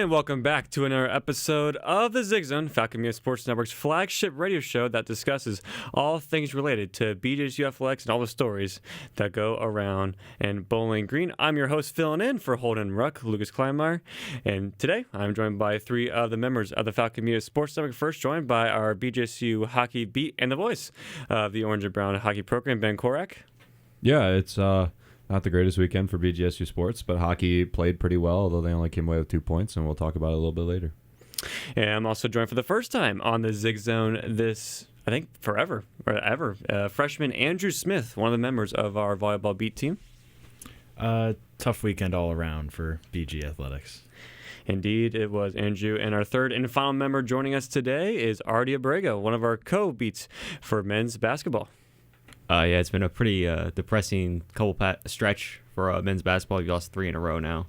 And welcome back to another episode of the Zig Zone, Falcon Media Sports Network's flagship radio show that discusses all things related to BJSU athletics and all the stories that go around in Bowling Green. I'm your host, filling in for Holden Ruck, Lucas Kleinmeyer, and today I'm joined by three of the members of the Falcon Media Sports Network. First, joined by our BJSU hockey beat and the voice of the Orange and Brown hockey program, Ben Korak. Yeah, it's not the greatest weekend for BGSU sports, but hockey played pretty well, although they only came away with 2 points, and we'll talk about it a little bit later. And I'm also joined for the first time on the Zig Zone this, I think, forever or ever. Freshman Andrew Smith, one of the members of our volleyball beat team. Tough weekend all around for BG Athletics. Indeed, it was Andrew. And our third and final member joining us today is Artie Abrego, one of our co-beats for men's basketball. Yeah, it's been a pretty depressing stretch for men's basketball. You lost 3 in a row now.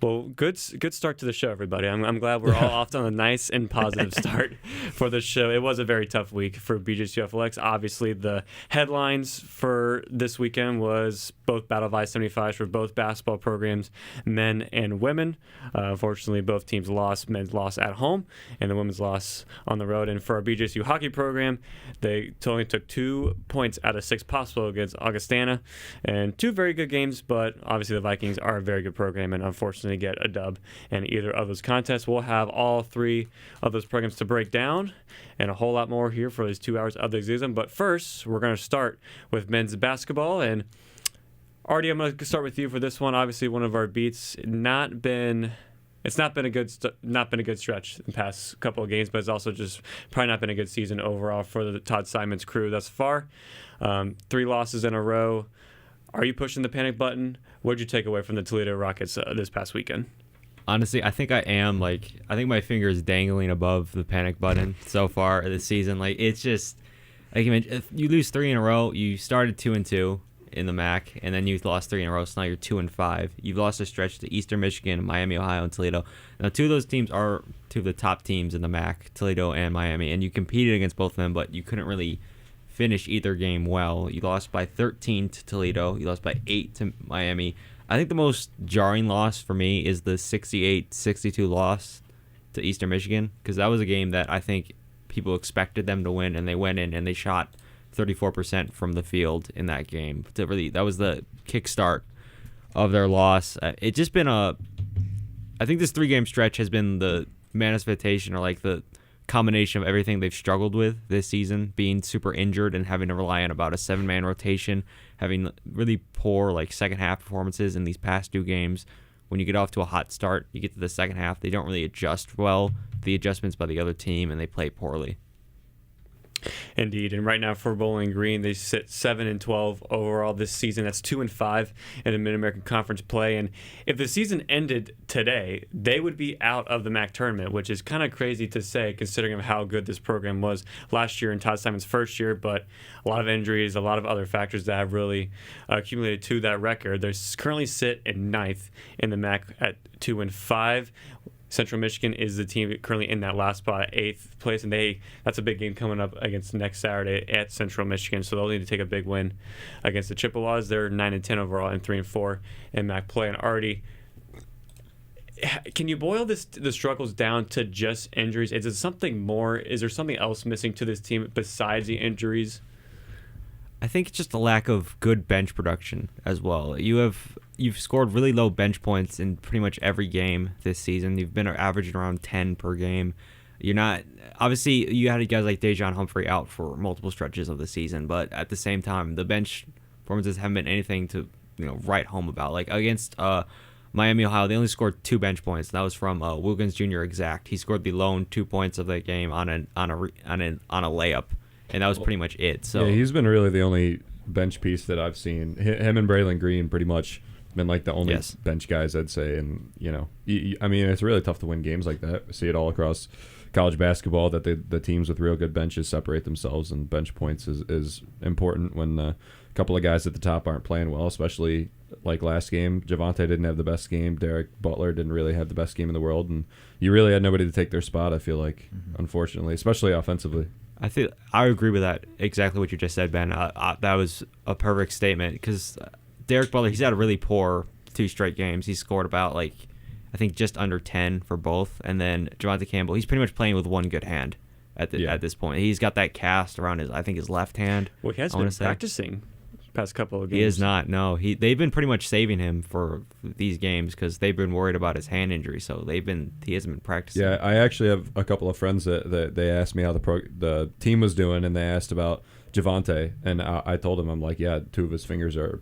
Well, good start to the show, everybody. I'm glad we're all off on a nice and positive start for the show. It was a very tough week for BJSU Athletics. Obviously, the headlines for this weekend was both Battle of I-75s for both basketball programs, men and women. Unfortunately, both teams lost. Men's loss at home, and the women's loss on the road. And for our BJSU hockey program, they only took 2 points out of 6 possible against Augustana, and 2 very good games. But obviously, the Vikings are a very good program, and unfortunately get a dub in either of those contests. We'll have all 3 of those programs to break down and a whole lot more here for these 2 hours of the season. But first, we're going to start with men's basketball. And Artie, I'm going to start with you for this one. Obviously, one of our beats. It's not been a good stretch in the past couple of games, but it's also just probably not been a good season overall for the Todd Simons crew thus far. 3 losses in a row. Are you pushing the panic button? What did you take away from the Toledo Rockets this past weekend? Honestly, I think I am. I think my finger is dangling above the panic button so far this season. It's just, if you lose 3 in a row, you started 2-2 in the MAC, and then you lost 3 in a row, so now you're 2-5. You've lost a stretch to Eastern Michigan, Miami, Ohio, and Toledo. Now, 2 of those teams are 2 of the top teams in the MAC, Toledo and Miami, and you competed against both of them, but you couldn't really finish either game well. You lost by 13 to Toledo. You lost by 8 to Miami. I think the most jarring loss for me is the 68-62 loss to Eastern Michigan, because that was a game that I think people expected them to win, and they went in and they shot 34% from the field in that game. That was the kickstart of their loss. It's just been I think this 3-game stretch has been the manifestation, or the combination of everything they've struggled with this season, being super injured and having to rely on about a 7-man rotation, having really poor second half performances in these past 2 games. When you get off to a hot start, you get to the second half, they don't really adjust well. The adjustments by the other team, and they play poorly. Indeed, and right now for Bowling Green, they sit 7-12 overall this season. That's 2-5 in the Mid-American Conference play. And if the season ended today, they would be out of the MAC tournament, which is kind of crazy to say considering of how good this program was last year in Todd Simon's first year. But a lot of injuries, a lot of other factors that have really accumulated to that record. They currently sit in 9th in the MAC at 2-5. Central Michigan is the team currently in that last spot at 8th place, and that's a big game coming up against next Saturday at Central Michigan, so they'll need to take a big win against the Chippewas. They're 9-10 overall and 3-4 in MAC play. And Artie, can you boil the struggles down to just injuries? Is it something more? Is there something else missing to this team besides the injuries? I think it's just a lack of good bench production as well. You've scored really low bench points in pretty much every game this season. You've been averaging around 10 per game. You're not, obviously you had guys like Dejan Humphrey out for multiple stretches of the season, but at the same time, the bench performances haven't been anything to write home about. Against Miami, Ohio, they only scored 2 bench points. That was from Wilkins Jr. Exact. He scored the lone 2 points of that game on a layup. And that was pretty much it. So yeah, he's been really the only bench piece that I've seen. Him and Braylon Green pretty much been the only bench guys, I'd say. And, it's really tough to win games like that. We see it all across college basketball that the teams with real good benches separate themselves, and bench points is important when a couple of guys at the top aren't playing well, especially last game. Javante didn't have the best game. Derek Butler didn't really have the best game in the world. And you really had nobody to take their spot, I feel like, unfortunately, especially offensively. I agree with that, exactly what you just said, Ben. That was a perfect statement, because Derek Butler, he's had a really poor 2 straight games. He scored about I think just under 10 for both. And then Javonte Campbell, he's pretty much playing with one good hand at this point. He's got that cast around his left hand. Well, he has been practicing past couple of games. He is not. No, they've been pretty much saving him for these games because they've been worried about his hand injury. So he hasn't been practicing. Yeah, I actually have a couple of friends that they asked me how the team was doing, and they asked about Javonte, and I told them, I'm like, yeah, 2 of his fingers are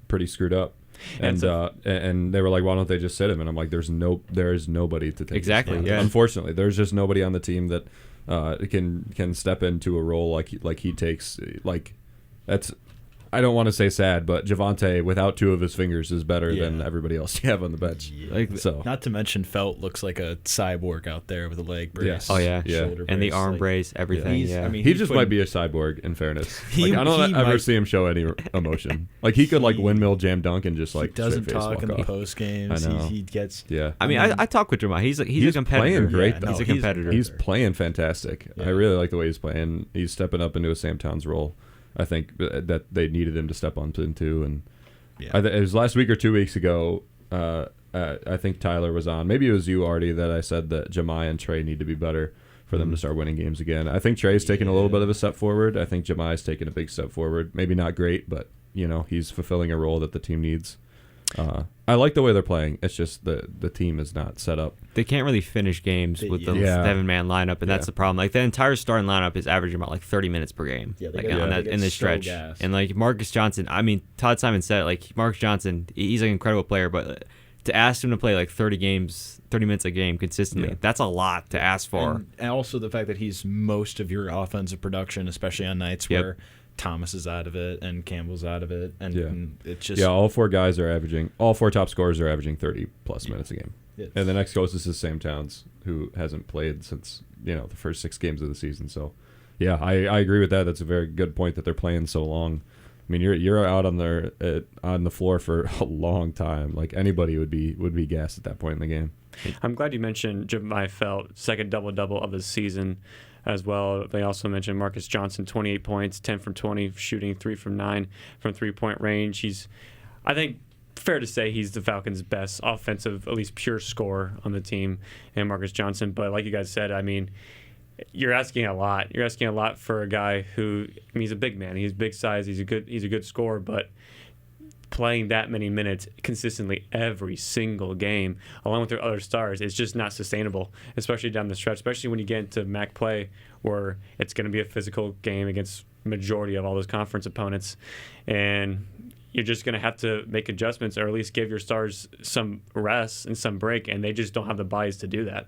pretty screwed up. And they were like, why don't they just sit him? And I'm like, there is nobody to take exactly. His yeah. Unfortunately, there's just nobody on the team that can step into a role like he takes. Like that's, I don't want to say sad, but Javonte without 2 of his fingers is better than everybody else you have on the bench. Yeah. So not to mention Felt looks like a cyborg out there with a leg brace. Yes. Oh yeah, shoulder and the brace, arm brace, everything. Yeah. I mean, he just might be a cyborg. In fairness, He- I don't he ever might- see him show any emotion. Like he could like windmill jam dunk and just like he doesn't straight face talk walk in the off. post games. I know. He gets Yeah, I mean, I talk with Jamal. He's a competitor. playing great. Yeah, though. no, He's a competitor. He's playing fantastic. Yeah. I really like the way he's playing. He's stepping up into a Sam Towns role. I think that they needed him to step on into, and it was last week or 2 weeks ago. I think Tyler was on. Maybe it was you, Artie, that I said that Jemai and Trey need to be better for them to start winning games again. I think Trey's taking a little bit of a step forward. I think Jemai's taking a big step forward. Maybe not great, but he's fulfilling a role that the team needs. I like the way they're playing. It's just the team is not set up. They can't really finish games with the Yeah. 7-man lineup, and that's the problem. Like the entire starting lineup is averaging about like 30 minutes per game. Yeah, they like get- on they that get in this so stretch. gassed. And like Marcus Johnson, I mean, Todd Simon said it, like Marcus Johnson, he's an incredible player, but to ask him to play like 30 minutes a game consistently, that's a lot to ask for. And also the fact that he's most of your offensive production, especially on nights Yep. where Thomas is out of it and Campbell's out of it, and it's just all 4 guys are averaging. All 4 top scorers are averaging 30 plus minutes a game. And the next closest is Sam Towns, who hasn't played since the first 6 games of the season. So, yeah, I agree with that. That's a very good point that they're playing so long. I mean, you're out on the floor for a long time. Like anybody would be gassed at that point in the game. I'm glad you mentioned Jemai Felt, second double-double of the season as well. They also mentioned Marcus Johnson, 28 points, 10 from 20, shooting 3 from 9 from three-point range. He's, I think, fair to say he's the Falcons' best offensive, at least pure scorer on the team, and Marcus Johnson. But like you guys said, I mean, you're asking a lot. You're asking a lot for a guy who, I mean, he's a big man. He's big size. He's a good scorer, but playing that many minutes consistently every single game, along with their other stars, it's just not sustainable, especially down the stretch, especially when you get into MAC play where it's going to be a physical game against majority of all those conference opponents. And you're just going to have to make adjustments or at least give your stars some rest and some break, and they just don't have the bodies to do that.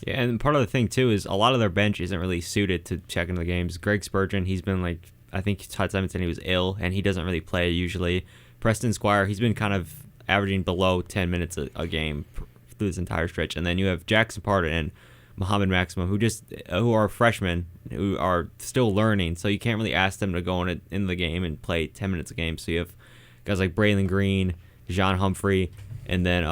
Yeah, and part of the thing, too, is a lot of their bench isn't really suited to check into the games. Greg Spurgeon, he's been like, I think Todd Simon said he was ill, and he doesn't really play usually. Preston Squire, he's been kind of averaging below 10 minutes a game through this entire stretch. And then you have Jackson Parton and Muhammad Maximum, who are freshmen, who are still learning. So you can't really ask them to go in the game and play 10 minutes a game. So you have guys like Braylon Green, John Humphrey, and then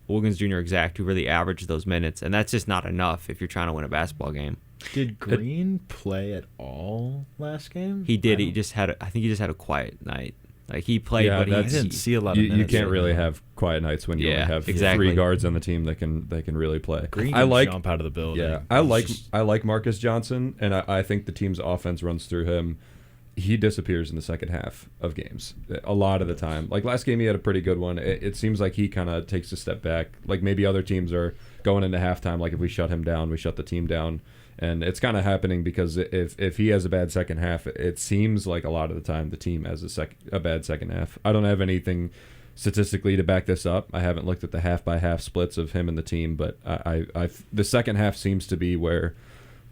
Wilkins Jr. Exact, who really average those minutes. And that's just not enough if you're trying to win a basketball game. Did Green play at all last game? He did. I think he just had a quiet night. Like he played, Yeah, but I didn't see a lot of You minutes. can't really have quiet nights when you only have exactly. 3 guards on the team that can really play. Green I like jump out of the building. Yeah, It's I like Marcus Johnson, and I think the team's offense runs through him. He disappears in the second half of games a lot of the time. Like last game, he had a pretty good one. It seems like he kind of takes a step back. Like maybe other teams are going into halftime. Like if we shut him down, we shut the team down. And it's kind of happening because if he has a bad second half, it seems like a lot of the time the team has a bad second half. I don't have anything statistically to back this up. I haven't looked at the half-by-half splits of him and the team, but the second half seems to be where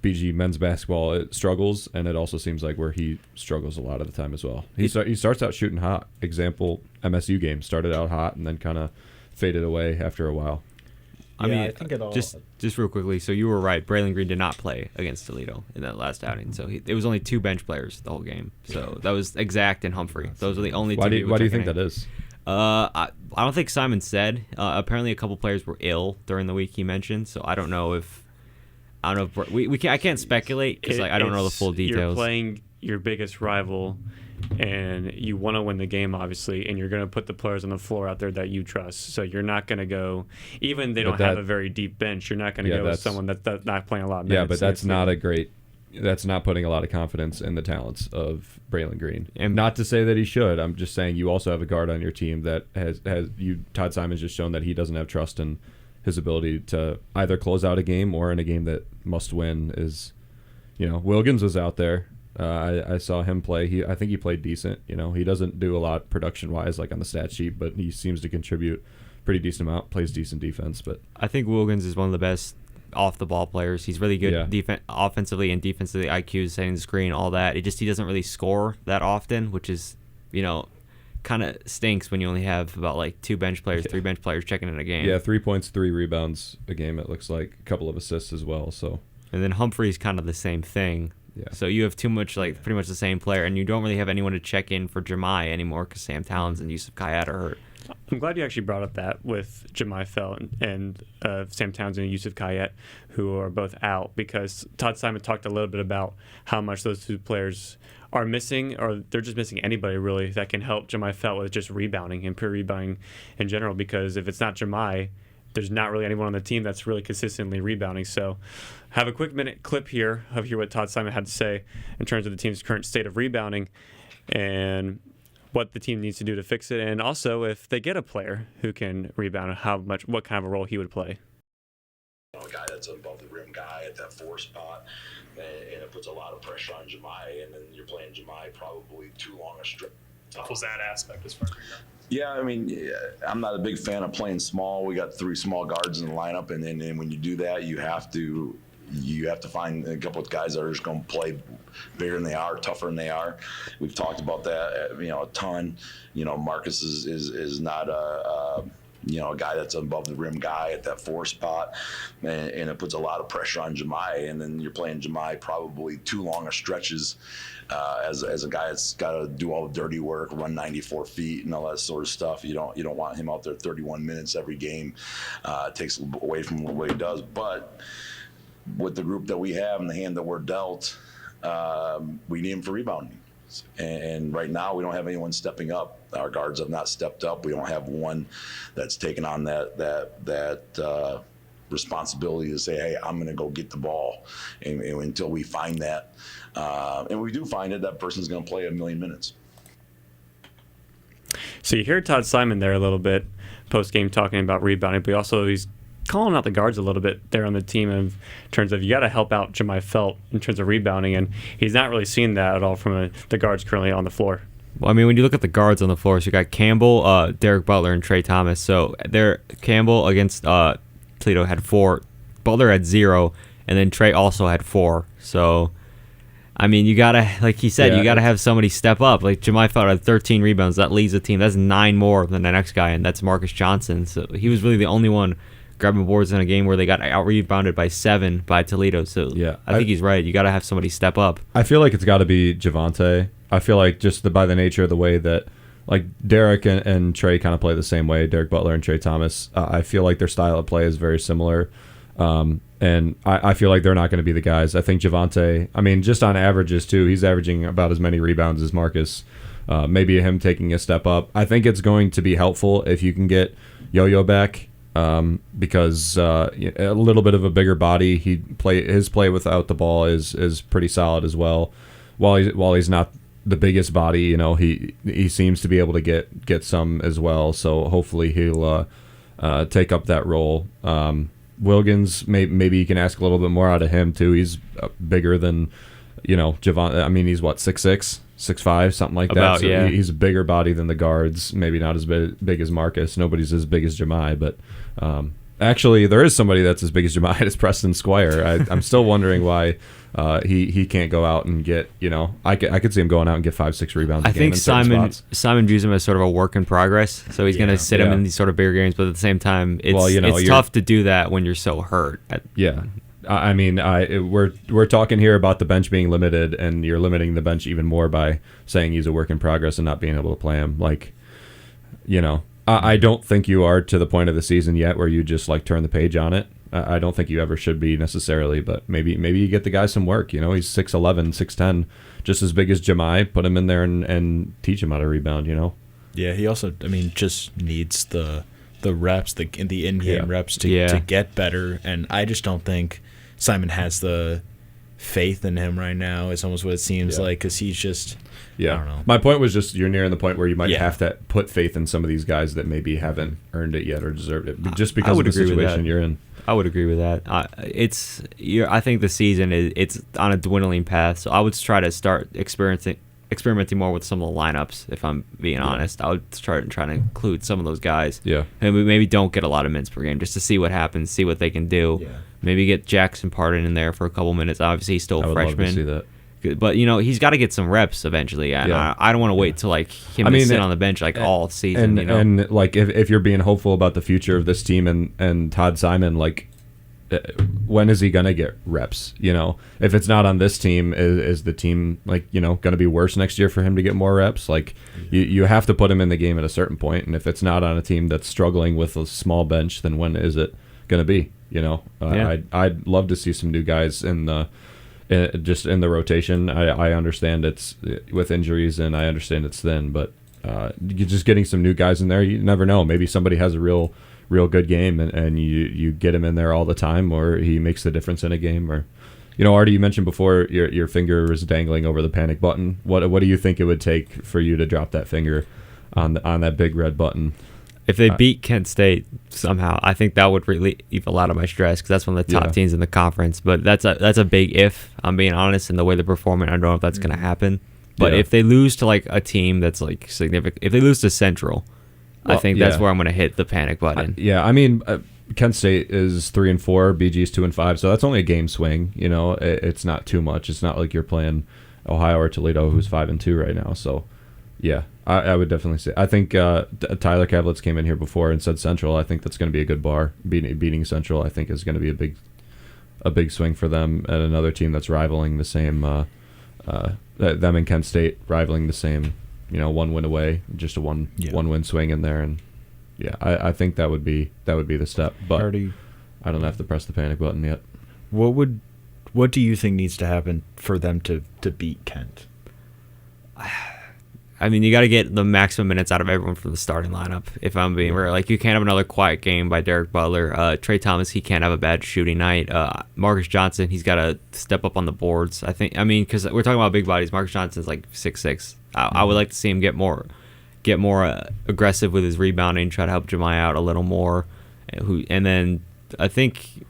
BG men's basketball struggles, and it also seems like where he struggles a lot of the time as well. He starts out shooting hot. Example, MSU game started out hot and then kind of faded away after a while. I mean, I think it all. just real quickly. So you were right. Braylon Green did not play against Toledo in that last outing. So it was only 2 bench players the whole game. So that was Exact and Humphrey. Those are the only two. Why do you think checking in. that is? I don't think Simon said. Apparently, a couple players were ill during the week he mentioned. So I don't know if I can't speculate because I don't know the full details. You're playing your biggest rival and you want to win the game, obviously, and you're going to put the players on the floor out there that you trust. So you're not going to go, even they don't have a very deep bench, you're not going to go with someone that's not playing a lot of minutes. Yeah, but that's not putting a lot of confidence in the talents of Braylon Green. And not to say that he should. I'm just saying you also have a guard on your team that has Todd Simon's just shown that he doesn't have trust in his ability to either close out a game or in a game that must win. Wilkins was out there. I saw him play. I think he played decent. He doesn't do a lot production-wise, like on the stat sheet, but he seems to contribute pretty decent amount. Plays decent defense, but I think Wilkins is one of the best off-the-ball players. He's really good offensively and defensively. IQ, setting the screen, all that. He doesn't really score that often, which is kind of stinks when you only have about like 3 bench players checking in a game. Yeah, 3 points, 3 rebounds a game. It looks like a couple of assists as well. So, and then Humphrey's kind of the same thing. Yeah. So you have too much, pretty much the same player, and you don't really have anyone to check in for Jemai anymore because Sam Towns and Yusuf Kayat are hurt. I'm glad you actually brought up that with Jemai Felt and Sam Townsend and Yusuf Kayet, who are both out, because Todd Simon talked a little bit about how much those 2 players are missing, or they're just missing anybody really that can help Jemai Felt with just rebounding and pure rebounding in general, because if it's not Jemai, there's not really anyone on the team that's really consistently rebounding. So have a quick minute clip here of what Todd Simon had to say in terms of the team's current state of rebounding and what the team needs to do to fix it, and also if they get a player who can rebound, what kind of a role he would play. A guy that's above the rim guy at that 4 spot, and it puts a lot of pressure on Jemai, and then you're playing Jemai probably too long a stretch. How was that aspect as far as rebound? Yeah, I mean, I'm not a big fan of playing small. We got 3 small guards in the lineup, and then when you do that, you have to find a couple of guys that are just going to play bigger than they are, tougher than they are. We've talked about that, a ton. Marcus is not a guy that's above the rim guy at that 4 spot, and it puts a lot of pressure on Jemai, and then you're playing Jemai probably too long a stretches as a guy that's got to do all the dirty work, run 94 feet and all that sort of stuff. You don't want him out there 31 minutes every game. It takes away from what he does, but with the group that we have and the hand that we're dealt, we need him for rebounding. And right now, we don't have anyone stepping up. Our guards have not stepped up. We don't have one that's taken on that responsibility to say, hey, I'm going to go get the ball. And until we find that, and we do find it, that person's going to play 1 million minutes. So you hear Todd Simon there a little bit post-game talking about rebounding, but he's calling out the guards a little bit there on the team in terms of you got to help out Jemai Felt in terms of rebounding, and he's not really seeing that at all from the guards currently on the floor. Well, I mean, when you look at the guards on the floor, so you got Campbell, Derek Butler, and Trey Thomas. So Campbell against Toledo had 4, Butler had 0, and then Trey also had 4. So, I mean, you gotta, like he said, you gotta have somebody step up. Like Jemai Felt had 13 rebounds. That leads the team. That's 9 more than the next guy, and that's Marcus Johnson. So he was really the only one grabbing boards in a game where they got out-rebounded by 7 by Toledo. So yeah, I think he's right. You got to have somebody step up. I feel like it's got to be Javonte. I feel like just by the nature of the way that like Derek and Trey kind of play the same way, Derek Butler and Trey Thomas, I feel like their style of play is very similar. And I feel like they're not going to be the guys. I think Javonte, I mean, just on averages too, he's averaging about as many rebounds as Marcus. Maybe him taking a step up. I think it's going to be helpful if you can get Yo-Yo back. Because a little bit of a bigger body, his play without the ball is pretty solid as well. While he's not the biggest body, he seems to be able to get some as well. So hopefully he'll take up that role. Wilkins, maybe you can ask a little bit more out of him too. He's bigger than Javon. I mean, he's what 6'6", 6'5", something like that. So he's a bigger body than the guards. Maybe not as big as Marcus. Nobody's as big as Jemai, but actually there is somebody that's as big as Jemai. It's Preston Squire. I'm still wondering why he can't go out and get. I could see him going out and get 5-6 rebounds. I think Simon views him as sort of a work in progress. So he's going to sit him in these sort of bigger games, but at the same time, it's tough to do that when you're so hurt. I mean, we're talking here about the bench being limited, and you're limiting the bench even more by saying he's a work in progress and not being able to play him. Like, I don't think you are to the point of the season yet where you just like turn the page on it. I don't think you ever should be necessarily, but maybe you get the guy some work. You know, he's 6'11", 6'10", just as big as Jemai. Put him in there and teach him how to rebound. You know. Yeah, he also, I mean, just needs the reps, the in-game reps to get better. And I just don't think Simon has the faith in him right now. It's almost what it seems like, because he's just, I don't know. My point was just you're nearing the point where you might have to put faith in some of these guys that maybe haven't earned it yet or deserved it, just because of the situation you're in. I would agree with that. I think the season it's on a dwindling path, so I would try to start experimenting more with some of the lineups. If I'm being honest, I would start trying to include some of those guys. Yeah, and we maybe don't get a lot of minutes per game just to see what happens, see what they can do. Yeah. Maybe get Jackson Pardon in there for a couple minutes. Obviously, he's still a freshman. Love to see that. But he's got to get some reps eventually. And I don't want to wait till him to sit on the bench all season. And like if you're being hopeful about the future of this team and Todd Simon, like when is he gonna get reps? If it's not on this team, is the team gonna be worse next year for him to get more reps? Like you have to put him in the game at a certain point, and if it's not on a team that's struggling with a small bench, then when is it gonna be? I'd love to see some new guys in the. Just in the rotation. I understand it's with injuries, and I understand it's thin, but you're just getting some new guys in there. You never know. Maybe somebody has a real good game, and you get him in there all the time, or he makes the difference in a game. Or, Artie, you mentioned before your finger was dangling over the panic button. What do you think it would take for you to drop that finger on that big red button? If they beat Kent State somehow, I think that would relieve a lot of my stress, because that's one of the top teams in the conference. But that's a big if, I'm being honest, in the way they're performing. I don't know if that's going to happen. But if they lose to a team that's significant, if they lose to Central, I think that's where I'm going to hit the panic button. Kent State is 3-4, BG is 2-5, so that's only a game swing. It's not too much. It's not like you're playing Ohio or Toledo, who's 5-2 right now. So, yeah. I would definitely say. I think Tyler Kavlitz came in here before and said Central. I think that's going to be a good bar. Beating Central, I think, is going to be a big swing for them, and another team that's rivaling the same. Them and Kent State rivaling the same. One win away, just a one win swing in there, and I think that would be the step. But I don't have to press the panic button yet. What do you think needs to happen for them to beat Kent? I mean, you got to get the maximum minutes out of everyone from the starting lineup, if I'm being real. You can't have another quiet game by Derek Butler. Trey Thomas, he can't have a bad shooting night. Marcus Johnson, he's got to step up on the boards. Because we're talking about big bodies. Marcus Johnson's 6'6". I would like to see him get more aggressive with his rebounding, try to help Jemai out a little more. And then I think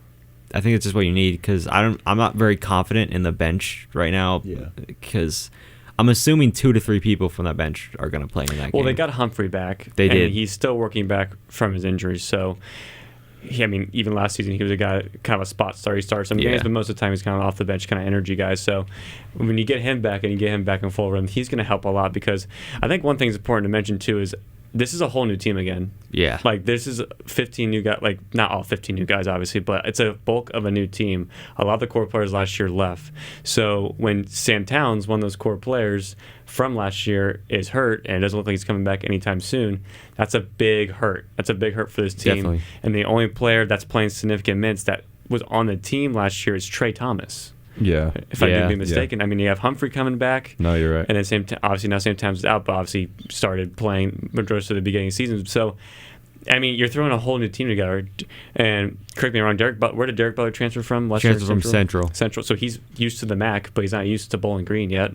it's just what you need, because I'm not very confident in the bench right now. Because I'm assuming 2 to 3 people from that bench are going to play in that game. Well, they got Humphrey back. They did. He's still working back from his injuries. So, even last season, he was a guy, kind of a spot starter. He started some games, but most of the time he's kind of off the bench, kind of energy guy. So, when you get him back and you get him back in full rhythm, he's going to help a lot, because I think one thing that's important to mention, too, is this is a whole new team again. Yeah. This is 15 new guys, not all 15 new guys, obviously, but it's a bulk of a new team. A lot of the core players last year left. So when Sam Towns, one of those core players from last year, is hurt, and it doesn't look like he's coming back anytime soon, that's a big hurt. That's a big hurt for this team. Definitely. And the only player that's playing significant minutes that was on the team last year is Trey Thomas. Yeah. If I could be mistaken. You have Humphrey coming back. No, you're right. And then obviously now Sam Towns is out, but obviously started playing most of the beginning of the season. So, you're throwing a whole new team together. And correct me if I'm wrong, where did Derek Butler transfer from? Transfer from Central. Central. So he's used to the MAC, but he's not used to Bowling Green yet.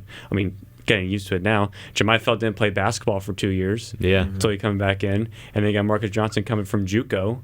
Getting used to it now. Jemai Feld didn't play basketball for 2 years. Yeah. Until he coming back in. And then you got Marcus Johnson coming from JUCO,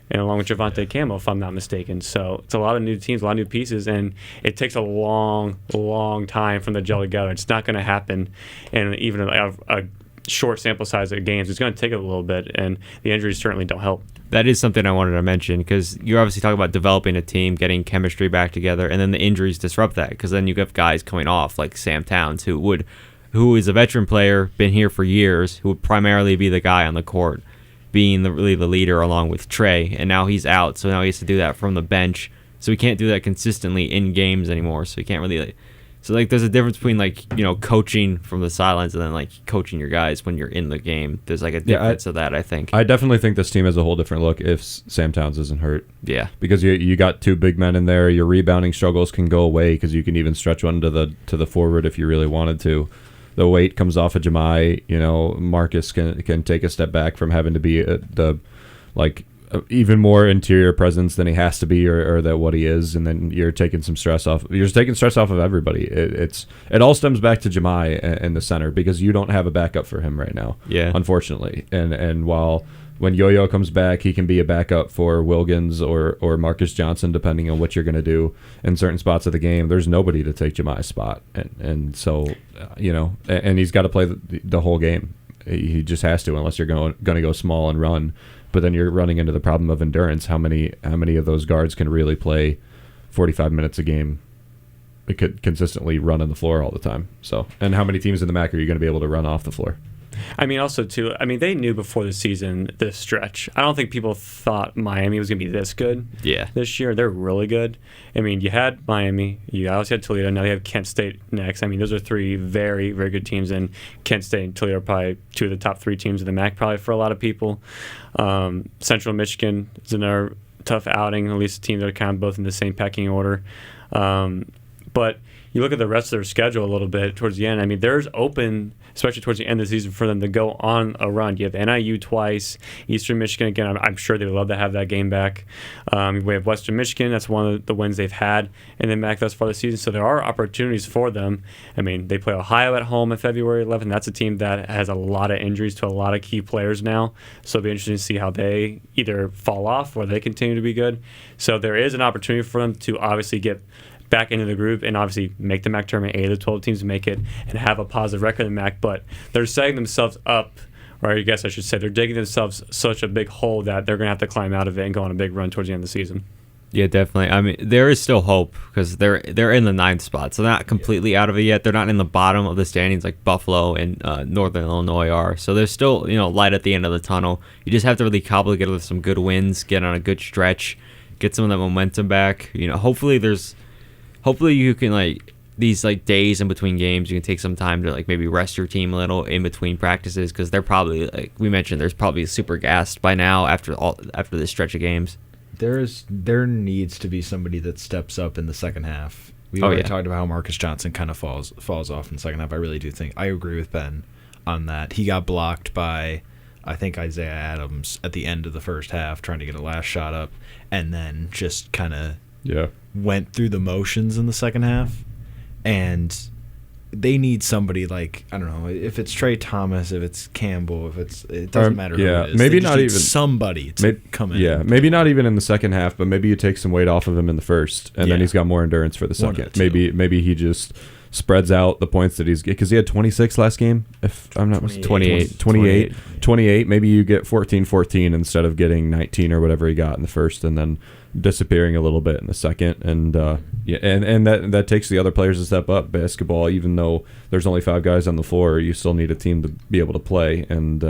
and along with Javante Camo, if I'm not mistaken. So it's a lot of new teams, a lot of new pieces, and it takes a long, long time from the gel together. It's not going to happen in even a short sample size of games. It's going to take a little bit, and the injuries certainly don't help. That is something I wanted to mention, because you're obviously talking about developing a team, getting chemistry back together, and then the injuries disrupt that, because then you have guys coming off like Sam Towns, who is a veteran player, been here for years, who would primarily be the guy on the court, being really the leader along with Trey, and now he's out, so now he has to do that from the bench. So he can't do that consistently in games anymore, so he can't really So like there's a difference between like, coaching from the sidelines and then like coaching your guys when you're in the game. There's like a difference of that, I think. I definitely think this team has a whole different look if Sam Towns isn't hurt. Yeah. Because you got two big men in there. Your rebounding struggles can go away because you can even stretch one to the forward if you really wanted to. The weight comes off of Jemai. Marcus can take a step back from having to be even more interior presence than he has to be or that what he is, and then you're taking some stress off. You're just taking stress off of everybody. It all stems back to Jemai in the center because you don't have a backup for him right now. Yeah, unfortunately. And while when Yo-Yo comes back, he can be a backup for Wilkins or Marcus Johnson, depending on what you're going to do in certain spots of the game. There's nobody to take Jemai's spot, and so and he's got to play the whole game. He just has to, unless you're going to go small and run. But then you're running into the problem of endurance. How many of those guards can really play 45 minutes a game? It could consistently run on the floor all the time. So, and how many teams in the MAC are you going to be able to run off the floor? Also, too, they knew before the season this stretch. I don't think people thought Miami was going to be this good this year. They're really good. You had Miami. You obviously had Toledo. Now you have Kent State next. Those are three very, very good teams. And Kent State and Toledo are probably two of the top three teams in the MAC probably for a lot of people. Central Michigan is another tough outing, at least a team that are kind of both in the same pecking order. But you look at the rest of their schedule a little bit towards the end. There's open, especially towards the end of the season, for them to go on a run. You have NIU twice, Eastern Michigan again. I'm sure they would love to have that game back. We have Western Michigan. That's one of the wins they've had in the MAC thus far this season. So there are opportunities for them. They play Ohio at home on February 11th. That's a team that has a lot of injuries to a lot of key players now. So it'll be interesting to see how they either fall off or they continue to be good. So there is an opportunity for them to obviously get back into the group and obviously make the MAC tournament. 8 of the 12 teams make it and have a positive record in the MAC, but they're setting themselves up, or I guess I should say they're digging themselves such a big hole that they're going to have to climb out of it and go on a big run towards the end of the season. Yeah, definitely. There is still hope because they're in the 9th spot, so they're not completely out of it yet. They're not in the bottom of the standings like Buffalo and Northern Illinois are. So there's still light at the end of the tunnel. You just have to really cobble together some good wins, get on a good stretch, get some of that momentum back. Hopefully you can these days in between games, you can take some time to maybe rest your team a little in between practices because they're probably we mentioned there's probably super gassed by now after this stretch of games. There needs to be somebody that steps up in the second half. We already talked about how Marcus Johnson kind of falls off in the second half. I really do think I agree with Ben on that. He got blocked by I think Isaiah Adams at the end of the first half trying to get a last shot up, and then just kind of went through the motions in the second half. And they need somebody I don't know, if it's Trey Thomas, if it's Campbell, it doesn't matter who it is. Maybe not even somebody to come in. Yeah, maybe not even in the second half, but maybe you take some weight off of him in the first, and then he's got more endurance for the second. Maybe he just spreads out the points that because he had 26 last game, if I'm not mistaken. 28. Maybe you get 14 instead of getting 19 or whatever he got in the first, and then disappearing a little bit in the second, and and that takes the other players to step up. Basketball, even though there's only 5 guys on the floor, you still need a team to be able to play. And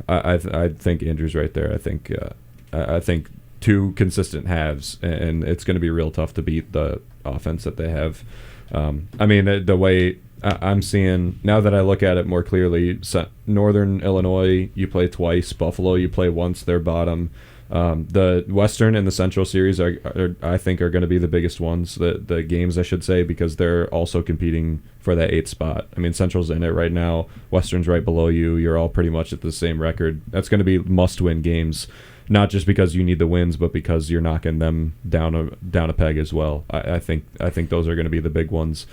I think Andrew's right there. I think 2 consistent halves, and it's going to be real tough to beat the offense that they have. The way I'm seeing now that I look at it more clearly, Northern Illinois you play twice, Buffalo you play once, they're bottom. The Western and the Central series I think are going to be the biggest ones, the games I should say, because they're also competing for that 8th spot. Central's in it right now, Western's right below you. You're all pretty much at the same record. That's going to be must-win games, not just because you need the wins, but because you're knocking them down a peg as well. I think those are going to be the big ones.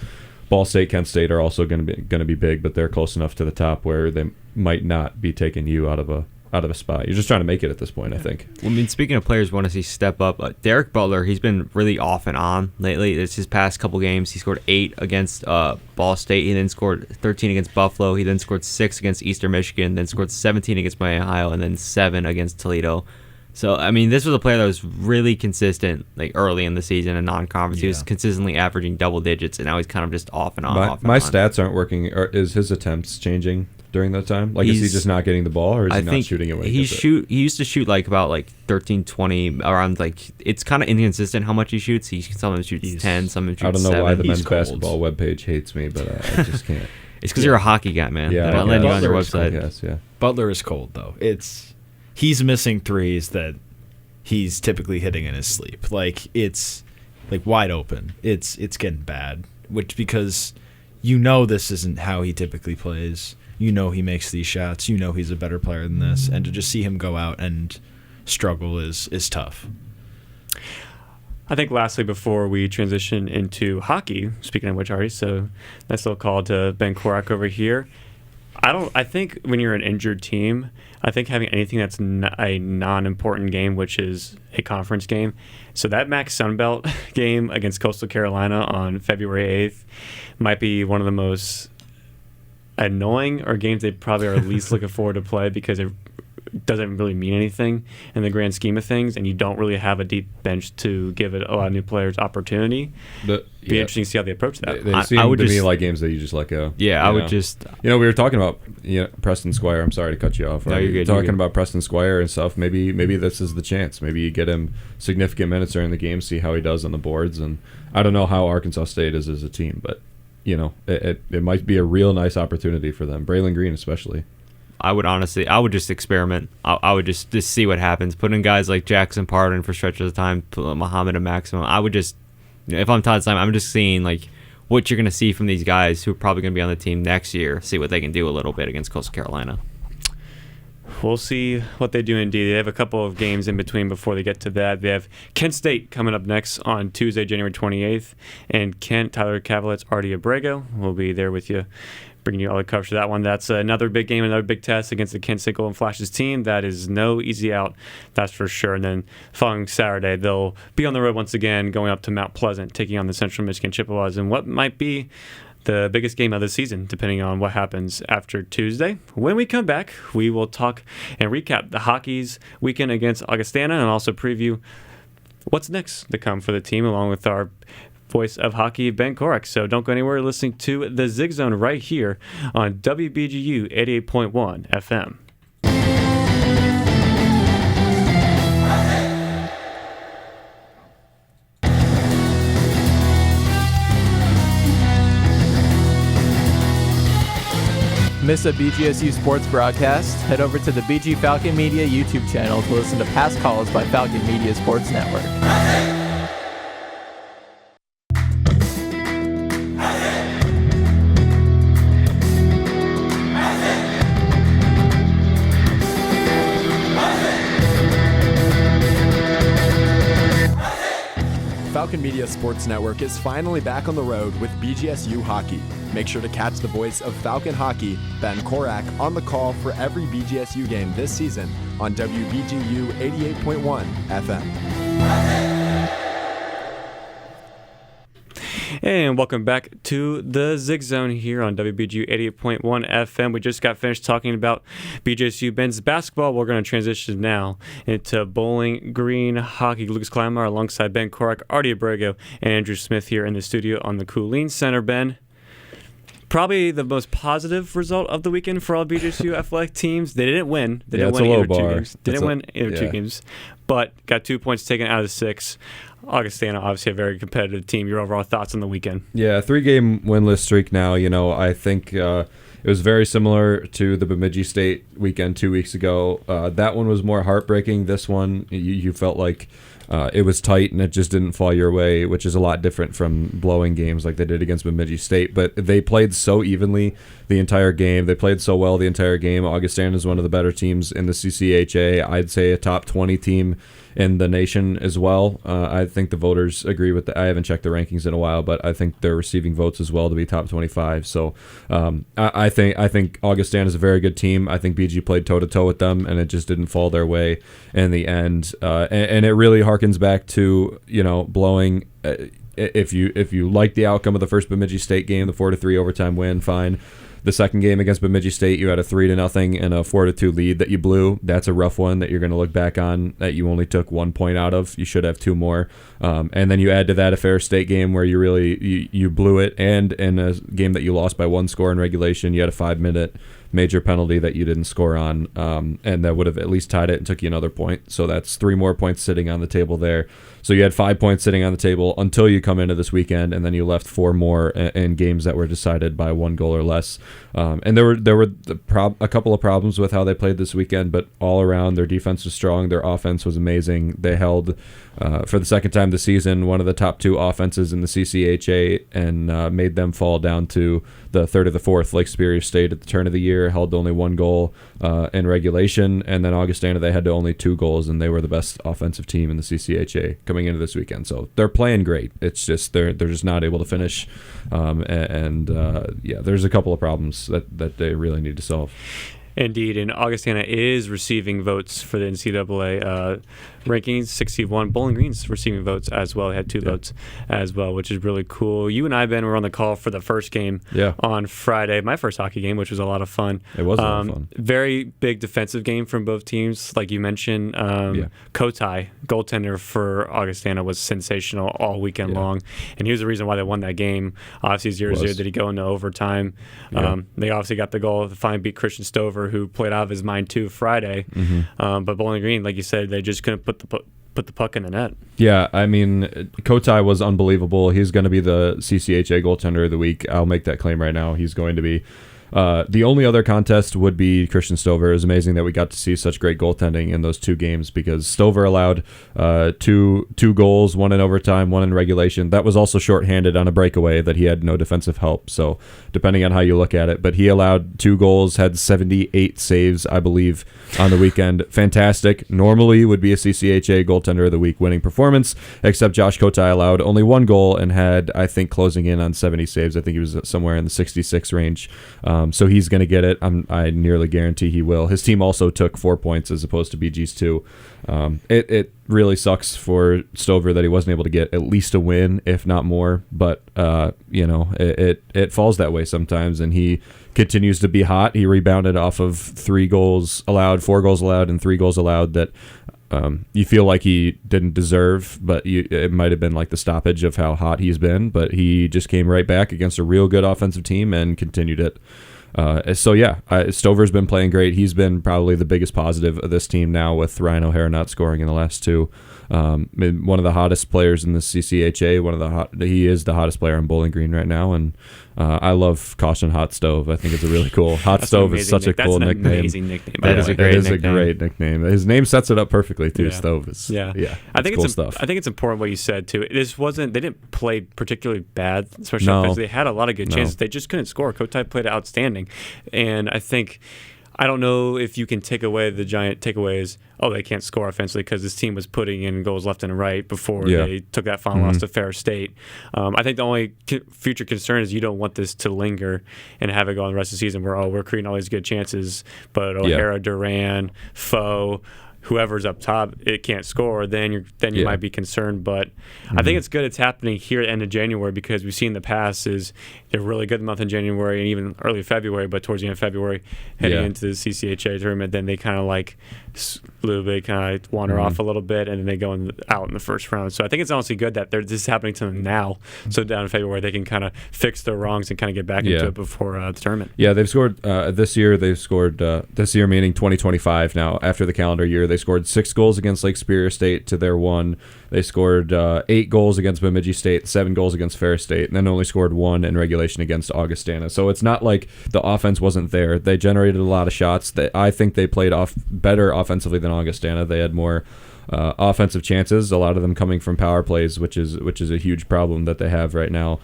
Ball State, Kent State are also going to be big, but they're close enough to the top where they might not be taking you out of a spot. You're just trying to make it at this point, I think. Well, speaking of players we want to see step up, Derek Butler, he's been really off and on lately. It's his past couple games. He scored 8 against Ball State. He then scored 13 against Buffalo. He then scored 6 against Eastern Michigan, then scored 17 against Miami, Ohio, and then 7 against Toledo. So, this was a player that was really consistent early in the season in non-conference. He was consistently averaging double digits, and now he's kind of just off and on. My stats aren't working. Is his attempts changing? during that time? Like, is he just not getting the ball, or is he not shooting it when he gets it? He used to shoot like about 13, 20 around. Like, it's kind of inconsistent how much he shoots. Sometimes shoots 10, sometimes shoots 7. I don't know 7. why the He's men's cold. basketball webpage hates me, but I just can't. It's because you're a hockey guy, man. Yeah, They're not letting you on their Butler is website. Yes, yeah. Butler is cold though. He's missing threes that he's typically hitting in his sleep. Like, it's like wide open. It's getting bad. Because this isn't how he typically plays. He makes these shots. He's a better player than this. And to just see him go out and struggle is tough. I think lastly, before we transition into hockey, speaking of which, Ari, so nice little call to Ben Korak over here. I think when you're an injured team, I think having anything that's a non-important game, which is a conference game, so that Max Sunbelt game against Coastal Carolina on February 8th might be one of the most annoying or games they probably are least looking forward to play, because it doesn't really mean anything in the grand scheme of things, and you don't really have a deep bench to give it a lot of new players opportunity. Be interesting to see how they approach that. They seem to me like games that you just let go. Yeah, I would just... we were talking about Preston Squire. I'm sorry to cut you off. No, you're good. Talking about Preston Squire and stuff. Maybe this is the chance. Maybe you get him significant minutes during the game, see how he does on the boards. And I don't know how Arkansas State is as a team, but it might be a real nice opportunity for them. Braylon Green especially. I would just experiment. I would just see what happens. Put in guys like Jackson Pardon for stretches of time, put Muhammad a maximum. I would just, if I'm Todd Simon, I'm just seeing like what you're going to see from these guys who are probably going to be on the team next year, see what they can do a little bit against Coastal Carolina. We'll see what they do indeed. They have a couple of games in between before they get to that. They have Kent State coming up next on Tuesday, January 28th. And Tyler Cavalitz, Artie Abrego will be there with you, bringing you all the coverage for that one. That's another big game, another big test against the Kent State Golden Flashes team. That is no easy out, that's for sure. And then following Saturday, they'll be on the road once again, going up to Mount Pleasant, taking on the Central Michigan Chippewas, and what might be the biggest game of the season, depending on what happens after Tuesday. When we come back, we will talk and recap the hockey's weekend against Augustana, and also preview what's next to come for the team, along with our voice of hockey, Ben Korak. So don't go anywhere. Listening to the Zig Zone right here on WBGU 88.1 FM. Miss a BGSU sports broadcast? Head over to the BG Falcon Media YouTube channel to listen to past calls by Falcon Media Sports Network. Falcon Media Sports Network is finally back on the road with BGSU hockey. Make sure to catch the voice of Falcon Hockey, Ben Korak, on the call for every BGSU game this season on WBGU 88.1 FM. And welcome back to the Zig Zone here on WBGU 88.1 FM. We just got finished talking about BGSU men's basketball. We're going to transition now into Bowling Green hockey. Lucas Kleinmeyer alongside Ben Korak, Artie Abrego, and Andrew Smith here in the studio on the Coolene Center. Ben, probably the most positive result of the weekend for all BGSU athletic teams. They didn't win. They didn't win either two games. Didn't win either two games, but got 2 points taken out of 6. Augustana, obviously a very competitive team. Your overall thoughts on the weekend? Yeah, 3-game winless streak now. I think it was very similar to the Bemidji State weekend 2 weeks ago. That one was more heartbreaking. This one, you felt like it was tight and it just didn't fall your way, which is a lot different from blowing games like they did against Bemidji State. But they played so evenly the entire game. They played so well the entire game. Augustana is one of the better teams in the CCHA. I'd say a top 20 team in the nation as well. I think the voters agree with that. I haven't checked the rankings in a while, but I think they're receiving votes as well to be top 25. So I think Augustana is a very good team. I think BG played toe-to-toe with them, and it just didn't fall their way in the end. And it really harkens back to, blowing. If you like the outcome of the first Bemidji State game, the 4-3 overtime win, fine. The second game against Bemidji State, you had a 3-0 and a 4-2 lead that you blew. That's a rough one that you're going to look back on that you only took 1 point out of. You should have 2 more. And then you add to that a Ferris State game where you blew it, and in a game that you lost by 1 score in regulation, you had a 5-minute major penalty that you didn't score on, and that would have at least tied it and took you another point. So that's 3 more points sitting on the table there. So you had 5 points sitting on the table until you come into this weekend, and then you left 4 more in games that were decided by 1 goal or less. And there were a couple of problems with how they played this weekend, but all around their defense was strong, their offense was amazing. They held, for the second time this season, one of the top 2 offenses in the CCHA, and made them fall down to the third or the fourth. Lake Superior State at the turn of the year held only 1 goal in regulation, and then Augustana, they had only 2 goals, and they were the best offensive team in the CCHA coming into this weekend. So they're playing great. It's just they're just not able to finish, there's a couple of problems that they really need to solve. Indeed, and Augustana is receiving votes for the NCAA rankings, 61. Bowling Green's receiving votes as well. They had 2 votes as well, which is really cool. You and I, Ben, were on the call for the first game on Friday, my first hockey game, which was a lot of fun. It was a lot of fun. Very big defensive game from both teams. Like you mentioned, Kotai, goaltender for Augustana, was sensational all weekend long, and he was the reason why they won that game. Obviously, 0-0. Did he go into overtime? They obviously got the goal to finally beat Christian Stover, who played out of his mind too Friday. But Bowling Green, like you said, they just couldn't put the puck in the net. Yeah, I mean, Kotai was unbelievable. He's going to be the CCHA goaltender of the week. I'll make that claim right now. He's going to be. The only other contest would be Christian Stover. It was amazing that we got to see such great goaltending in those 2 games, because Stover allowed two goals, 1 in overtime, 1 in regulation. That was also shorthanded on a breakaway that he had no defensive help. So depending on how you look at it, but he allowed 2 goals, had 78 saves, I believe, on the weekend. Fantastic. Normally would be a CCHA goaltender of the week winning performance, except Josh Kotai allowed only 1 goal and had, I think, closing in on 70 saves. I think he was somewhere in the 66 range. So he's going to get it. I nearly guarantee he will. His team also took 4 points as opposed to BG's 2. It really sucks for Stover that he wasn't able to get at least a win, if not more. But it falls that way sometimes, and he continues to be hot. He rebounded off of 4 goals allowed, and 3 goals allowed that you feel like he didn't deserve, but it might have been like the stoppage of how hot he's been. But he just came right back against a real good offensive team and continued it. Stover's been playing great. He's been probably the biggest positive of this team now, with Ryan O'Hara not scoring in the last 2. One of the hottest players in the CCHA. He is the hottest player on Bowling Green right now, and I love Caution Hot Stove. I think it's a really cool. Hot Stove is such a cool nickname. That's an amazing nickname. That is a great nickname. It is a great nickname. His name sets it up perfectly too. Stove is I think cool it's stuff. I think it's important what you said too. They didn't play particularly bad, especially because they had a lot of good chances. They just couldn't score. Kotai played outstanding, and I don't know if you can take away the giant takeaways. They can't score offensively, because this team was putting in goals left and right before they took that final loss to Fair State. I think the only future concern is you don't want this to linger and have it go on the rest of the season where, we're creating all these good chances, but O'Hara, Duran, Foe, whoever's up top, it can't score, then you might be concerned. But I think it's good it's happening here at the end of January, because we've seen in the past is they're really good month in January and even early February, but towards the end of February, heading into the CCHA tournament, then they kind of wander off a little bit, and then they go out in the first round. So I think it's honestly good that this is happening to them now, so down in February they can kind of fix their wrongs and kind of get back into it before the tournament. Yeah, they've scored this year. They've scored this year, meaning 2025 now, after the calendar year. They scored 6 goals against Lake Superior State to their 1. They scored 8 goals against Bemidji State, 7 goals against Fair State, and then only scored 1 in regulation against Augustana. So it's not like the offense wasn't there. They generated a lot of shots. I think they played better offensively than Augustana. They had more offensive chances, a lot of them coming from power plays, which is a huge problem that they have right now.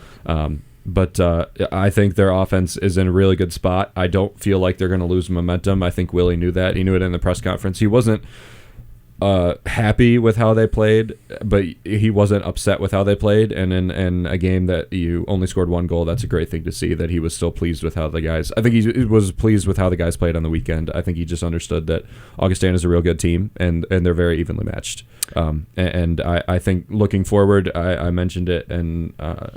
But I think their offense is in a really good spot. I don't feel like they're going to lose momentum. I think Willie knew that. He knew it in the press conference. He wasn't happy with how they played, but he wasn't upset with how they played. And in a game that you only scored 1 goal, that's a great thing to see, that he was still pleased with how the guys. I think he was pleased with how the guys played on the weekend. I think he just understood that Augustana is a real good team, and they're very evenly matched. And I think looking forward, I mentioned it and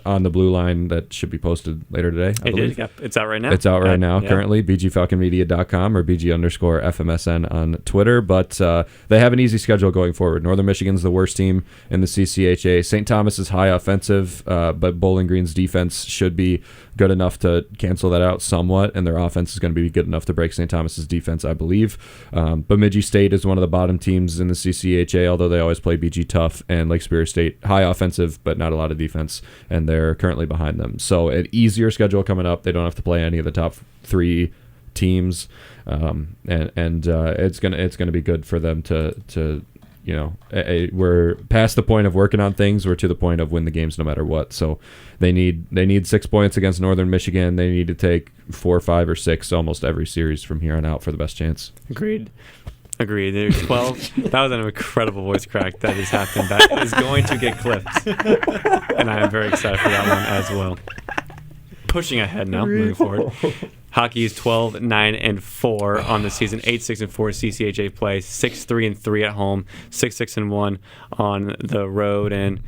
on the Blue Line that should be posted later today. I believe. It's out right now. It's out right now currently, bgfalconmedia.com or bg_FMSN on Twitter. But they have an easy easy schedule going forward. Northern Michigan's the worst team in the CCHA. St. Thomas is high offensive, but Bowling Green's defense should be good enough to cancel that out somewhat, and their offense is going to be good enough to break St. Thomas's defense, I believe. Bemidji State is one of the bottom teams in the CCHA, although they always play BG tough, and Lake Superior State, high offensive, but not a lot of defense, and they're currently behind them. So an easier schedule coming up. They don't have to play any of the top 3 teams, and it's gonna be good for them to we're past the point of working on things. We're to the point of win the games no matter what. So they need 6 points against Northern Michigan. They need to take 4, 5, or 6 almost every series from here on out for the best chance. Agreed. There's 12. That was an incredible voice crack that has happened. That is going to get clipped, and I am very excited for that one as well. Pushing ahead now, moving forward. Hockey is 12-9-4 on the season, 8-6-4 CCHA play, 6-3-3 at home, 6-6-1 on the road. And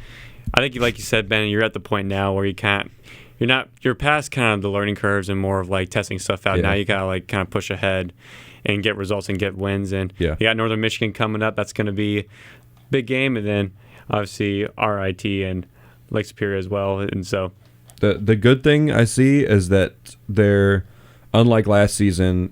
I think, like you said, Ben, you're at the point now where you're past kind of the learning curves and more of like testing stuff out. Yeah. Now you gotta like kind of push ahead and get results and get wins. And you got Northern Michigan coming up. That's going to be a big game, and then obviously RIT and Lake Superior as well. And so the good thing I see is that they're, unlike last season,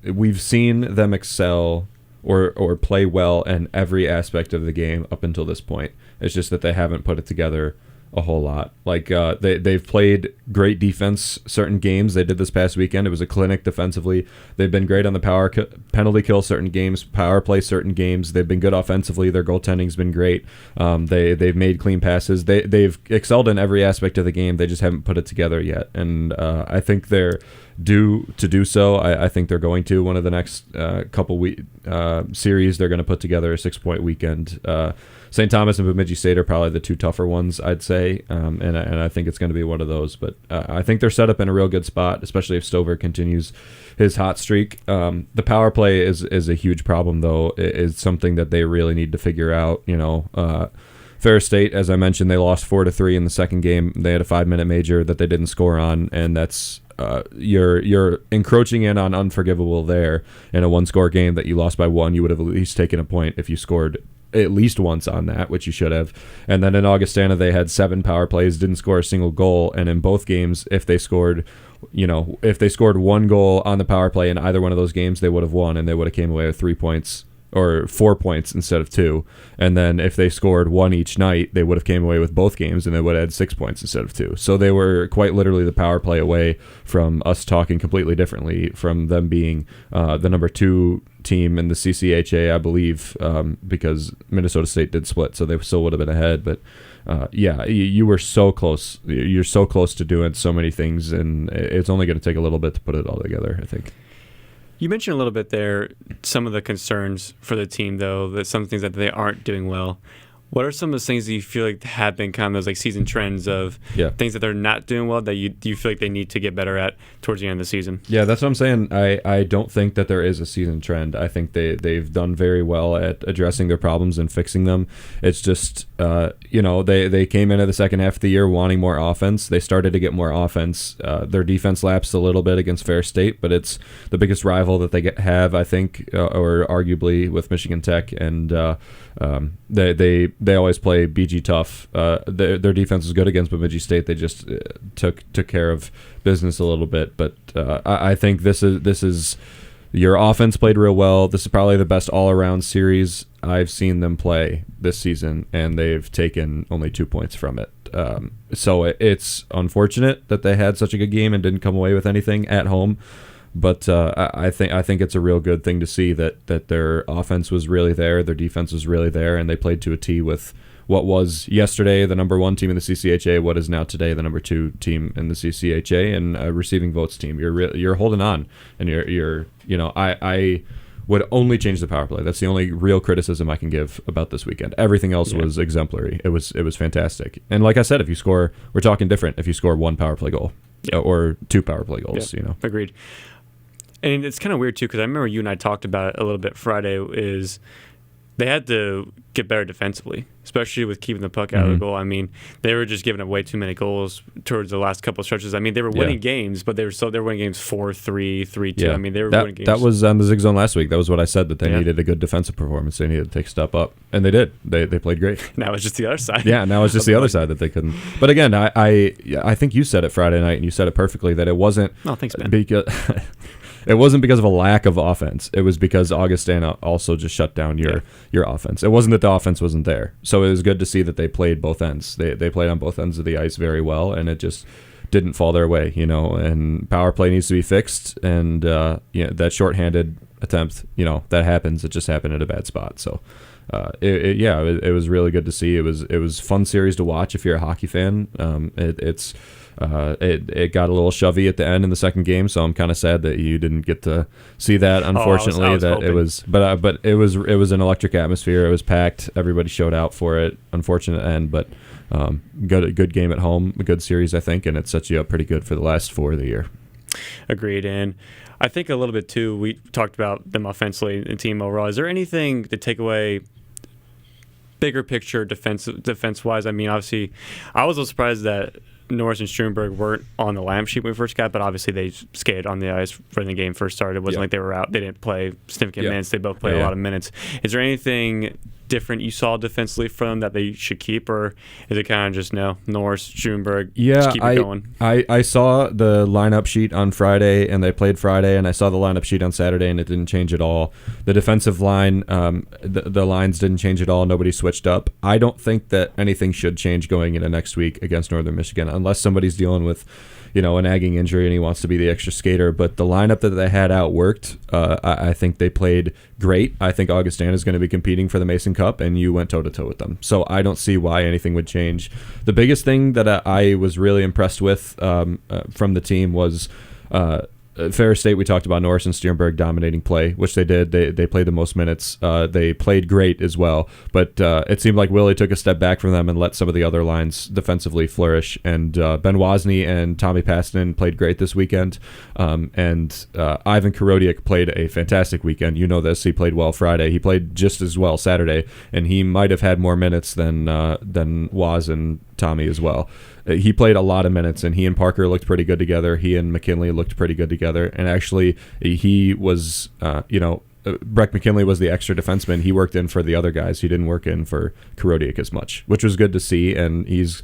we've seen them excel or play well in every aspect of the game up until this point. It's just that they haven't put it together a whole lot. Like they've played great defense certain games. They did this past weekend. It was a clinic defensively. They've been great on the penalty kill certain games, power play certain games. They've been good offensively. Their goaltending's been great. They've made clean passes. They've excelled in every aspect of the game. They just haven't put it together yet. And I think they're due to do so. I think they're going to. One of the next couple series, they're going to put together a 6-point weekend. St. Thomas and Bemidji State are probably the 2 tougher ones, I'd say, and I think it's going to be one of those. But I think they're set up in a real good spot, especially if Stover continues his hot streak. The power play is a huge problem, though. It's something that they really need to figure out. Ferris State, as I mentioned, they lost 4-3 in the second game. They had a 5-minute major that they didn't score on, and that's you're encroaching in on unforgivable there. In a 1-score game that you lost by 1, you would have at least taken a point if you scored at least once on that, which you should have. And then in Augustana, they had 7 power plays, didn't score a single goal. And in both games, if they scored 1 goal on the power play in either one of those games, they would have won, and they would have came away with 3 points or 4 points instead of 2. And then if they scored 1 each night, they would have came away with both games, and they would have had 6 points instead of 2. So they were quite literally the power play away from us talking completely differently, from them being the number 2 team in the CCHA, I believe, because Minnesota State did split, so they still would have been ahead. But you were so close. You're so close to doing so many things, and it's only going to take a little bit to put it all together, I think. You mentioned a little bit there some of the concerns for the team, though, that some things that they aren't doing well. What are some of those things that you feel like have been kind of those like season trends of things that they're not doing well that you feel like they need to get better at towards the end of the season? Yeah, that's what I'm saying. I don't think that there is a season trend. I think they've done very well at addressing their problems and fixing them. It's just, they came into the second half of the year wanting more offense. They started to get more offense. Their defense lapsed a little bit against Ferris State, but it's the biggest rival that they have, I think, or arguably with Michigan Tech. And they always play BG tough. Their defense is good against Bemidji State. They just took care of business a little bit. But I think this is your offense played real well. This is probably the best all-around series I've seen them play this season, and they've taken only 2 points from it. So it's unfortunate that they had such a good game and didn't come away with anything at home. But I think it's a real good thing to see that their offense was really there, their defense was really there, and they played to a T with what was yesterday the number 1 team in the CCHA, what is now today the number 2 team in the CCHA, and a receiving votes team. You're holding on, and I would only change the power play. That's the only real criticism I can give about this weekend. Everything else was exemplary. It was fantastic. And like I said, we're talking different if you score 1 power play goal or 2 power play goals. Agreed. And it's kind of weird, too, because I remember you and I talked about it a little bit Friday, is they had to get better defensively, especially with keeping the puck out of the goal. I mean, they were just giving up way too many goals towards the last couple of stretches. I mean, they were winning games, but they were winning games 4-3, 3-2. Yeah. I mean, they were winning games. That was on the Zig Zone last week. That was what I said, that they needed a good defensive performance. They needed to take a step up, and they did. They played great. Now it's just the other side. Yeah, now it's just the other side that they couldn't. But again, I think you said it Friday night, and you said it perfectly, that it wasn't. Oh, thanks, man. Because it wasn't because of a lack of offense. It was because Augustana also just shut down your offense. It wasn't that the offense wasn't there. So it was good to see that they played both ends. They played on both ends of the ice very well, and it just didn't fall their way, And power play needs to be fixed, and that shorthanded attempt, that happens. It just happened at a bad spot. So it was really good to see. It was fun series to watch if you're a hockey fan. It got a little shovey at the end in the second game, so I'm kind of sad that you didn't get to see that. Unfortunately, but it was an electric atmosphere. It was packed. Everybody showed out for it. Unfortunate end, but good game at home, a good series, I think, and it sets you up pretty good for the last 4 of the year. Agreed, and I think a little bit too. We talked about them offensively and team overall. Is there anything to take away? Bigger picture defense wise, I mean, obviously, I was a little surprised that Norris and Struenberg weren't on the lineup sheet when we first got, but obviously they skated on the ice when the game first started. It wasn't like they were out. They didn't play significant minutes. They both played a lot of minutes. Is there anything different you saw defensively from them that they should keep, or is it kind of just Norris, Struenberg, just keep it going? I saw the lineup sheet on Friday, and they played Friday, and I saw the lineup sheet on Saturday, and it didn't change at all. The defensive line, the lines didn't change at all. Nobody switched up. I don't think that anything should change going into next week against Northern Michigan, unless somebody's dealing with a nagging injury and he wants to be the extra skater. But the lineup that they had out worked. I think they played great. I think Augustana is going to be competing for the Mason Cup, and you went toe-to-toe with them. So I don't see why anything would change. The biggest thing that I was really impressed with from the team was Ferris State. We talked about Norris and Sternberg dominating play, which they did. They played the most minutes. They played great as well, but it seemed like Willie took a step back from them and let some of the other lines defensively flourish. And Ben Wozni and Tommy Pastanen played great this weekend. And Ivan Korodiak played a fantastic weekend. You know this. He played well Friday. He played just as well Saturday, and he might have had more minutes than Woz and Tommy as well. He played a lot of minutes, and he and Parker looked pretty good together. He and McKinley looked pretty good together. And actually, he was, Breck McKinley was the extra defenseman. He worked in for the other guys. He didn't work in for Korodiak as much, which was good to see. And he's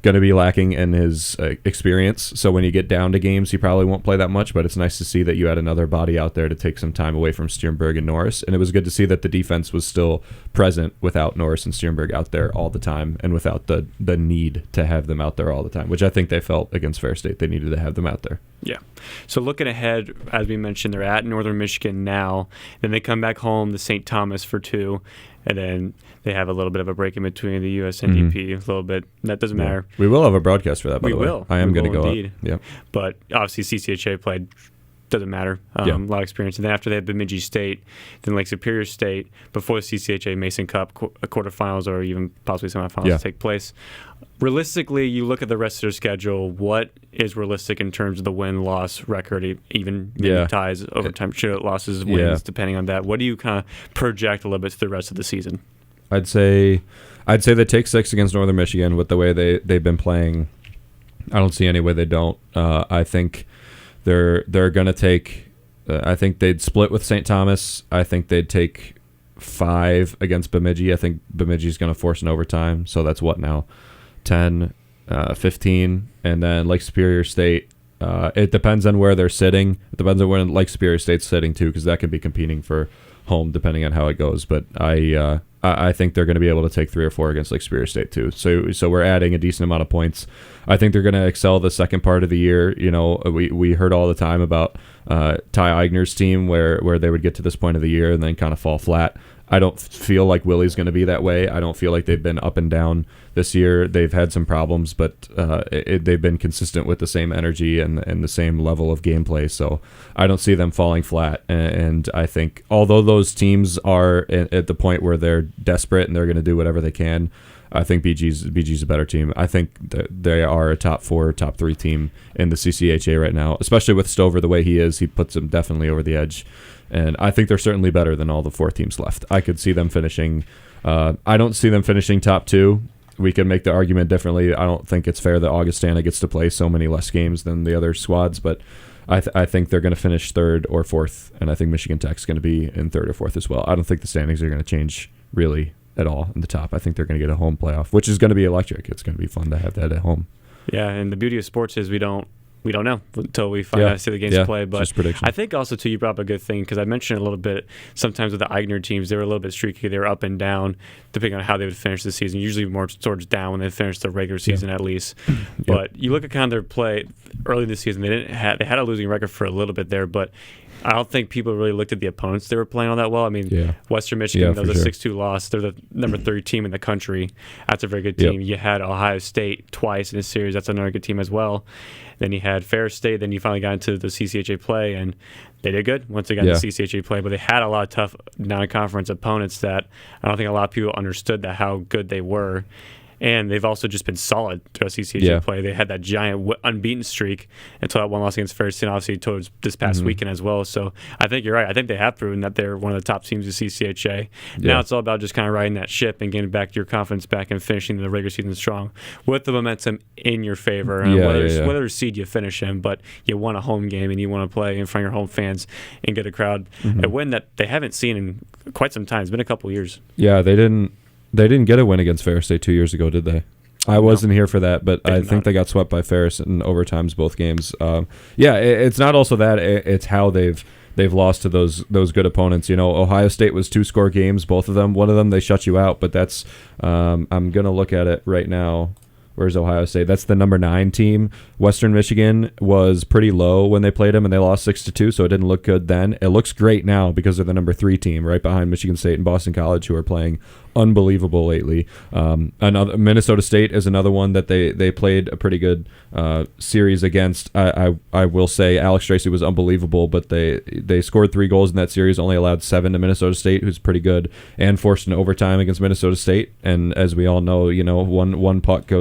going to be lacking in his experience. So when you get down to games, he probably won't play that much, but it's nice to see that you had another body out there to take some time away from Sternberg and Norris. And it was good to see that the defense was still present without Norris and Sternberg out there all the time, and without the need to have them out there all the time, which I think they felt against Fair State. They needed to have them out there. Yeah. So looking ahead, as we mentioned, they're at Northern Michigan now. Then they come back home to St. Thomas for 2. And then they have a little bit of a break in between the USNDP, a little bit. That doesn't matter. We will have a broadcast for that, by the way. We will. I am going to go indeed. up. Yeah. But obviously CCHA played. Doesn't matter. A lot of experience. And then after they had Bemidji State, then Lake Superior State, before the CCHA Mason Cup quarterfinals or even possibly semifinals take place. Realistically, you look at the rest of their schedule, what is realistic in terms of the win-loss record, even ties, overtime shootout losses, wins, depending on that? What do you kind of project a little bit to the rest of the season? I'd say they take 6 against Northern Michigan with the way they've been playing. I don't see any way they don't. I think they're going to take I think they'd split with St. Thomas. I think they'd take 5 against Bemidji. I think Bemidji's going to force an overtime. So that's what now? 10, 15. And then Lake Superior State. It depends on where they're sitting. It depends on where Lake Superior State's sitting, too, because that could be competing for home depending on how it goes. But I think they're going to be able to take 3 or 4 against Lake Superior State too. So we're adding a decent amount of points. I think they're going to excel the second part of the year. We heard all the time about Ty Eigner's team where they would get to this point of the year and then kind of fall flat. I don't feel like Willie's going to be that way. I don't feel like they've been up and down this year. They've had some problems, but they've been consistent with the same energy and the same level of gameplay. So I don't see them falling flat. And I think although those teams are at the point where they're desperate and they're going to do whatever they can, I think BG's a better team. I think that they are a top 4, top 3 team in the CCHA right now, especially with Stover the way he is. He puts them definitely over the edge, and I think they're certainly better than all the 4 teams left. I could see them finishing. I don't see them finishing top 2. We can make the argument differently. I don't think it's fair that Augustana gets to play so many less games than the other squads, but I think they're going to finish 3rd or 4th, and I think Michigan Tech's going to be in 3rd or 4th as well. I don't think the standings are going to change really at all in the top. I think they're going to get a home playoff, which is going to be electric. It's going to be fun to have that at home. Yeah, and the beauty of sports is we don't know until we find out, see the games play. But just prediction. I think also, too, you brought up a good thing, because I mentioned a little bit, sometimes with the Eigner teams, they were a little bit streaky. They were up and down, depending on how they would finish the season. Usually more towards down when they finish the regular season, at least. But you look at kind of their play early this season, they had a losing record for a little bit there, but I don't think people really looked at the opponents they were playing all that well. I mean, Western Michigan, that was a 6-2 loss. They're the number 3 team in the country. That's a very good team. You had Ohio State twice in a series. That's another good team as well. Then you had Ferris State. Then you finally got into the CCHA play, and they did good once they got into CCHA play. But they had a lot of tough non-conference opponents that I don't think a lot of people understood how good they were. And they've also just been solid throughout CCHA play. They had that giant unbeaten streak until that one loss against Ferris State, obviously, towards this past weekend as well. So I think you're right. I think they have proven that they're one of the top teams of CCHA. Now it's all about just kind of riding that ship and getting back your confidence back and finishing the regular season strong with the momentum in your favor. And whether seed you finish in, but you won a home game and you want to play in front of your home fans and get a crowd. A win that they haven't seen in quite some time. It's been a couple of years. Yeah, they didn't get a win against Ferris State 2 years ago, did they? I wasn't here for that, but I think they got swept by Ferris in overtimes both games. It's not also that; it's how they've lost to those good opponents. You know, Ohio State was 2-score games, both of them. One of them they shut you out, but that's I'm gonna look at it right now. Where's Ohio State? That's the number 9 team. Western Michigan was pretty low when they played them, and they lost 6-2, so it didn't look good then. It looks great now because they're the number 3 team, right behind Michigan State and Boston College, who are playing unbelievable lately. Another Minnesota State is another one that they played a pretty good series against. I will say Alex Tracy was unbelievable, but they scored 3 goals in that series, only allowed 7 to Minnesota State, who's pretty good, and forced an overtime against Minnesota State. And as we all know, one puck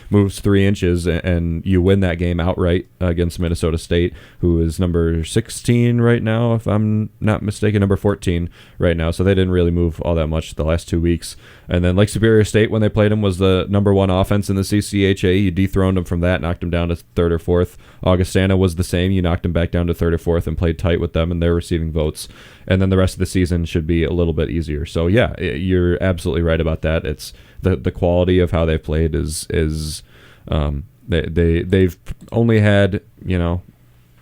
moves 3 inches, and you win that game outright against Minnesota State, who is number 16 right now, if I'm not mistaken, number 14 right now. So they didn't really move all that much the last 2 weeks. And then Lake Superior State, when they played them, was the number 1 offense in the CCHA. You dethroned them from that, knocked them down to 3rd or 4th. Augustana was the same. You knocked them back down to 3rd or 4th and played tight with them, and they're receiving votes. And then the rest of the season should be a little bit easier. So yeah, you're absolutely right about that. It's the quality of how they've played is they've only had,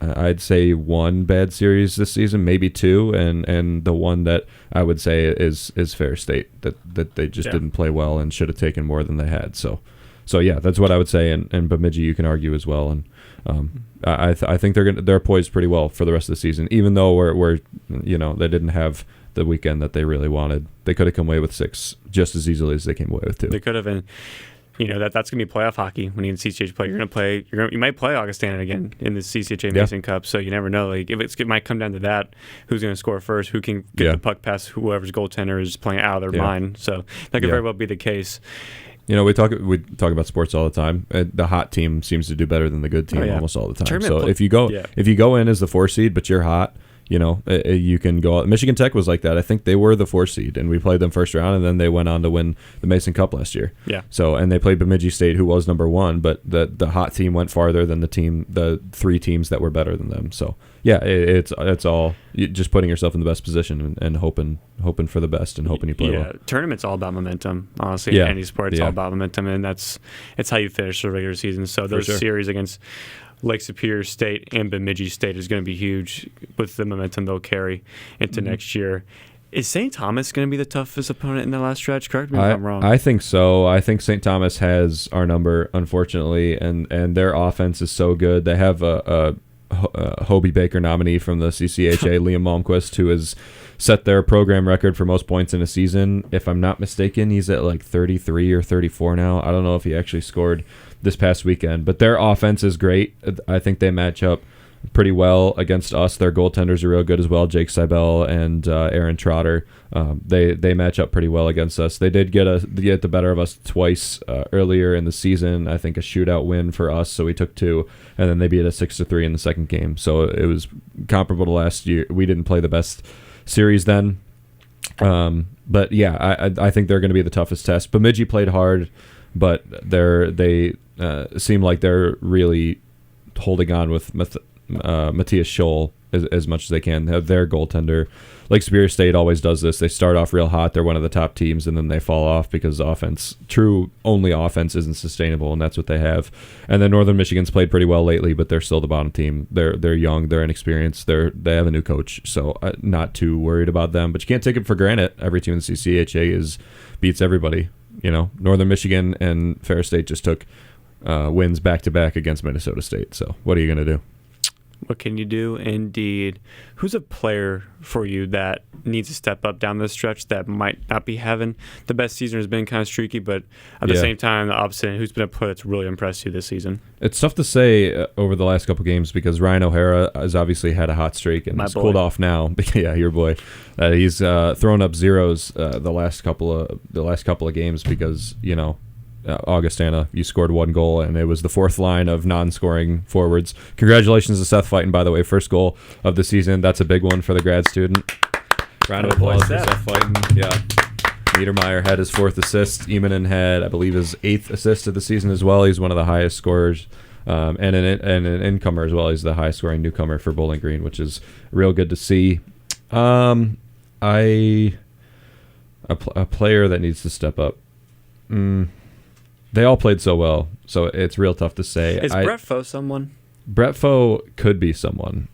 I'd say 1 bad series this season, maybe 2, and the one that I would say is Ferris State, that they just didn't play well and should have taken more than they had. So yeah, that's what I would say. And Bemidji, you can argue as well. And I think they're poised pretty well for the rest of the season, even though we're they didn't have the weekend that they really wanted. They could have come away with 6 just as easily as they came away with 2. They could have. And that's going to be playoff hockey when you in CCHA play. You might play Augustana again in the CCHA Mason Cup, so you never know. Like if it might come down to that, who's going to score first, who can get the puck past whoever's goaltender is playing out of their mind. So that could very well be the case. We talk about sports all the time. The hot team seems to do better than the good team almost all the time. So if you go in as the 4 seed, but you're hot, you can go out. Michigan Tech was like that. I think they were the 4 seed, and we played them first round, and then they went on to win the Mason Cup last year. Yeah. So, and they played Bemidji State, who was number 1, but the hot team went farther than the 3 teams that were better than them. So, yeah, it's all just putting yourself in the best position and hoping for the best and hoping you play well. Tournament's all about momentum. Honestly, in any sport, it's all about momentum, and it's how you finish the regular season. So those series against Lake Superior State and Bemidji State is going to be huge with the momentum they'll carry into next year. Is St. Thomas going to be the toughest opponent in the last stretch? Correct me if I'm wrong. I think so. I think St. Thomas has our number, unfortunately, and their offense is so good. They have a Hobie Baker nominee from the CCHA, Liam Malmquist, who has set their program record for most points in a season. If I'm not mistaken, he's at like 33 or 34 now. I don't know if he actually scored this past weekend, but their offense is great. I think they match up pretty well against us. Their goaltenders are real good as well, Jake Seibel and Aaron Trotter. They match up pretty well against us. They did get the better of us twice earlier in the season. I think a shootout win for us, so we took 2, and then they beat us 6-3 in the second game. So it was comparable to last year. We didn't play the best series then. But yeah, I think they're going to be the toughest test. Bemidji played hard, but they seem like they're really holding on with Matthias Scholl as much as they can. Their goaltender, Lake Superior State always does this. They start off real hot. They're one of the top teams, and then they fall off because only offense isn't sustainable, and that's what they have. And then Northern Michigan's played pretty well lately, but they're still the bottom team. They're young. They're inexperienced. They have a new coach, so not too worried about them. But you can't take it for granted. Every team in the CCHA beats everybody. Northern Michigan and Ferris State just took wins back-to-back against Minnesota State. So what are you going to do? What can you do? Indeed. Who's a player for you that needs to step up down this stretch that might not be having the best season, has been kind of streaky, but at the same time, the opposite? Who's been a player that's really impressed you this season? It's tough to say over the last couple games because Ryan O'Hara has obviously had a hot streak and it's cooled off now. Yeah, your boy. He's thrown up zeros the last couple of games because Augustana, you scored 1 goal, and it was the 4th line of non-scoring forwards. Congratulations to Seth Fighton, by the way, first goal of the season. That's a big one for the grad student. Round of applause for Seth Fighton. Yeah. Niedermeyer had his 4th assist. Emanen had, I believe, his 8th assist of the season as well. He's one of the highest scorers, and an incomer as well. He's the highest scoring newcomer for Bowling Green, which is real good to see. A player that needs to step up. They all played so well, so it's real tough to say. Is Brett Foe someone? Brett Foe could be someone.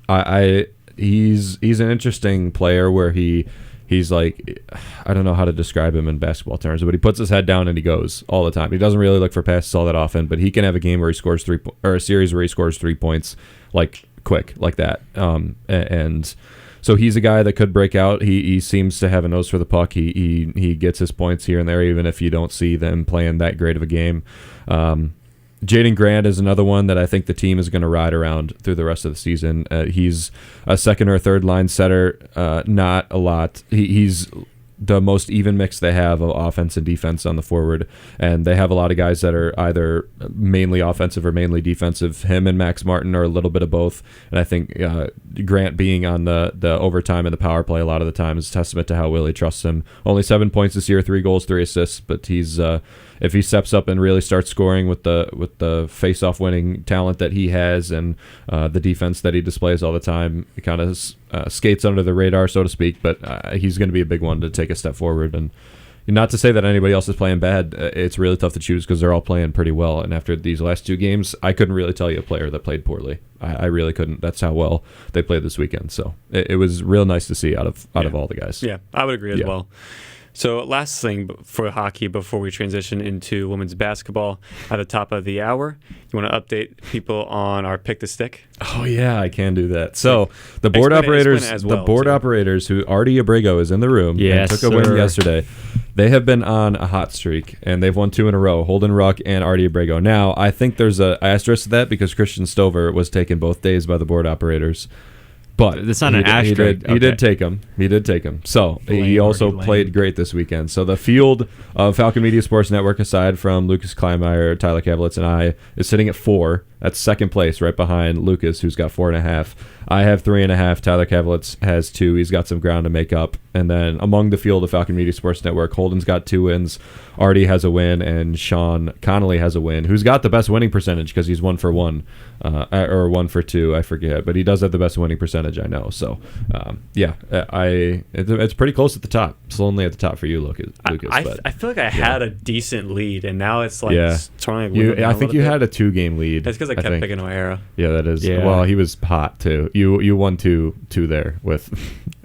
He's an interesting player where he's like, I don't know how to describe him in basketball terms, but he puts his head down and he goes all the time. He doesn't really look for passes all that often, but he can have a game where he scores a series where he scores 3 points like quick like that. And so he's a guy that could break out. He seems to have a nose for the puck. He gets his points here and there, even if you don't see them playing that great of a game. Jaden Grant is another one that I think the team is going to ride around through the rest of the season. He's a second or third line setter, not a lot. He's the most even mix they have of offense and defense on the forward, and they have a lot of guys that are either mainly offensive or mainly defensive. Him and Max Martin are a little bit of both, and I think Grant being on the overtime and the power play a lot of the time is a testament to how Willie trusts him. Only 7 points this year, 3 goals, 3 assists, but he's if he steps up and really starts scoring with the face-off winning talent that he has and the defense that he displays all the time, he kind of skates under the radar, so to speak, but he's going to be a big one to take a step forward. And not to say that anybody else is playing bad. It's really tough to choose because they're all playing pretty well. And after these last 2 games, I couldn't really tell you a player that played poorly. I really couldn't. That's how well they played this weekend. So it was real nice to see out of all the guys. Yeah, I would agree as well. So last thing for hockey before we transition into women's basketball at the top of the hour, you want to update people on our pick the stick? Oh yeah, I can do that. So the board operators who Artie Abrego is in the room and took a win yesterday. They have been on a hot streak and they've won 2 in a row. Holden Ruck and Artie Abrego. Now I think there's a asterisk to that because Christian Stover was taken both days by the board operators. But it's not an asterisk. He did take him. So he also played great this weekend. So the field of Falcon Media Sports Network, aside from Lucas Kleinmeyer, Tyler Kavlitz, and I, is sitting at 4. That's second place, right behind Lucas, who's got 4.5. I have 3.5. Tyler Kavlitz has 2. He's got some ground to make up. And then among the field of Falcon Media Sports Network, Holden's got 2 wins. Artie has a win, and Sean Connolly has a win, who's got the best winning percentage because he's 1 for 1, or 1 for 2, I forget. But he does have the best winning percentage, I know. So, it's pretty close at the top. It's only at the top for you, Lucas. I feel like I had a decent lead, and now it's like I think you had a 2-game lead. It's because I kept picking O'Hara. Yeah, that is. Yeah. Well, he was hot too. You won two there with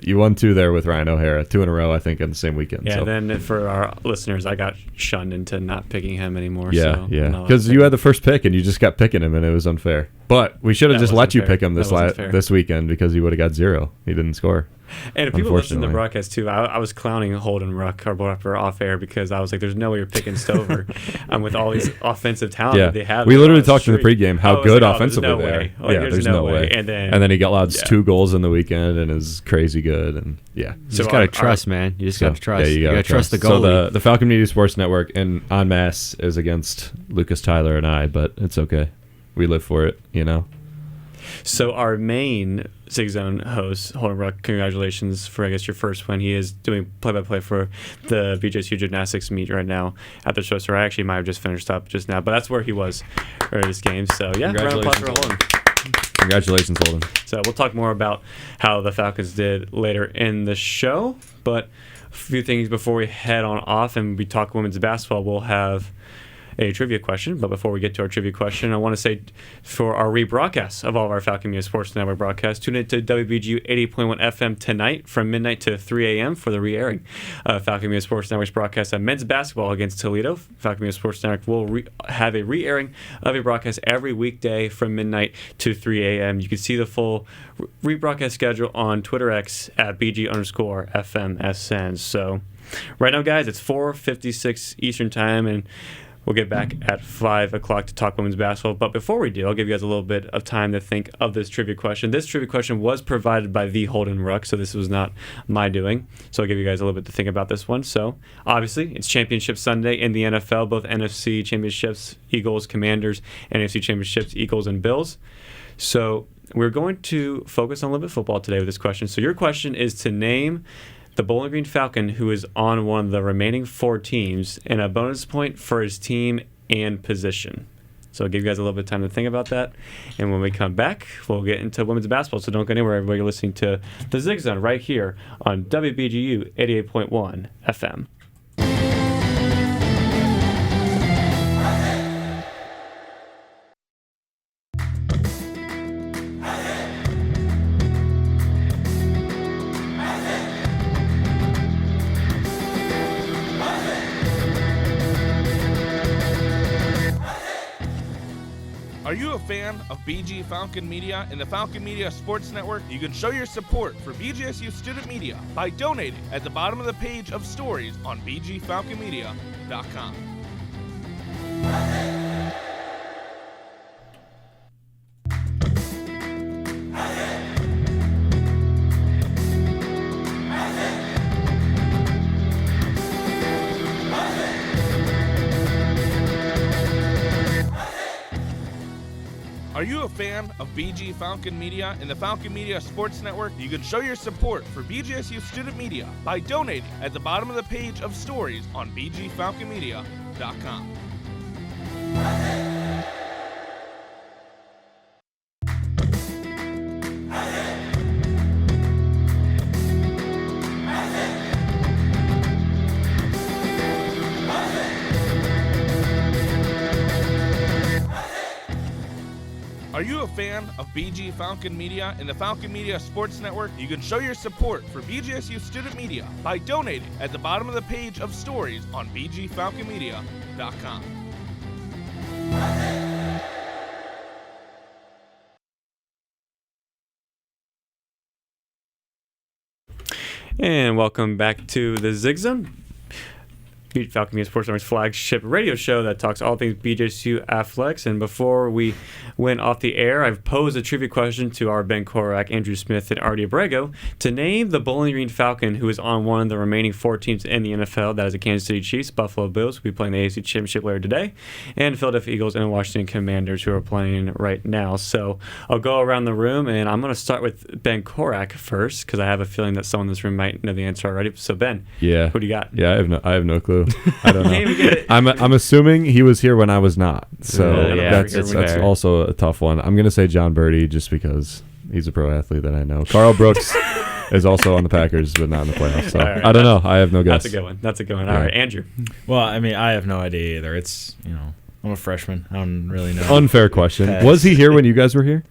you won 2 there with Ryan O'Hara, 2 in a row, I think, in the same weekend. Yeah. So. Then for our listeners, I got shunned into not picking him anymore. Yeah, because you had the first pick and you just kept picking him, and it was unfair. But we should have just let you pick him this weekend because he would have got 0. He didn't score. And if people listen to the broadcast too, I was clowning Holden Ruck, our board off air, because I was like, "There's no way you're picking Stover with all these offensive talent that they have." We literally talked in the pregame how good offensively they are. Like, there's no way. And then he got 2 goals in the weekend and is crazy good. And you just gotta trust, man. You just gotta trust. Yeah, you gotta trust the goalie. So the Falcon Media Sports Network and en masse is against Lucas, Tyler, and I, but it's okay. We live for it, So our main Zig Zone host, Holden Ruck, congratulations for, I guess, your first win. He is doing play-by-play for the BJSU Gymnastics meet right now at the show. So I actually might have just finished up just now, but that's where he was earlier this game. So, yeah, round of applause for Holden. Congratulations, Holden. So we'll talk more about how the Falcons did later in the show, but a few things before we head on off and we talk women's basketball. We'll have a trivia question, but before we get to our trivia question, I want to say for our rebroadcast of all of our Falcon Media Sports Network broadcasts, tune in to WBGU 88.1 FM tonight from midnight to 3 a.m. for the re-airing of Falcon Media Sports Network's broadcast of men's basketball against Toledo. Falcon Media Sports Network will have a re-airing of a broadcast every weekday from midnight to 3 a.m. You can see the full rebroadcast schedule on Twitter X at BG_FMSN. So right now, guys, it's 4:56 Eastern Time, and we'll get back at 5 o'clock to talk women's basketball. But before we do, I'll give you guys a little bit of time to think of this trivia question. This trivia question was provided by the Holden Ruck, so this was not my doing. So I'll give you guys a little bit to think about this one. So obviously, it's Championship Sunday in the NFL, both NFC Championships, Eagles, Commanders, and NFC Championships, Eagles, and Bills. So we're going to focus on a little bit of football today with this question. So your question is to name the Bowling Green Falcon who is on one of the remaining 4 teams and a bonus point for his team and position. So I'll give you guys a little bit of time to think about that. And when we come back, we'll get into women's basketball. So don't go anywhere. Everybody, you're listening to the Zig Zone right here on WBGU 88.1 FM. Are you a fan of BG Falcon Media and the Falcon Media Sports Network? You can show your support for BGSU Student Media by donating at the bottom of the page of stories on bgfalconmedia.com. Are you a fan of BG Falcon Media and the Falcon Media Sports Network? You can show your support for BGSU Student Media by donating at the bottom of the page of stories on bgfalconmedia.com. Are you a fan of BG Falcon Media and the Falcon Media Sports Network? You can show your support for BGSU Student Media by donating at the bottom of the page of stories on bgfalconmedia.com. And welcome back to the Zig Zone, Falcon Media Sports Network's flagship radio show that talks all things BJSU athletics. And before we went off the air, I've posed a trivia question to our Ben Korak, Andrew Smith, and Artie Abrego to name the Bowling Green Falcon who is on one of the remaining 4 teams in the NFL. That is the Kansas City Chiefs, Buffalo Bills, who will be playing the AFC Championship later today, and Philadelphia Eagles and Washington Commanders, who are playing right now. So I'll go around the room, and I'm going to start with Ben Korak first, because I have a feeling that someone in this room might know the answer already. So Ben, who do you got? Yeah, I have no clue. I don't know. I'm assuming he was here when I was not, so that's also a tough one. I'm gonna say John Birdie just because he's a pro athlete that I know. Carl Brooks is also on the Packers, but not in the playoffs. So right, I don't know. I have no guess. That's a good one. All right, Andrew. Well, I mean, I have no idea either. It's I'm a freshman. I don't really know. Unfair question. Was he here when you guys were here?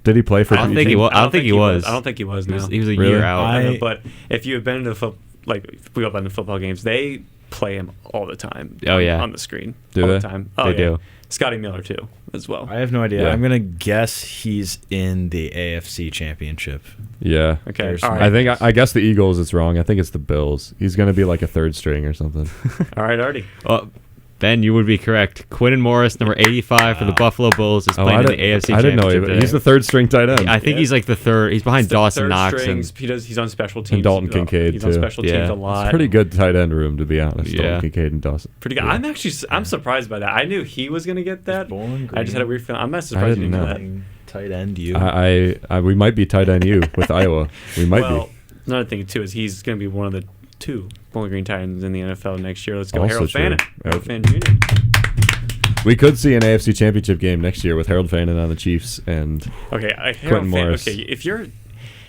Did he play for? I don't think he was. I don't think he was. I don't think he was. He was a year out. But if you have been to if we go by the football games, they play him all the time. Oh, yeah. On the screen. Do all they? the time. Oh, They do. Scotty Miller too, as well. I have no idea. Yeah. I'm gonna guess he's in the AFC Championship. Yeah. Okay. There's All right. I think I guess the Eagles. It's wrong. I think it's the Bills. He's going to be like a third string or something. All right, Artie. Well, Ben, you would be correct. Quinton Morris, number 85 for the Buffalo Bills, is playing in the AFC I didn't know Championship he's the third string tight end. I think he's like the third. He's behind He's the Dawson third Knox. strings. He's on special teams. And Dalton Kincaid, He's on too. special teams Yeah. a lot. It's pretty good tight end room, to be honest. Yeah. Dalton Kincaid and Dawson. Pretty good. Yeah. I'm surprised by that. I knew he was gonna get that. Bowling I just had a Green. weird feeling. I'm not surprised you didn't didn't know. get that. Tight end, you. I we might be tight end you with Iowa. We might Well, another thing too is he's gonna be one of the 2 Bowling Green Titans in the NFL next year. Let's go, Also Harold true. Fannin. Harold Fannin Jr. be. We could see an AFC Championship game next year with Harold Fannin on the Chiefs and Okay, Quentin Harold Fannin. Morris. Okay, if you're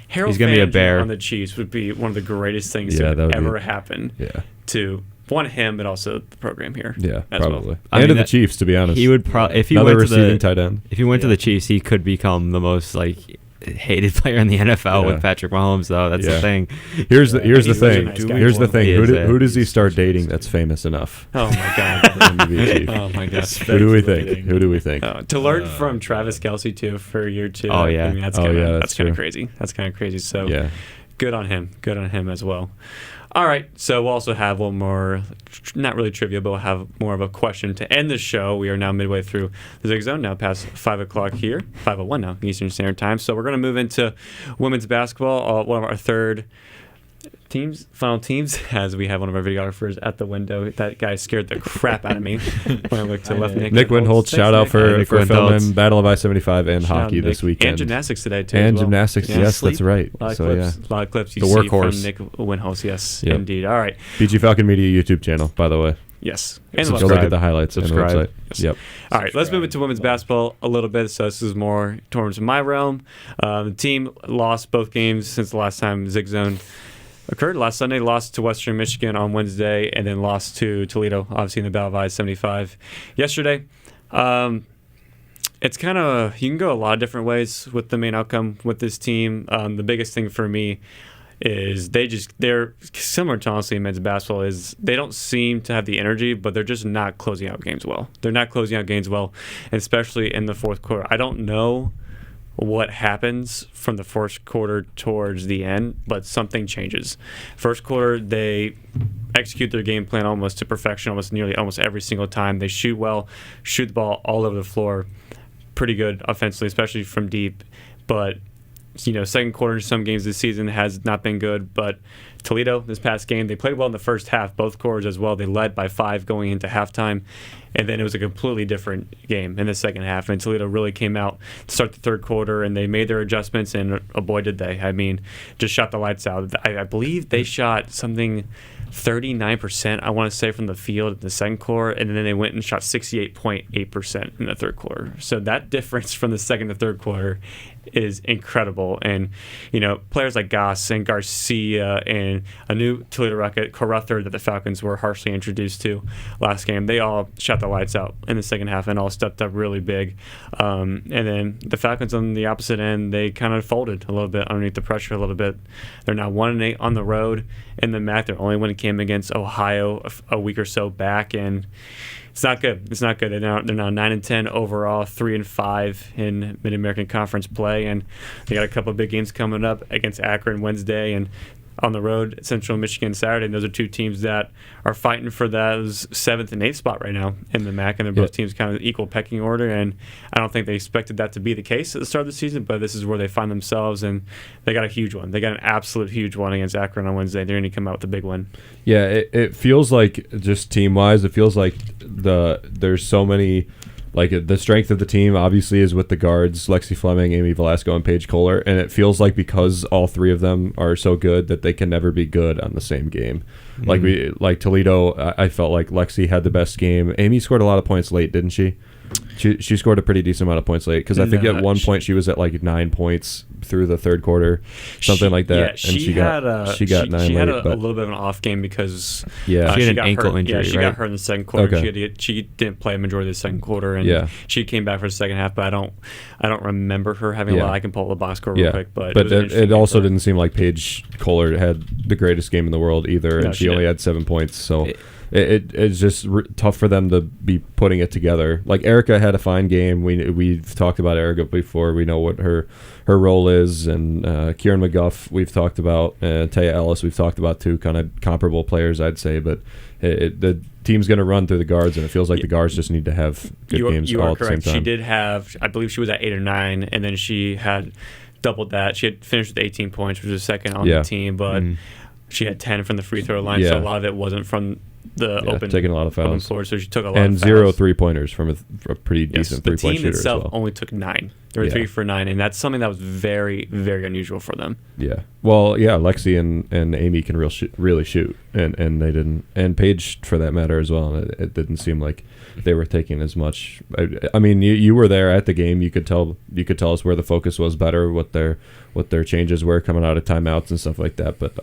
Harold He's gonna be a Fannin Jr. bear. on the Chiefs would be one of the greatest things Yeah, to that would ever be- happen yeah, to him, but also the program here. yeah, as probably. well. I And mean, to the that- Chiefs, to be honest. He would probably if he Another went to receiving the tight end. if he went to the Chiefs, he could become the most like hated player in the NFL Yeah. with Patrick Mahomes. Though that's Yeah. the thing. Here's the He's such a thing. nice guy. Here's the thing. He Who, is, who does he start dating that's famous enough? Oh my God. to be a Chief? Oh my God. Who do we think? Who do we think? To learn from Travis Kelce too for a year 2. Oh, yeah. I mean, that's Oh, kind of yeah, that's that's kind of true. crazy. That's kind of crazy. So Yeah. good on him. Good on him as well. All right. So we'll also have one more, not really trivia, but we'll have more of a question to end the show. We are now midway through the Zig Zone, now past 5 o'clock here, 5:01 now, Eastern Standard Time. So we're going to move into women's basketball, one of our third final teams, as we have one of our videographers at the window. That guy scared the crap out of me when I looked to left. Nick Windholtz, shout out for Nick filming Windholtz. Battle of I-75 and Shout out hockey this Nick. weekend. And gymnastics today, too. And as well. gymnastics, Yeah. yes, that's right. A lot of So, clips, yeah. a lot of clips you The see workhorse. from Nick Windholz. Yes, Yep. indeed. All right. BG Falcon Media YouTube channel, by the way. Yes. And the Go website. look at the highlights Subscribe. on the website. Yes. Yep. All right, let's move into women's basketball a little bit. So this is more towards my realm. The team lost both games since the last time Zig Zone occurred. Last Sunday, lost to Western Michigan on Wednesday, and then lost to Toledo, obviously in the Battle of I-75 yesterday. It's kind of, you can go a lot of different ways with the main outcome with this team. The biggest thing for me is they're similar to honestly in men's basketball is they don't seem to have the energy, but they're just not closing out games well. They're not closing out games well, and especially in the fourth quarter. I don't know what happens from the first quarter towards the end, but something changes. First quarter, they execute their game plan almost to perfection, almost every single time. They shoot well, shoot the ball all over the floor, pretty good offensively, especially from deep, but second quarter in some games this season has not been good, but Toledo this past game, they played well in the first half, both quarters as well. They led by 5 going into halftime, and then it was a completely different game in the second half. And Toledo really came out to start the third quarter, and they made their adjustments, and oh boy, did they. I mean, just shot the lights out. I believe they shot something 39%, I want to say, from the field in the second quarter, and then they went and shot 68.8% in the third quarter. So that difference from the second to third quarter is incredible. And, players like Goss and Garcia and a new Toledo Rocket, Carruthers, that the Falcons were harshly introduced to last game, they all shot the lights out in the second half and all stepped up really big. And then the Falcons on the opposite end, they kind of folded a little bit underneath the pressure a little bit. They're now 1-8 on the road in the MAC. Their only win came against Ohio a week or so back, and it's not good. It's not good. They're now 9-10 overall, 3-5 in Mid-American Conference play, and they got a couple of big games coming up against Akron Wednesday and on the road at Central Michigan Saturday. And those are two teams that are fighting for those 7th and 8th spot right now in the MAC, and they're both teams kind of equal pecking order. And I don't think they expected that to be the case at the start of the season, but this is where they find themselves, and they got a huge one. They got an absolute huge one against Akron on Wednesday. They're going to come out with a big win. Yeah, it feels like, just team-wise, it feels like there's so many, like the strength of the team obviously is with the guards, Lexi Fleming, Amy Velasco, and Paige Kohler, and it feels like because all three of them are so good that they can never be good on the same game. Like Toledo, I felt like Lexi had the best game. Amy scored a lot of points late, didn't she? She scored a pretty decent amount of points late because I think at one point she was at like 9 points through the third quarter, something like that. Yeah, and she got 9 She late. had a little bit of an off game because she had an got ankle hurt. injury. Yeah, she right? got hurt in the second quarter. Okay. She didn't play a majority of the second quarter, and she came back for the second half. But I don't remember her having a lot. I can pull up the box score real quick, but it also didn't seem like Paige Kohler had the greatest game in the world either, and she only had 7 points. So it's just tough for them to be putting it together. Like Erica had a fine game. We've talked about Erica before. We know what her role is, and Kieran McGuff we've talked about, Taya Ellis we've talked about too. Kind of comparable players, I'd say, but the team's going to run through the guards, and it feels like the guards just need to have good games all at the same time. She did have, I believe she was at 8 or 9, and then she had doubled that. She had finished with 18 points, which was second on the team, but she had 10 from the free throw line, so a lot of it wasn't from the open, taking a lot of fouls. Floor, so she took a lot and of fouls. 0 3-pointers from a pretty decent 3-point shooter. The team itself as well. only took 9. They were 3 for 9, and that's something that was very, very unusual for them. Yeah. Well, yeah, Lexi and Amy can really shoot, and they didn't, and Paige for that matter as well. And it didn't seem like they were taking as much. I mean, you were there at the game. You could tell us where the focus was better, what their changes were coming out of timeouts and stuff like that. But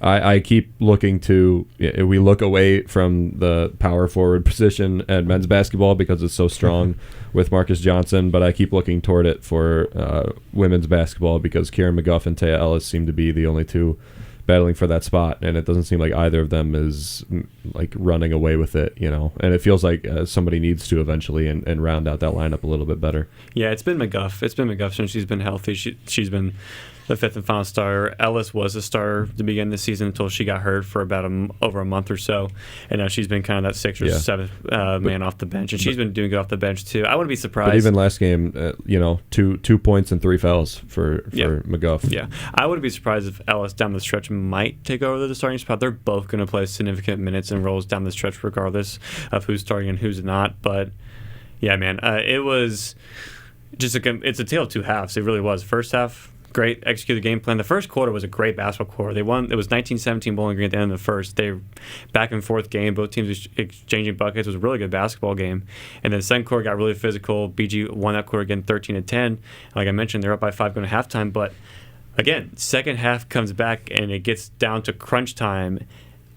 I keep looking to, we look away from the power forward position at men's basketball because it's so strong with Marcus Johnson, but I keep looking toward it for women's basketball because Kieran McGuff and Taya Ellis seem to be the only two battling for that spot, and it doesn't seem like either of them is like running away with it, and it feels like somebody needs to eventually and round out that lineup a little bit better. Yeah, it's been McGuff since she's been healthy. She's been the fifth and final starter. Ellis was a starter to begin the season until she got hurt for about over a month or so, and now she's been kind of that sixth or seventh man off the bench, and she's been doing good off the bench too. I wouldn't be surprised. But even last game, 2 points and 3 fouls for McGuff. Yeah, I wouldn't be surprised if Ellis down the stretch might take over the starting spot. They're both going to play significant minutes and roles down the stretch, regardless of who's starting and who's not. But yeah, man, it was just it's a tale of two halves. It really was. First half, great, executed game plan. The first quarter was a great basketball quarter. They won. It was 19-17 Bowling Green at the end of the first. They back and forth game. Both teams exchanging buckets. It was a really good basketball game. And then the second quarter got really physical. BG won that quarter again, 13-10. Like I mentioned, they're up by 5 going to halftime. But again, second half comes back and it gets down to crunch time,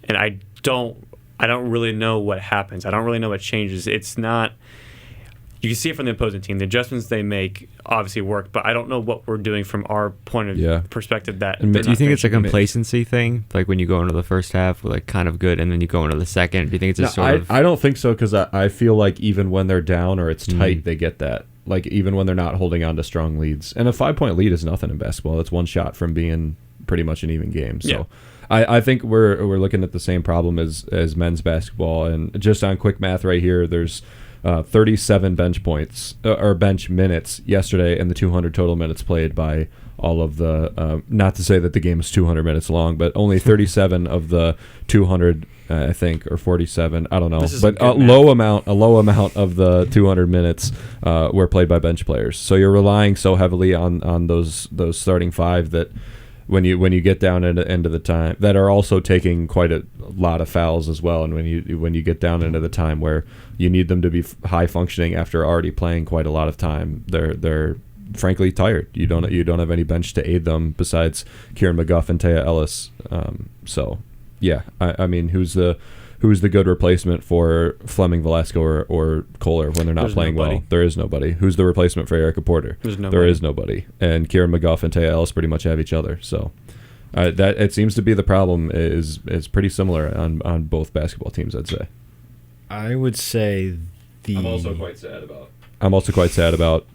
and I don't really know what happens. I don't really know what changes. It's not. You can see it from the opposing team. The adjustments they make obviously work, but I don't know what we're doing from our point of perspective. That do you think it's a complacency thing? Like when you go into the first half, like kind of good, and then you go into the second. Do you think it's just sort of? I don't think so because I feel like even when they're down or it's tight, they get that. Like even when they're not holding on to strong leads, and a 5-point lead is nothing in basketball. It's one shot from being pretty much an even game. So. I think we're looking at the same problem as men's basketball, and just on quick math right here, there's 37 bench points or bench minutes yesterday, and the 200 total minutes played by all of the. Not to say that the game is 200 minutes long, but only 37 of the 200, I think, or 47. I don't know, but a low amount of the 200 minutes were played by bench players. So you're relying so heavily on those starting 5 that. When you get down at the end of the time, that are also taking quite a lot of fouls as well, and when you get down into the time where you need them to be high functioning after already playing quite a lot of time, they're frankly tired. You don't have any bench to aid them besides Kieran McGuff and Taya Ellis. So yeah, I mean, who's the good replacement for Fleming, Velasco, or Kohler when they're not playing well? There is nobody. Who's the replacement for Erica Porter? There is nobody. And Kieran McGuff and Taya Ellis pretty much have each other. So that it seems to be the problem is pretty similar on both basketball teams, I'd say. I would say I'm also quite sad about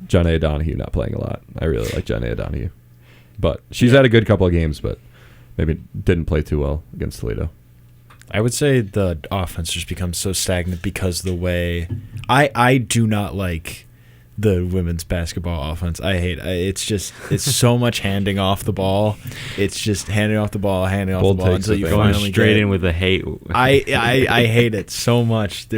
Janae Donahue not playing a lot. I really like Janae Donahue. But she's had a good couple of games, but maybe didn't play too well against Toledo. I would say the offense just becomes so stagnant because the way I do not like the women's basketball offense. I hate it's so much handing off the ball. It's just handing off the ball until you finally straight in with the hate. I hate it so much.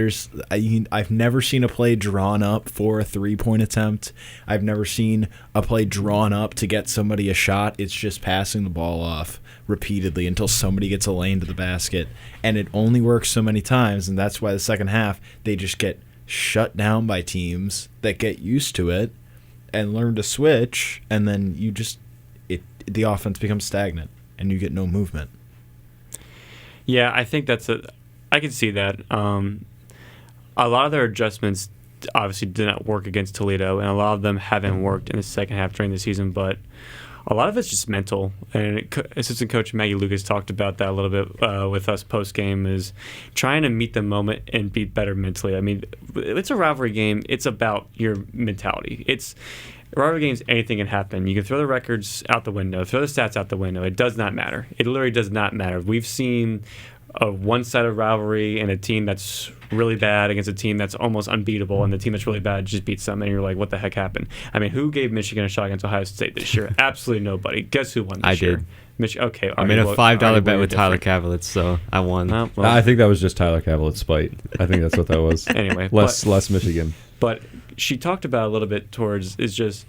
I've never seen a play drawn up for a 3-point attempt. I've never seen a play drawn up to get somebody a shot. It's just passing the ball off repeatedly until somebody gets a lane to the basket, and it only works so many times, and that's why the second half they just get shut down by teams that get used to it and learn to switch, and then the offense becomes stagnant and you get no movement. Yeah, I think I can see that. A lot of their adjustments obviously did not work against Toledo, and a lot of them haven't worked in the second half during the season, but a lot of it's just mental. And assistant coach Maggie Lucas talked about that a little bit with us post-game, is trying to meet the moment and be better mentally. I mean, it's a rivalry game. It's about your mentality. Rivalry games, anything can happen. You can throw the records out the window, throw the stats out the window. It does not matter. It literally does not matter. We've seen a one-sided rivalry and a team that's really bad against a team that's almost unbeatable, and the team that's really bad just beats them, and you're like, what the heck happened? I mean, who gave Michigan a shot against Ohio State this year? Absolutely nobody. Guess who won this year? I did. Okay. I made a $5 bet with Tyler Kavlitz, so I won. Well, I think that was just Tyler Kavlitz's spite. I think that's what that was. Anyway. Less Michigan. But she talked about a little bit towards is just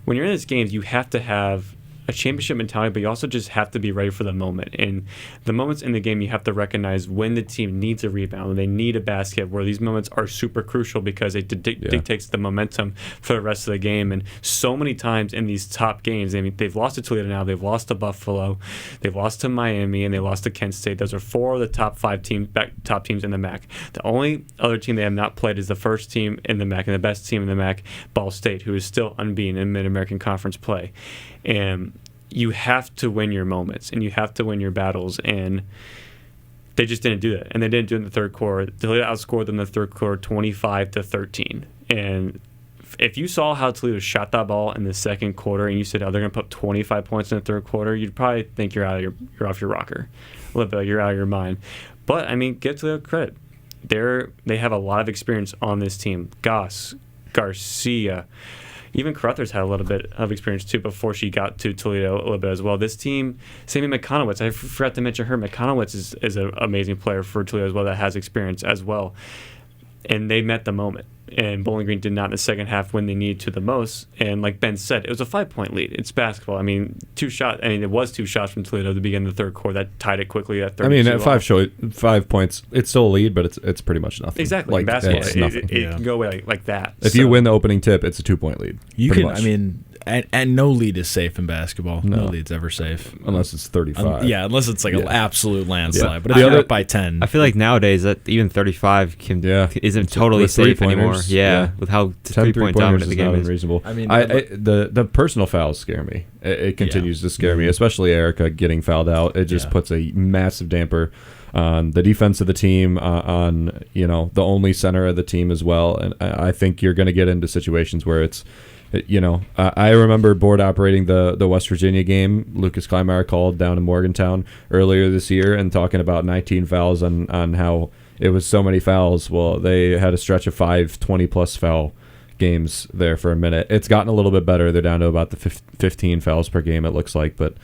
when you're in these games, you have to have a championship mentality, but you also just have to be ready for the moment. And the moments in the game, you have to recognize when the team needs a rebound, when they need a basket, where these moments are super crucial because it dictates the momentum for the rest of the game. And so many times in these top games, I mean, they've lost to Toledo now, they've lost to Buffalo, they've lost to Miami, and they lost to Kent State. Those are 4 of the top teams in the MAC. The only other team they have not played is the first team in the MAC and the best team in the MAC, Ball State, who is still unbeaten in Mid-American Conference play. And you have to win your moments and you have to win your battles, and they just didn't do that. And they didn't do it in the third quarter. Toledo outscored them in the third quarter 25-13. And if you saw how Toledo shot that ball in the second quarter and you said, oh, they're going to put 25 points in the third quarter, you'd probably think you're off your rocker. A little bit, you're out of your mind. But, I mean, give Toledo credit. They have a lot of experience on this team. Goss, Garcia, even Caruthers had a little bit of experience too before she got to Toledo a little bit as well. This team, Sammy McConowitz, I forgot to mention her. McConowitz is an amazing player for Toledo as well that has experience as well. And they met the moment. And Bowling Green did not in the second half when they needed to the most. And like Ben said, it was a 5-point lead. It's basketball. I mean, it was 2 shots from Toledo at the beginning of the third quarter that tied it quickly at 32. I mean, at 5 points, it's still a lead, but it's pretty much nothing. Exactly. Like, basketball, it's nothing. It can go away like that. If you win the opening tip, it's a 2-point lead. You pretty can, much. I mean, and no lead is safe in basketball. No lead's ever safe. Unless it's 35. Unless it's like an absolute landslide. Yeah. But if you're up by 10. I feel like nowadays that even 35 isn't totally safe anymore. Yeah, with how 3-point dominant the game is. Unreasonable. I mean, the personal fouls scare me. It continues to scare me, especially Erica getting fouled out. It just puts a massive damper on the defense of the team, on the only center of the team as well. And I think you're going to get into situations where it's, I remember board operating the West Virginia game. Lucas Kleinmeyer called down in Morgantown earlier this year and talking about 19 fouls on how it was so many fouls. Well, they had a stretch of 5 20-plus foul games there for a minute. It's gotten a little bit better. They're down to about the 15 fouls per game, it looks like. But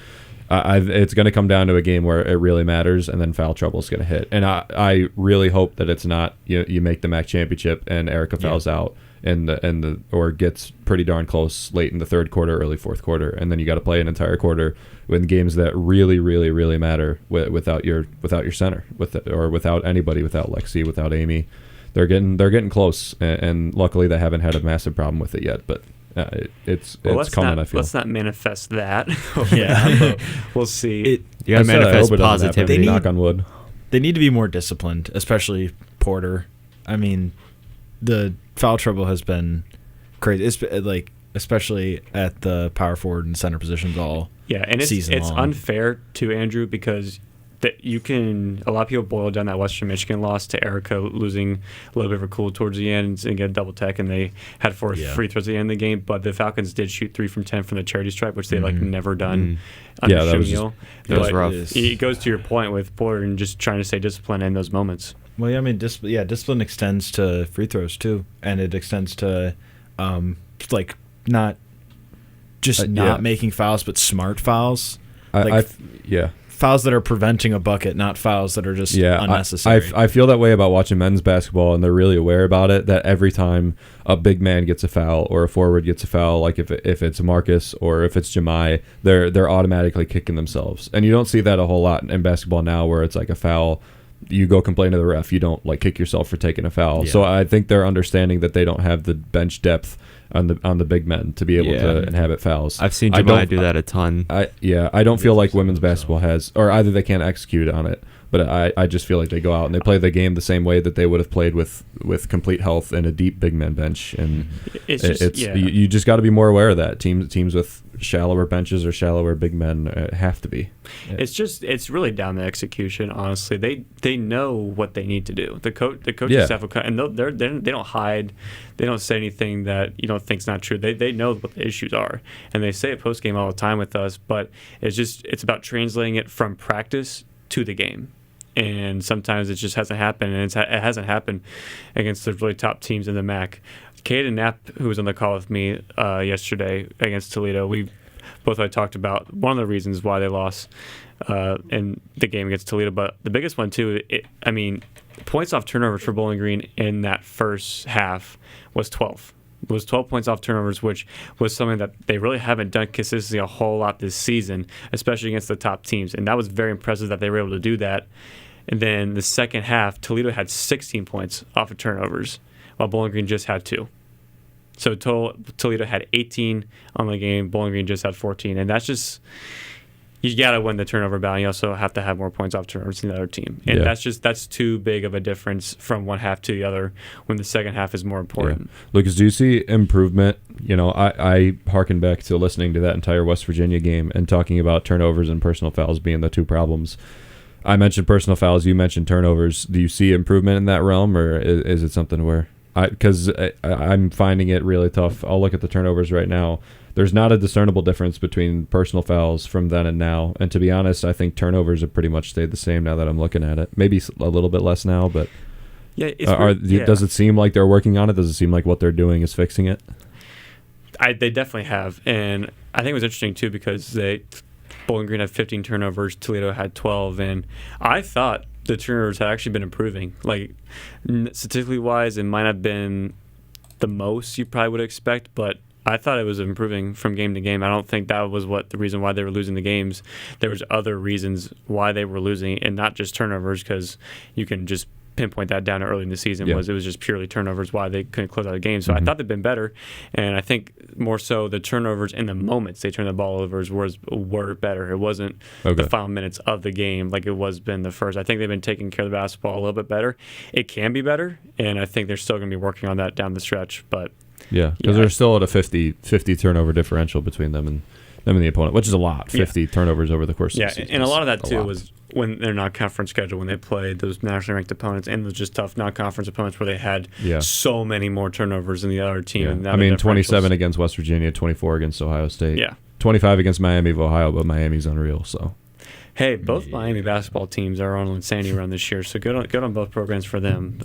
it's going to come down to a game where it really matters, and then foul trouble is going to hit. And I really hope that it's not you make the MAC championship and Erica fouls out or gets pretty darn close late in the third quarter, early fourth quarter, and then you got to play an entire quarter in games that really, really, really matter without your center, without anybody, without Lexi, without Amy. They're getting close, and luckily they haven't had a massive problem with it yet, but. It's coming. I feel. Let's not manifest that. Yeah, we'll see. You gotta manifest positivity. Knock on wood. They need to be more disciplined, especially Porter. I mean, the foul trouble has been crazy. It's like especially at the power forward and center positions all. Yeah, and it's unfair to Andrew because that a lot of people boil down that Western Michigan loss to Erica losing a little bit of a cool towards the end and get a double tech, and they had 4 free throws at the end of the game. But the Falcons did shoot 3 from 10 from the charity stripe, which they never done. Yeah, that was rough. It goes to your point with Porter and just trying to stay disciplined in those moments. Well, yeah, I mean, discipline extends to free throws too, and it extends to not making fouls, but smart fouls. Fouls that are preventing a bucket, not fouls that are just unnecessary. I feel that way about watching men's basketball, and they're really aware about it, that every time a big man gets a foul or a forward gets a foul, like if it's Marcus or if it's Jemai, they're automatically kicking themselves. And you don't see that a whole lot in basketball now, where it's like a foul you go complain to the ref. You don't like kick yourself for taking a foul. So I think they're understanding that they don't have the bench depth on the big men to be able to inhabit fouls. I've seen Jemiah do that a ton. I don't feel like women's basketball has, or either they can't execute on it, but I just feel like they go out and they play the game the same way that they would have played with complete health and a deep big men bench. And you just got to be more aware of that. Teams with shallower benches or shallower big men have to be. It's really down to execution. Honestly, they know what they need to do. The coaching staff will cut, and they don't hide. They don't say anything that think's not true. They know what the issues are, and they say it post game all the time with us. But it's about translating it from practice to the game. And sometimes it just hasn't happened, and it hasn't happened against the really top teams in the MAC. Caden Knapp, who was on the call with me yesterday against Toledo, we both talked about one of the reasons why they lost in the game against Toledo, but the biggest one too, points off turnovers for Bowling Green in that first half was 12. It was 12 points off turnovers, which was something that they really haven't done consistently a whole lot this season, especially against the top teams. And that was very impressive that they were able to do that. And then the second half, Toledo had 16 points off of turnovers, while Bowling Green just had 2. So Toledo had 18 on the game. Bowling Green just had 14. And that's just, you got to win the turnover battle. You also have to have more points off turnovers than the other team. And that's too big of a difference from one half to the other when the second half is more important. Yeah. Lucas, do you see improvement? I harken back to listening to that entire West Virginia game and talking about turnovers and personal fouls being the two problems. I mentioned personal fouls. You mentioned turnovers. Do you see improvement in that realm, or is it something where because I'm finding it really tough. I'll look at the turnovers right now. There's not a discernible difference between personal fouls from then and now. And to be honest, I think turnovers have pretty much stayed the same now that I'm looking at it. Maybe a little bit less now, but does it seem like they're working on it? Does it seem like what they're doing is fixing it? They definitely have. And I think it was interesting, too, because Bowling Green had 15 turnovers, Toledo had 12, and I thought the turnovers had actually been improving. Like, statistically wise, it might have been the most you probably would expect, but I thought it was improving from game to game. I don't think that was the reason why they were losing the games. There was other reasons why they were losing, and not just turnovers, because you can just pinpoint that down early in the season. It was just purely turnovers why they couldn't close out the game. So I thought they'd been better, and I think more so the turnovers in the moments they turned the ball over were better. It wasn't the final minutes of the game like it was been the first. I think they've been taking care of the basketball a little bit better. It can be better, and I think they're still going to be working on that down the stretch. But because they're still at a 50 turnover differential between them and the opponent, which is a lot. 50 turnovers over the course of the season. And a lot of that too was when their non-conference schedule, when they played those nationally ranked opponents and those just tough non-conference opponents where they had so many more turnovers than the other team. Yeah. And 27 against West Virginia, 24 against Ohio State. 25 against Miami of Ohio, but Miami's unreal. So, hey, both Miami basketball teams are on an insanity run this year, so good on both programs for them.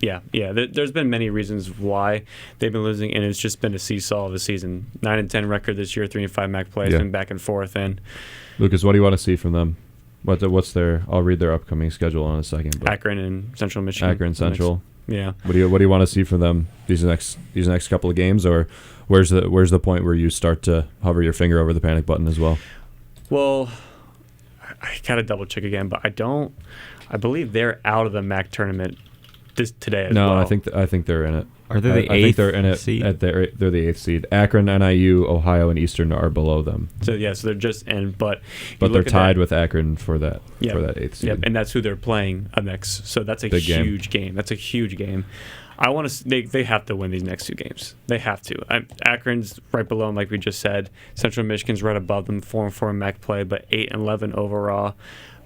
There's been many reasons why they've been losing, and it's just been a seesaw of a season. 9-10 record this year, 3-5 MAC play. It's been back and forth. And Lucas, what do you want to see from them? What's their? I'll read their upcoming schedule in a second. But Akron and Central Michigan. Akron Central. Yeah. What do you want to see from them these next couple of games, or where's the point where you start to hover your finger over the panic button as well? Well, I gotta double check again, but I believe they're out of the MAC tournament today as well. No, I think they're in it. Are they the eighth? I think they're in it. Seed? They're the 8th seed. Akron, NIU, Ohio, and Eastern are below them. So they're just in, but they're tied with Akron for that 8th seed. Yep, and that's who they're playing next. So that's a huge game. That's a huge game. I want to. They have to win these next 2 games. They have to. Akron's right below them, like we just said. Central Michigan's right above them, 4-4 in MAC play, but 8-11 overall.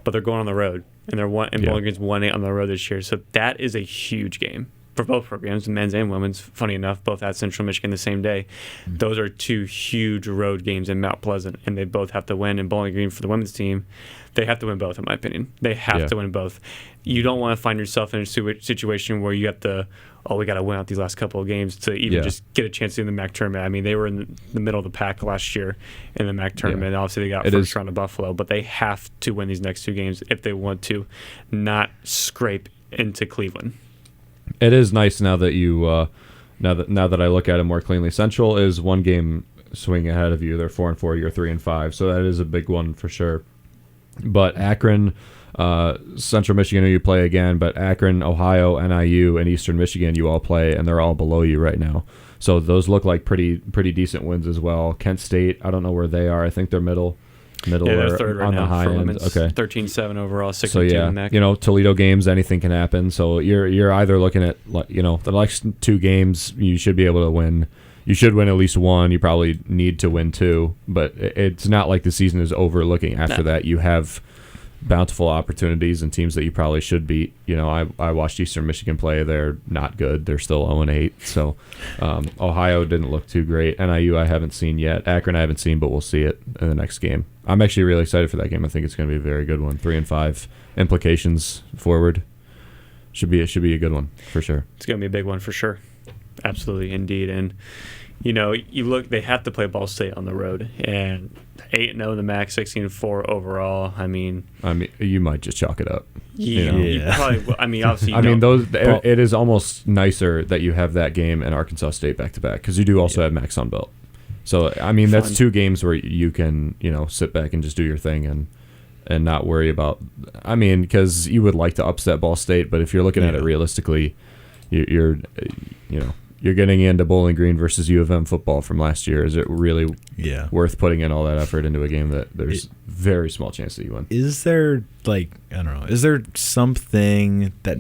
But they're going on the road, and Bowling Green's 1-8 on the road this year. So that is a huge game for both programs, men's and women's. Funny enough, both at Central Michigan the same day. Those are 2 huge road games in Mount Pleasant, and they both have to win. And Bowling Green for the women's team, they have to win both, in my opinion. They have to win both. You don't want to find yourself in a situation where you have to, we got to win out these last couple of games to even just get a chance in the MAC tournament. I mean, they were in the middle of the pack last year in the MAC tournament. And obviously, they got first round of Buffalo, but they have to win these next 2 games if they want to not scrape into Cleveland. It is nice now that you now that I look at it more cleanly. Central is 1 game swing ahead of you. They're 4-4. You're 3-5. So that is a big one for sure. But Akron, Central Michigan, who you play again, but Akron, Ohio, NIU, and Eastern Michigan, you all play, and they're all below you right now. So those look like pretty decent wins as well. Kent State, I don't know where they are. I think they're middle. Yeah, they're third right on now the high for end. women's. Okay, 13-7 overall, 6-2 so yeah, in the MAC. Toledo games, anything can happen. So you're either looking at the next 2 games you should be able to win. You should win at least 1. You probably need to win 2, but it's not like the season is over. Looking after that, you have bountiful opportunities and teams that you probably should beat. I watched Eastern Michigan play. They're not good. They're still 0-8. So Ohio didn't look too great. NIU I haven't seen yet. Akron I haven't seen, but we'll see it in the next game. I'm actually really excited for that game. I think it's going to be a very good one. 3-5 implications forward. Should be a good one for sure. It's going to be a big one for sure. Absolutely, indeed. And you look, they have to play Ball State on the road, and 8-0 in the MAC, 16-4 overall. I mean, you might just chalk it up. Yeah. You probably, obviously. It is almost nicer that you have that game and Arkansas State back to back, because you do also have MAC Sun Belt. So that's 2 games where you can sit back and just do your thing and not worry about. Because you would like to upset Ball State, but if you're looking at it realistically, you're getting into Bowling Green versus U of M football from last year. Is it really worth putting in all that effort into a game that there's very small chance that you win? Is there, I don't know, is there something that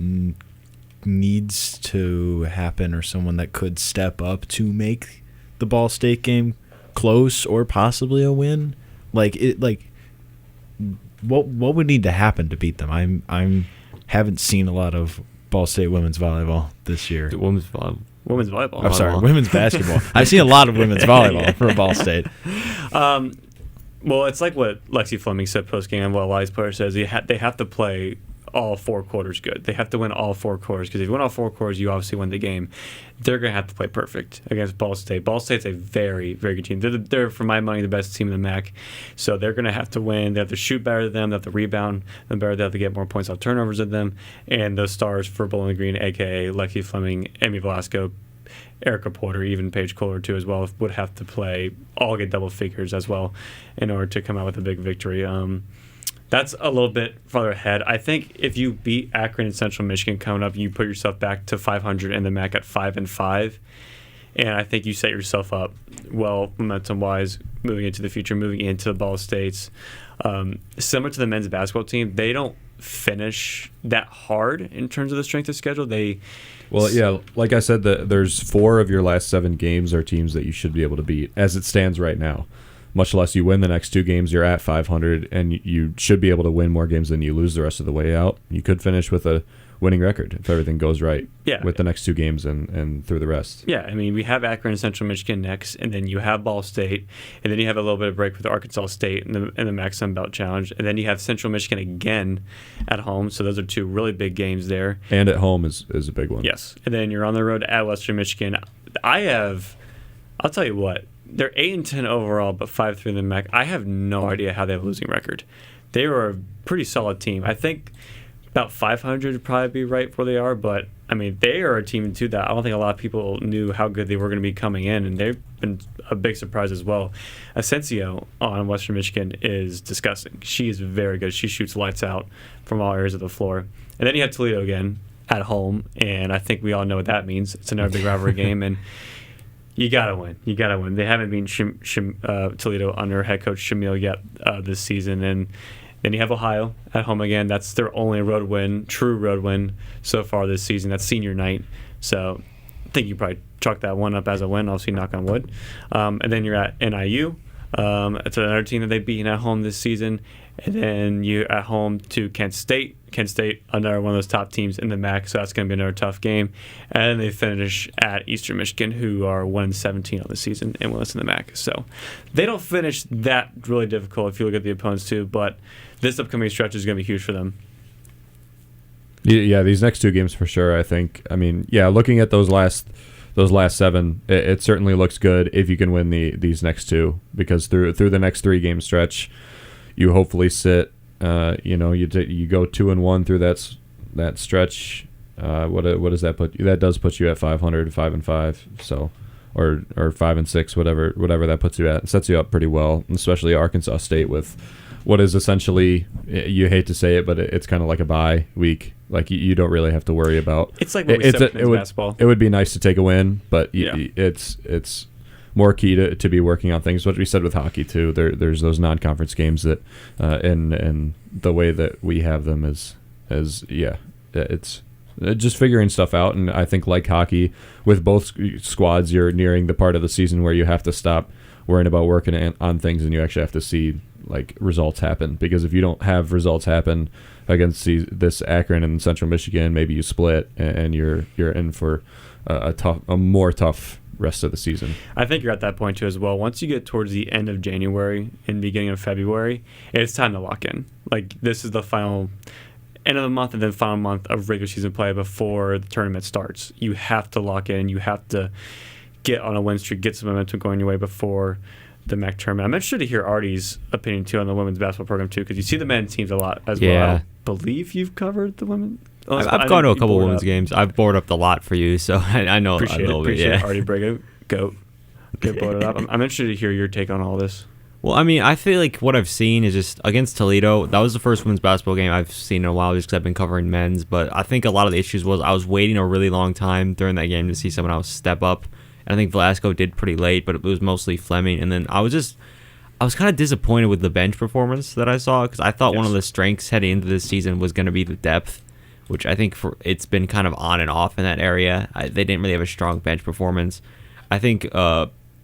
needs to happen or someone that could step up to make the Ball State game close or possibly a win? What would need to happen to beat them? I'm haven't seen a lot of Ball State women's volleyball this year. Women's volleyball. I'm sorry, women's basketball. I've seen a lot of women's volleyball for Ball State. Well, it's like what Lexi Fleming said post-game, and what Elias Player says. They have to play all 4 quarters good. They have to win all 4 quarters, because if you win all 4 quarters, you obviously win the game. They're going to have to play perfect against Ball State. Ball State's a very, very good team. They're, for my money, the best team in the MAC. So they're going to have to win. They have to shoot better than them. They have to rebound them better. They have to get more points off turnovers than them. And those stars for Bowling Green, a.k.a. Lexi Fleming, Amy Velasco, Erica Porter, even Paige Kohler too as well, would have to all get double figures as well in order to come out with a big victory. That's a little bit farther ahead. I think if you beat Akron and Central Michigan coming up, you put yourself back to 500 in the MAC at 5-5, and I think you set yourself up well momentum-wise moving into the future, moving into the Ball States. Similar to the men's basketball team, they don't finish that hard in terms of the strength of schedule. Like I said, there's 4 of your last 7 games are teams that you should be able to beat as it stands right now. Much less you win the next 2 games, you're at 500, and you should be able to win more games than you lose the rest of the way out. You could finish with a winning record if everything goes right with the next 2 games and through the rest. Yeah, we have Akron and Central Michigan next, and then you have Ball State, and then you have a little bit of break with Arkansas State in the MAC Sun Belt Challenge, and then you have Central Michigan again at home. So those are 2 really big games there. And at home is a big one. Yes, and then you're on the road at Western Michigan. I'll tell you what. They're 8-10 overall, but 5-3 in the MAC. I have no idea how they have a losing record. They were a pretty solid team. I think about 500 would probably be right where they are, but they are a team too that I don't think a lot of people knew how good they were going to be coming in, and they've been a big surprise as well. Asensio on Western Michigan is disgusting. She is very good. She shoots lights out from all areas of the floor. And then you have Toledo again at home, and I think we all know what that means. It's another big rivalry game, and you gotta win. They haven't beaten Toledo under head coach Shamil yet this season, and then you have Ohio at home again. That's their only true road win so far this season. That's senior night, so I think you probably chalk that one up as a win. Obviously, knock on wood. And then you're at NIU. It's another team that they've beaten at home this season. And then you're at home to Kent State. Kent State, another one of those top teams in the MAC, so that's going to be another tough game. And then they finish at Eastern Michigan, who are 1-17 on the season and winless in the MAC. So they don't finish that really difficult if you look at the opponents too, but this upcoming stretch is going to be huge for them. Yeah, these next 2 games for sure, I think. Looking at those last 7, it certainly looks good if you can win these next 2, because through the next 3 game stretch, you hopefully sit. You go 2-1 through that stretch. What does that put you? That does put you at 500, 5-5. So, or 5-6, whatever that puts you at. It sets you up pretty well, especially Arkansas State with what is essentially, you hate to say it, but it's kind of like a bye week. Like you don't really have to worry about. It's like when we said basketball. It would be nice to take a win, but it's more key to be working on things. What we said with hockey too. There's those non-conference games that, and the way that we have them is it's just figuring stuff out. And I think like hockey, with both squads, you're nearing the part of the season where you have to stop worrying about working on things and you actually have to see like results happen. Because if you don't have results happen against this Akron and Central Michigan, maybe you split and you're in for a more tough rest of the season. I think you're at that point too as well. Once you get towards the end of January and beginning of February, it's time to lock in. Like this is the final end of the month and then final month of regular season play before the tournament starts. You have to lock in. You have to get on a win streak, get some momentum going your way before the MAC tournament. I'm interested to hear Artie's opinion too on the women's basketball program too, because you see the men's teams a lot as well. I believe you've covered the women. I've gone to a couple women's games. I've boarded up a lot for you, so I know appreciate a little it. bit. Yeah. Artie Brigham, goat, get boarded up. I'm interested to hear your take on all this. Well, I mean, I feel like what I've seen is just against Toledo. That was the first women's basketball game I've seen in a while, just because I've been covering men's. But I think a lot of the issues was I was waiting a really long time during that game to see someone else step up. And I think Velasco did pretty late, but it was mostly Fleming. And then I was kind of disappointed with the bench performance that I saw, because I thought one of the strengths heading into this season was going to be the depth, which I think it's been kind of on and off in that area. They didn't really have a strong bench performance. I think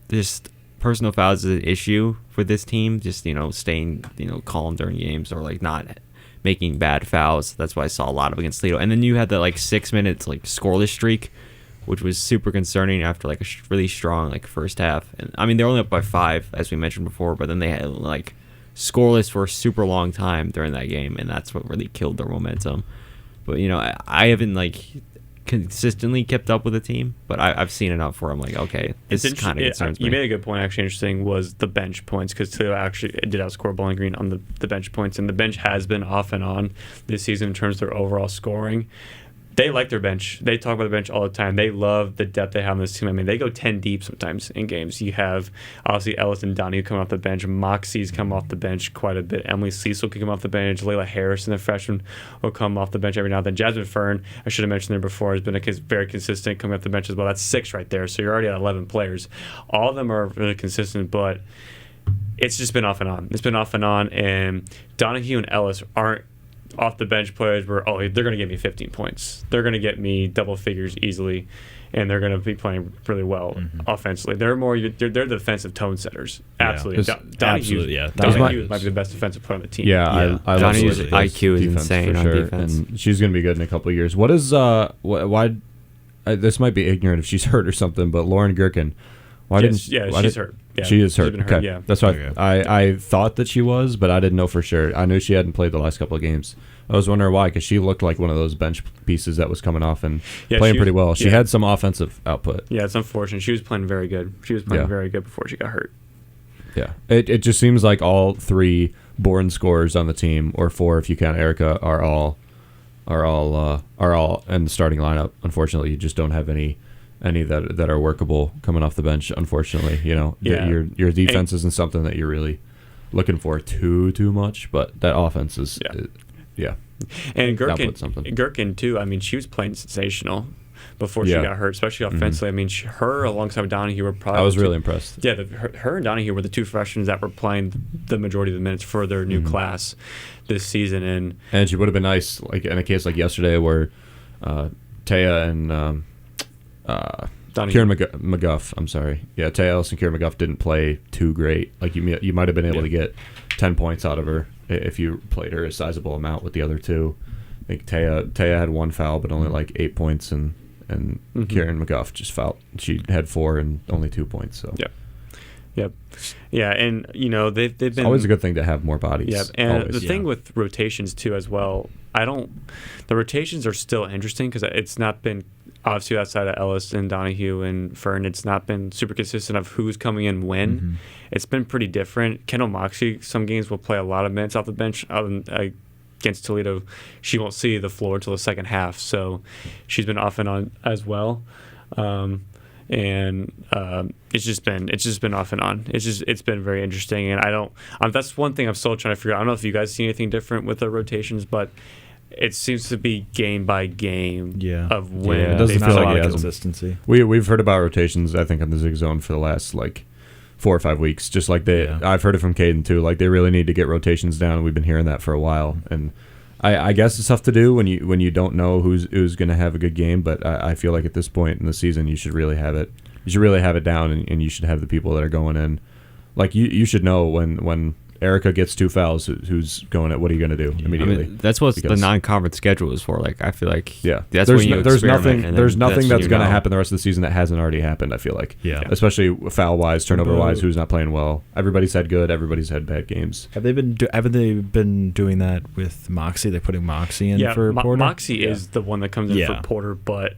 just personal fouls is an issue for this team. Just staying calm during games, or like not making bad fouls. That's why I saw a lot of against Toledo. And then you had that like 6 minutes like scoreless streak, which was super concerning after like a really strong like first half. And I mean, they're only up by 5, as we mentioned before, but then they had like scoreless for a super long time during that game, and that's what really killed their momentum. But I haven't like consistently kept up with the team, but I've seen enough where I'm like, okay, this kind of concerns me. You made a good point. Actually, interesting was the bench points, because Toledo actually did outscore Bowling Green on the bench points, and the bench has been off and on this season in terms of their overall scoring. They like their bench. They talk about the bench all the time. They love the depth they have on this team. I mean, they go 10 deep sometimes in games. You have, obviously, Ellis and Donahue come off the bench. Moxie's come off the bench quite a bit. Emily Cecil can come off the bench. Layla Harrison, the freshman, will come off the bench every now and then. Jasmine Fern, I should have mentioned her before, has been very consistent coming off the bench as well. That's 6 right there, so you're already at 11 players. All of them are really consistent, but it's just been off and on. It's been off and on, and Donahue and Ellis aren't off the bench players where they're going to get me 15 points. They're going to get me double figures easily, and they're going to be playing really well offensively. They're the defensive tone setters. Absolutely. Donahue might be the best defensive player on the team. I Donahue's IQ is insane on defense, and she's going to be good in a couple of years. What is why? This might be ignorant if she's hurt or something, but Lauren Gherkin. She's hurt. Yeah, she is hurt. Okay. Yeah. That's why I thought that she was, but I didn't know for sure. I knew she hadn't played the last couple of games. I was wondering why, because she looked like one of those bench pieces that was coming off and playing pretty well. She had some offensive output. Yeah, it's unfortunate. She was playing very good. She was playing very good before she got hurt. Yeah, it just seems like all 3 born scorers on the team, or 4 if you count Erica, are all in the starting lineup. Unfortunately, you just don't have any that are workable coming off the bench. Unfortunately, your defense isn't something that you're really looking for too much, but that offense is And Gherkin too. I mean, she was playing sensational before she got hurt, especially offensively. I mean, her alongside Donahue were probably. I was really impressed. Yeah, her and Donahue were the 2 freshmen that were playing the majority of the minutes for their new class this season, and she would have been nice, like in a case like yesterday where Taya and Kieran McGuff. I'm sorry. Yeah, Taya Ellis and Kieran McGuff didn't play too great. Like you might have been able to get 10 points out of her if you played her a sizable amount with the other 2. I think Taya had 1 foul, but only like 8 points, and Kieran McGuff just fouled. She had 4 and only 2 points. So Yep. Yeah, and they've been. It's always a good thing to have more bodies. Yeah, and the thing with rotations too as well. The rotations are still interesting because it's not been, obviously outside of Ellis and Donahue and Fern, it's not been super consistent of who's coming in when. It's been pretty different. Kendall Moxie, some games will play a lot of minutes off the bench. Against Toledo, she won't see the floor until the second half, so she's been off and on as well. and it's just been off and on. It's been very interesting, and that's one thing I'm still trying to figure out. I don't know if you guys see anything different with the rotations, but it seems to be game by game of when it doesn't feel like it has consistency. We've heard about rotations, I think, on the Zig Zone for the last 4 or 5 weeks. Just like I've heard it from Caden too. Like they really need to get rotations down, and we've been hearing that for a while. And I guess it's tough to do when you don't know who's going to have a good game. But I feel like at this point in the season, you should really have it. You should really have it down, and you should have the people that are going in. Like you should know when Erica gets 2 fouls, who's going at what are you going to do immediately? That's what the non-conference schedule is for. Like I feel like that's there's when you there's experiment, nothing that's going to happen the rest of the season that hasn't already happened. I feel like especially foul wise, turnover wise, who's not playing well. Everybody's had good, everybody's had bad games. Haven't they been doing that with Moxie? They're putting Moxie in for Porter. Moxie is the one that comes in for Porter, but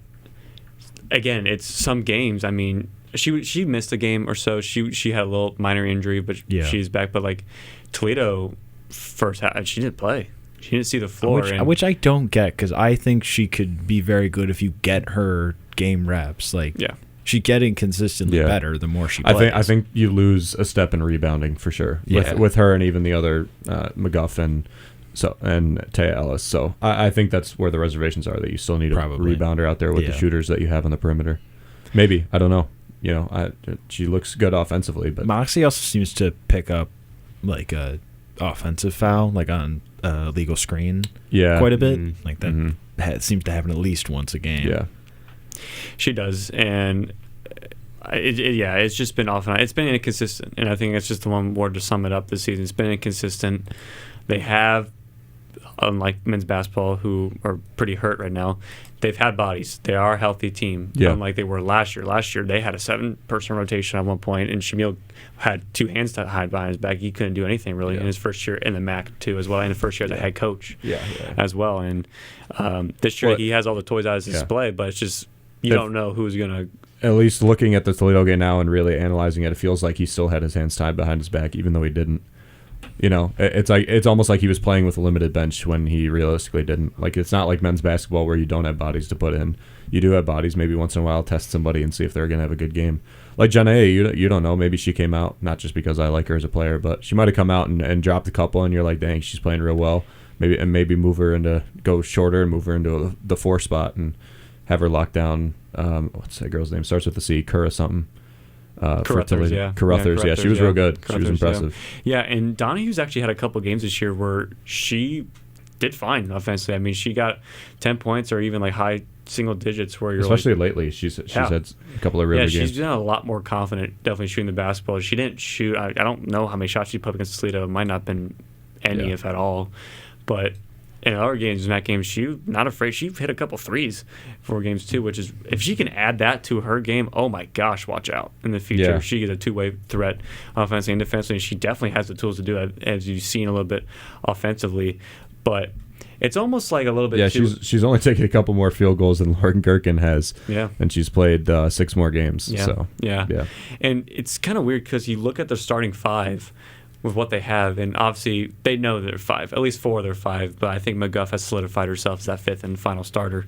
again, it's some games. I mean, she missed a game or so. She had a little minor injury, but she's back. But Toledo first half, she didn't play. She didn't see the floor, which I don't get, because I think she could be very good if you get her game reps. She's getting consistently better the more she plays. I think you lose a step in rebounding for sure with her and even the other McGuff and Taya Ellis. So I think that's where the reservations are, that you still need a rebounder out there with the shooters that you have on the perimeter. Maybe, I don't know. She looks good offensively, but Moxie also seems to pick up a offensive foul on a legal screen quite a bit. That seems to happen at least once a game. Yeah, she does, and it's just been off and on. It's been inconsistent, and I think that's just the one word to sum it up this season. It's been inconsistent. They have, unlike men's basketball, who are pretty hurt right now, they've had bodies. They are a healthy team, unlike they were last year. Last year, they had a 7-person rotation at one point, and Shamil had 2 hands to hide behind his back. He couldn't do anything, really, in his first year in the MAC, too, as well, and the first year as a head coach as well. And this year, he has all the toys out of his display, but it's just you don't know who's going to... At least looking at the Toledo game now and really analyzing it, it feels like he still had his hands tied behind his back, even though he didn't. It's almost like he was playing with a limited bench when he realistically didn't. It's not like men's basketball where you don't have bodies to put in. You do have bodies. Maybe once in a while, test somebody and see if they're going to have a good game. Like Jenna, you don't know. Maybe she came out, not just because I like her as a player, but she might have come out and dropped a couple, and you're like, dang, she's playing real well. Maybe move her go shorter and move her into the 4 spot and have her lock down. What's that girl's name? Starts with a C. Cura something. Carruthers, she was real good. She was impressive. Yeah, and Donahue's actually had a couple games this year where she did fine offensively. I mean, she got 10 points or even high single digits where you're especially lately. She's had a couple of really good games. She's been a lot more confident, definitely shooting the basketball. She didn't shoot. I don't know how many shots she put against Toledo. It might not have been any, if at all. But in other games, in that game, she not afraid. She hit a couple threes for games too, which is, if she can add that to her game, oh my gosh, watch out in the future. Yeah. She is a two-way threat offensively and defensively, and she definitely has the tools to do that, as you've seen a little bit offensively. But it's almost like a little bit. Yeah, she's only taken a couple more field goals than Lauren Gherkin has. Yeah, and she's played 6 more games. Yeah, so yeah. And it's kind of weird because you look at their starting 5 with what they have, and obviously they know they're 5, at least 4 of their 5. But I think McGuff has solidified herself as that 5th and final starter.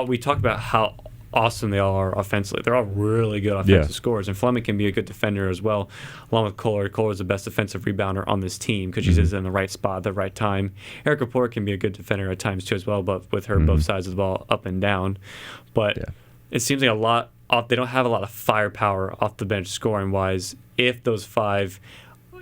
We talked about how awesome they all are offensively. They're all really good offensive scorers, and Fleming can be a good defender as well, along with Kohler. Kohler is the best defensive rebounder on this team because she's in the right spot at the right time. Erica Porter can be a good defender at times too as well, but with her both sides of the ball up and down. But it seems like they don't have a lot of firepower off the bench scoring wise. If those 5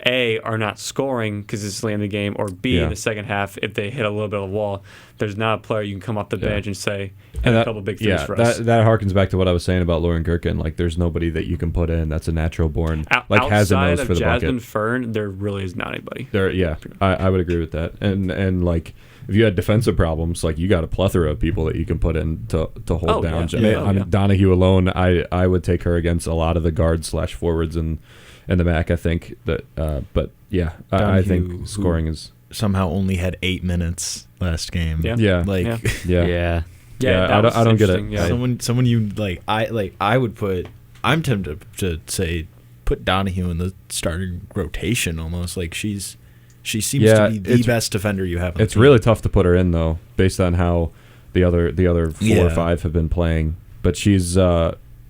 are not scoring consistently in the game, or B, in the second half, if they hit a little bit of a wall, there's not a player you can come off the bench and say, a couple big threes for us. That harkens back to what I was saying about Lauren Gherkin. Like, there's nobody that you can put in that's a natural born, has a nose for the bucket. Outside of Jasmine Fern, there really is not anybody. I would agree with that. And like, if you had defensive problems, like, you got a plethora of people that you can put in to hold down. Donahue alone, I would take her against a lot of the guards / forwards and the MAC. I think that, but yeah, I think scoring is somehow only had 8 minutes last game. I don't get it. Yeah. Someone you like. I would put. I'm tempted to say put Donahue in the starting rotation almost. Like, she seems to be the best defender you have. It's really tough to put her in though, based on how the other 4 or 5 have been playing. But she's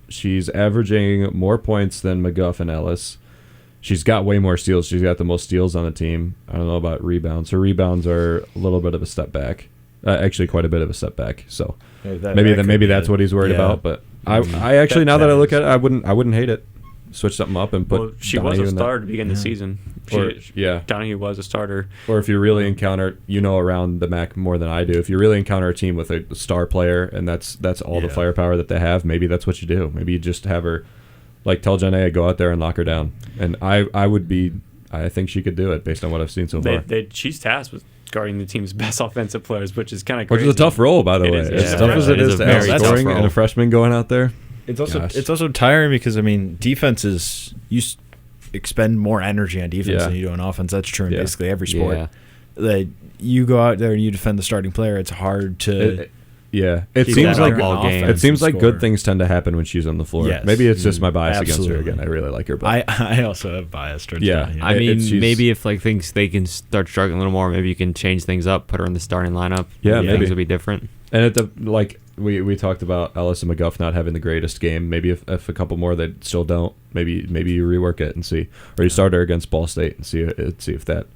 She's averaging more points than McGuff and Ellis. She's got way more steals. She's got the most steals on the team. I don't know about rebounds. Her rebounds are a little bit of a step back. Actually, quite a bit of a step back. So maybe that's what he's worried about. But I actually, now that I look at it, I wouldn't hate it. Switch something up and put. Well, she was a starter to begin the season. Donahue was a starter. Or if you really encounter, around the MAC more than I do. If you really encounter a team with a star player and that's all the firepower that they have, maybe that's what you do. Maybe you just have her, like, tell Janae, go out there and lock her down. And I think she could do it based on what I've seen so far. She's tasked with guarding the team's best offensive players, which is kind of crazy. Which is a tough role, by the way. As tough as it is to have scoring and a freshman going out there. It's also tiring because, defenses, you expend more energy on defense than you do on offense. That's true in basically every sport. That you go out there and you defend the starting player, it's hard to. It seems like good things tend to happen when she's on the floor. Yes. Maybe it's just my bias against her again. I really like her. But I also have bias towards her. Maybe if they can start struggling a little more, maybe you can change things up, put her in the starting lineup. Yeah, maybe things will be different. And we talked about Ellis and McGuff not having the greatest game. Maybe if a couple more they still don't, maybe you rework it and see, or you start her against Ball State and see if that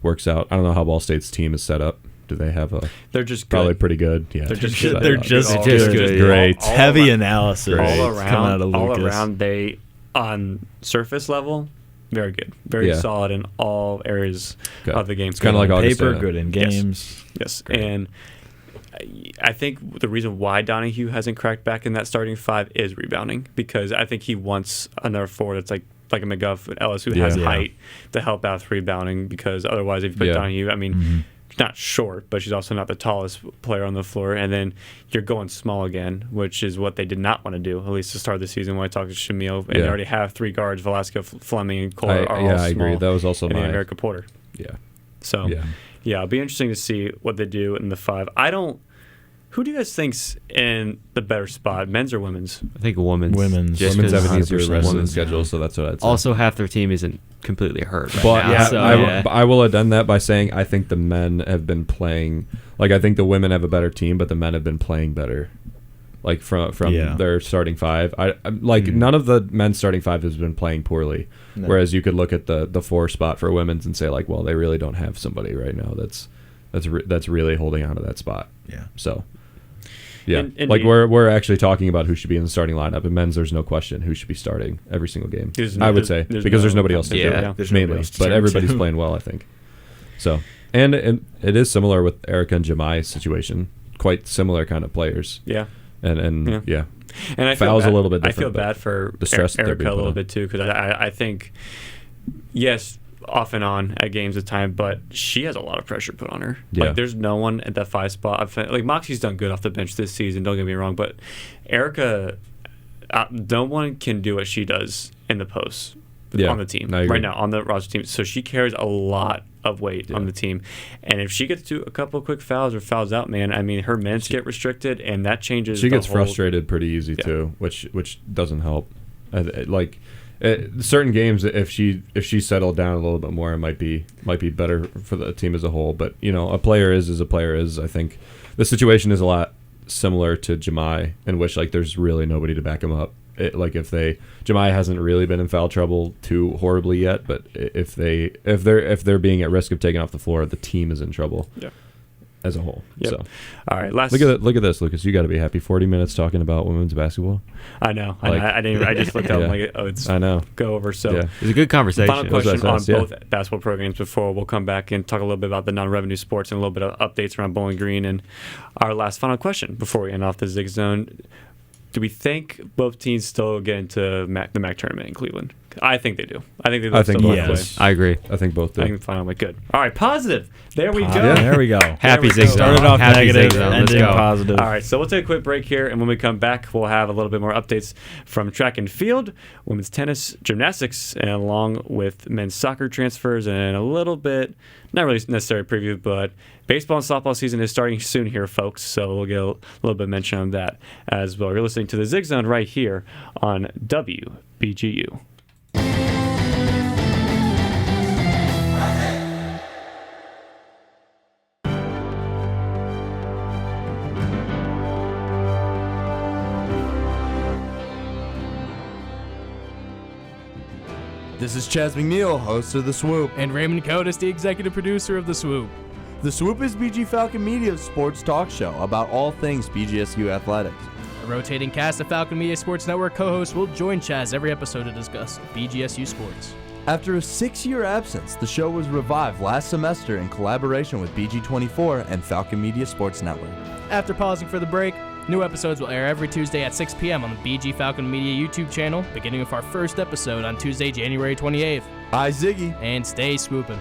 works out. I don't know how Ball State's team is set up. Do they have a? They're just probably good. pretty good. Yeah, they're just good. Great. Heavy analysis all around. They on surface level, very good, very solid in all areas of the game. It's kind of like paper, good in games. Yes. And I think the reason why Donahue hasn't cracked back in that starting five is rebounding, because I think he wants another forward that's like a McGuff and Ellis who has height to help out with rebounding, because otherwise if you put Donahue, she's not short, but she's also not the tallest player on the floor, and then you're going small again, which is what they did not want to do, at least to start the season when I talked to Shamil, and they already have three guards, Velasco, Fleming, and Cole are all small. I agree. That was also my America Porter. Yeah. So, it'll be interesting to see what they do in the five. Who do you guys think's in the better spot, men's or women's? I think women's. Women's have an easier wrestling schedule, so that's what I'd say. Also, half their team isn't completely hurt right but now. I will addend that by saying I think the men have been playing. Like, I think the women have a better team, but the men have been playing better. Like from their starting five, none of the men's starting five has been playing poorly. No. Whereas you could look at the 4 spot for women's and say, like, well, they really don't have somebody right now that's really holding on to that spot. Yeah. So. Yeah, like we're actually talking about who should be in the starting lineup. In men's, there's no question who should be starting every single game. I would say because there's nobody else to do it, mainly. But everybody's playing well, I think. So, and it is similar with Erica and Jemai's situation. Quite similar kind of players. Yeah. And I fouls feel a little bit different. I feel bad for the stress Erica a little bit too, because I think off and on at games at time, but she has a lot of pressure put on her. Yeah. Like, there's no one at that 5 spot. Like, Moxie's done good off the bench this season, don't get me wrong, but Erica, no one can do what she does in the post on the team right now, on the roster team. So she carries a lot of weight on the team. And if she gets to a couple of quick fouls or fouls out, man, her minutes get restricted, and that changes. She gets frustrated pretty easy too, which doesn't help. Certain games, if she settled down a little bit more, it might be better for the team as a whole. But a player is a player is. I think the situation is a lot similar to Jemai, in which there's really nobody to back him up. Jemai hasn't really been in foul trouble too horribly yet, but if they're being at risk of taking off the floor, the team is in trouble. Yeah. As a whole. Yep. So, all right. Look at this, Lucas. You got to be happy. 40 minutes talking about women's basketball. I know. I didn't. I just looked up it's. I know. Go over. So it's a good conversation. Final question on both basketball programs before we'll come back and talk a little bit about the non-revenue sports and a little bit of updates around Bowling Green. And our last final question before we end off the Zig Zone: do we think both teams still get into the MAC tournament in Cleveland? I think they do. I think yes. I agree. I think both do. I think finally good. All right, positive. There we go. Yeah, there we go. Happy Zig Zone. Started off negative, ending positive. All right, so we'll take a quick break here, and when we come back, we'll have a little bit more updates from track and field, women's tennis, gymnastics, and along with men's soccer transfers, and a little bit, not really necessarily preview, but baseball and softball season is starting soon here, folks, so we'll get a little bit of mention on that as well. You're listening to the Zig Zone right here on WBGU. This is Chaz McNeil, host of The Swoop. And Raymond Cotis, the executive producer of The Swoop. The Swoop is BG Falcon Media's sports talk show about all things BGSU athletics. A rotating cast of Falcon Media Sports Network co-hosts will join Chaz every episode to discuss BGSU sports. After a 6-year absence, the show was revived last semester in collaboration with BG24 and Falcon Media Sports Network. After pausing for the break, new episodes will air every Tuesday at 6 p.m. on the BG Falcon Media YouTube channel, beginning with our first episode on Tuesday, January 28th. Hi, Ziggy. And stay swooping.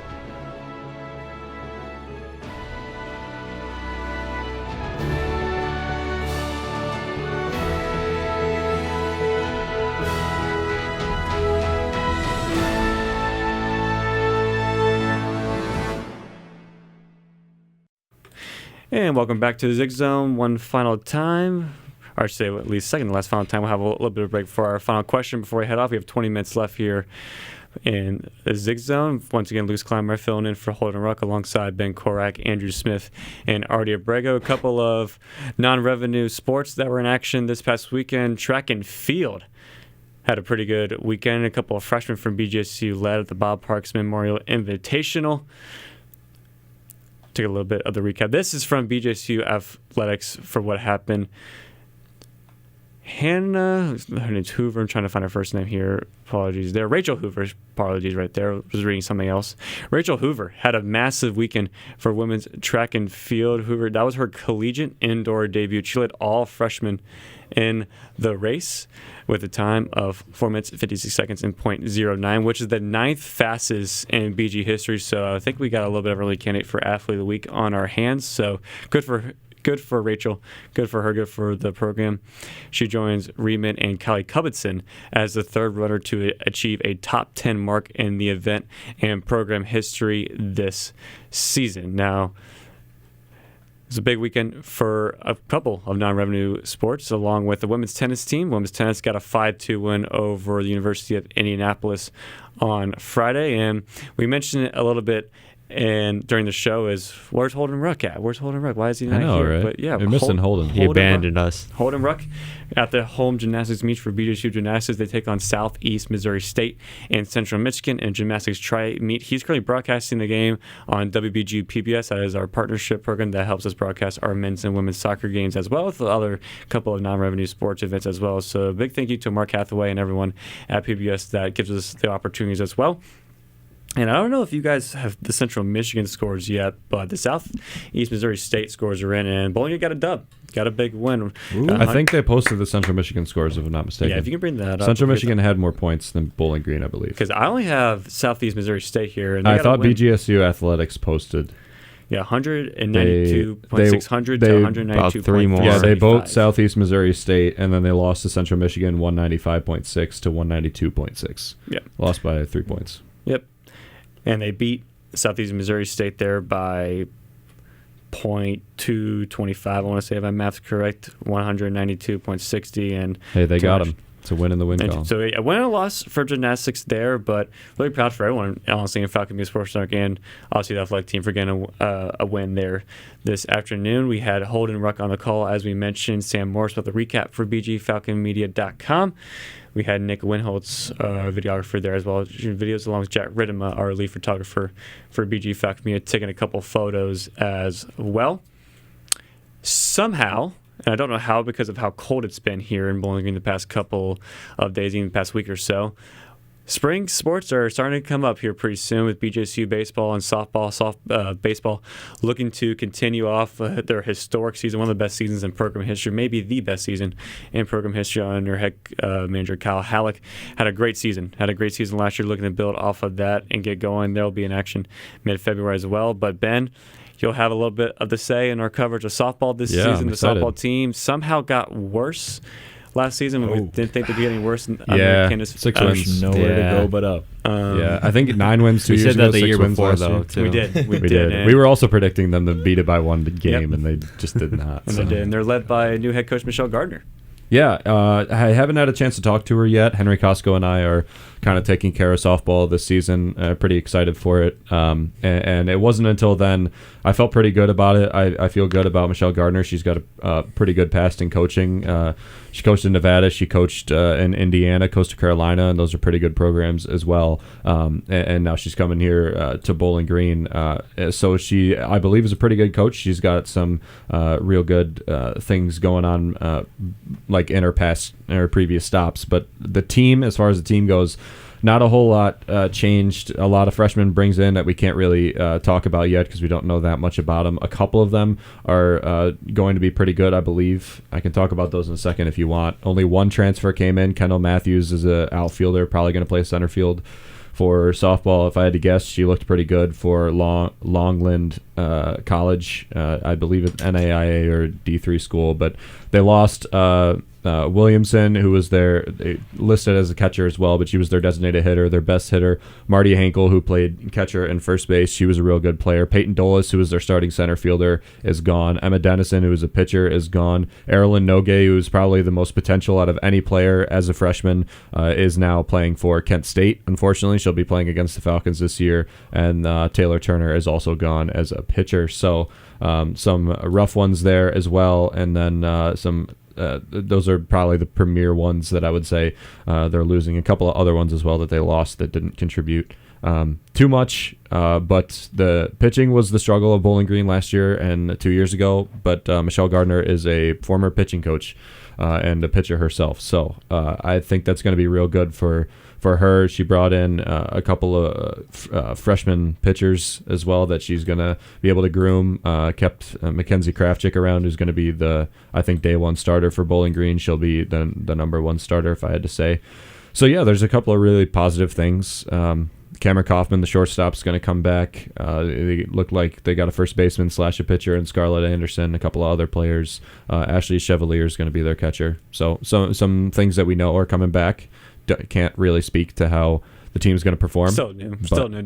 And welcome back to the Zig Zone one final time. Or I should say at least second to last final time. We'll have a little bit of a break for our final question before we head off. We have 20 minutes left here in the Zig Zone. Once again, Luke Clymer filling in for Holden Ruck alongside Ben Korak, Andrew Smith, and Artie Abrego. A couple of non-revenue sports that were in action this past weekend. Track and field had a pretty good weekend. A couple of freshmen from BGSU led at the Bob Parks Memorial Invitational. Take a little bit of the recap. This is from BGSU Athletics for what happened. Hannah, her name's Hoover. I'm trying to find her first name here. Apologies there. Rachel Hoover. Apologies right there. I was reading something else. Rachel Hoover had a massive weekend for women's track and field. Hoover, that was her collegiate indoor debut. She led all freshmen in the race with a time of 4 minutes, 56 seconds, and .09, which is the 9th fastest in BG history. So I think we got a little bit of early candidate for Athlete of the Week on our hands. So good for Rachel, good for her, good for the program. She joins Reedman and Kylie Cubbitson as the third runner to achieve a top 10 mark in the event and program history this season. Now, it's a big weekend for a couple of non-revenue sports, along with the women's tennis team. Women's tennis got a 5-2 win over the University of Indianapolis on Friday, and we mentioned it a little bit during the show is, where's Holden Ruck at? Where's Holden Ruck? Why is he not here? Right? But yeah, we're missing Holden. He abandoned us. Holden Ruck at the home gymnastics meet for BGSU Gymnastics. They take on Southeast Missouri State and Central Michigan in gymnastics tri-meet. He's currently broadcasting the game on WBG PBS. That is our partnership program that helps us broadcast our men's and women's soccer games, as well as the other couple of non-revenue sports events as well. So a big thank you to Mark Hathaway and everyone at PBS that gives us the opportunities as well. And I don't know if you guys have the Central Michigan scores yet, but the Southeast Missouri State scores are in, and Bowling Green got a dub. Got a big win. I think they posted the Central Michigan scores, if I'm not mistaken. Yeah, if you can bring that up. Central Michigan had more points than Bowling Green, I believe. Because I only have Southeast Missouri State here. And I thought BGSU Athletics posted. Yeah, 192.600 to 192.4. About 3 more. Yeah, they both Southeast Missouri State, and then they lost to Central Michigan 195.6 to 192.6. Yeah. Lost by 3 points. Yep. And they beat Southeast Missouri State there by .225, I want to say, if my math's correct, 192.60. And hey, they got him. It's a win in the win column. So a win and a loss for gymnastics there, but really proud for everyone, honestly, in Falcon Media Sports Network and obviously the athletic team for getting a win there this afternoon. We had Holden Ruck on the call, as we mentioned. Sam Morris with a recap for BGFalconMedia.com. We had Nick Winholtz, videographer there as well, videos along with Jack Ridema, our lead photographer for BG Falcon Media, taking a couple photos as well. Somehow, and I don't know how because of how cold it's been here in Bowling Green the past couple of days, even the past week or so, spring sports are starting to come up here pretty soon with BGSU baseball and baseball looking to continue off their historic season, one of the best seasons in program history, maybe the best season in program history under head manager Kyle Halleck. Had a great season last year, looking to build off of that and get going. They'll be in action mid-February as well. But Ben, you'll have a little bit of the say in our coverage of softball this season. The softball team somehow got worse last season. We didn't think they'd be getting worse. Candace, 6 wins. Nowhere to go but up. I think 9 wins 2 years ago. We said that the 6 year wins before, last though, year. too. We did. We did. We were also predicting them to beat it by one game, and they just did not. And they did. And they're led by new head coach Michelle Gardner. Yeah, I haven't had a chance to talk to her yet. Henry Costco and I are kind of taking care of softball this season. Pretty excited for it. And it wasn't until then I felt pretty good about it. I feel good about Michelle Gardner. She's got a pretty good past in coaching. She coached in Nevada. She coached in Indiana, Coastal Carolina, and those are pretty good programs as well. And now she's coming here to Bowling Green. So she, I believe, is a pretty good coach. She's got some real good things going on, like in her previous stops. But the team, as far as the team goes, not a whole lot changed. A lot of freshmen brings in that we can't really talk about yet because we don't know that much about them. A couple of them are going to be pretty good, I believe. I can talk about those in a second if you want. Only one transfer came in. Kendall Matthews is an outfielder, probably going to play center field for softball. If I had to guess, she looked pretty good for Longland College. I believe it's NAIA or D3 school, but they lost Williamson, who was they listed as a catcher as well, but she was their designated hitter, their best hitter. Marty Hankel, who played catcher and first base, she was a real good player. Peyton Dolis, who was their starting center fielder, is gone. Emma Dennison, who was a pitcher, is gone. Erilyn Noge, who is probably the most potential out of any player as a freshman, is now playing for Kent State. Unfortunately, she'll be playing against the Falcons this year. And Taylor Turner is also gone as a pitcher. So some rough ones there as well. And then those are probably the premier ones that I would say they're losing. A couple of other ones as well that they lost that didn't contribute too much. But the pitching was the struggle of Bowling Green last year and 2 years ago. But Michelle Gardner is a former pitching coach and a pitcher herself. So I think that's going to be real good for her. She brought in a couple of freshman pitchers as well that she's going to be able to groom. Kept Mackenzie Krafchick around, who's going to be I think, day one starter for Bowling Green. She'll be the number one starter, if I had to say. So, yeah, there's a couple of really positive things. Cameron Kaufman, the shortstop, is going to come back. They look like they got a first baseman / a pitcher in Scarlett Anderson, a couple of other players. Ashley Chevalier is going to be their catcher. So some things that we know are coming back. Can't really speak to how the team's going to perform. Still new.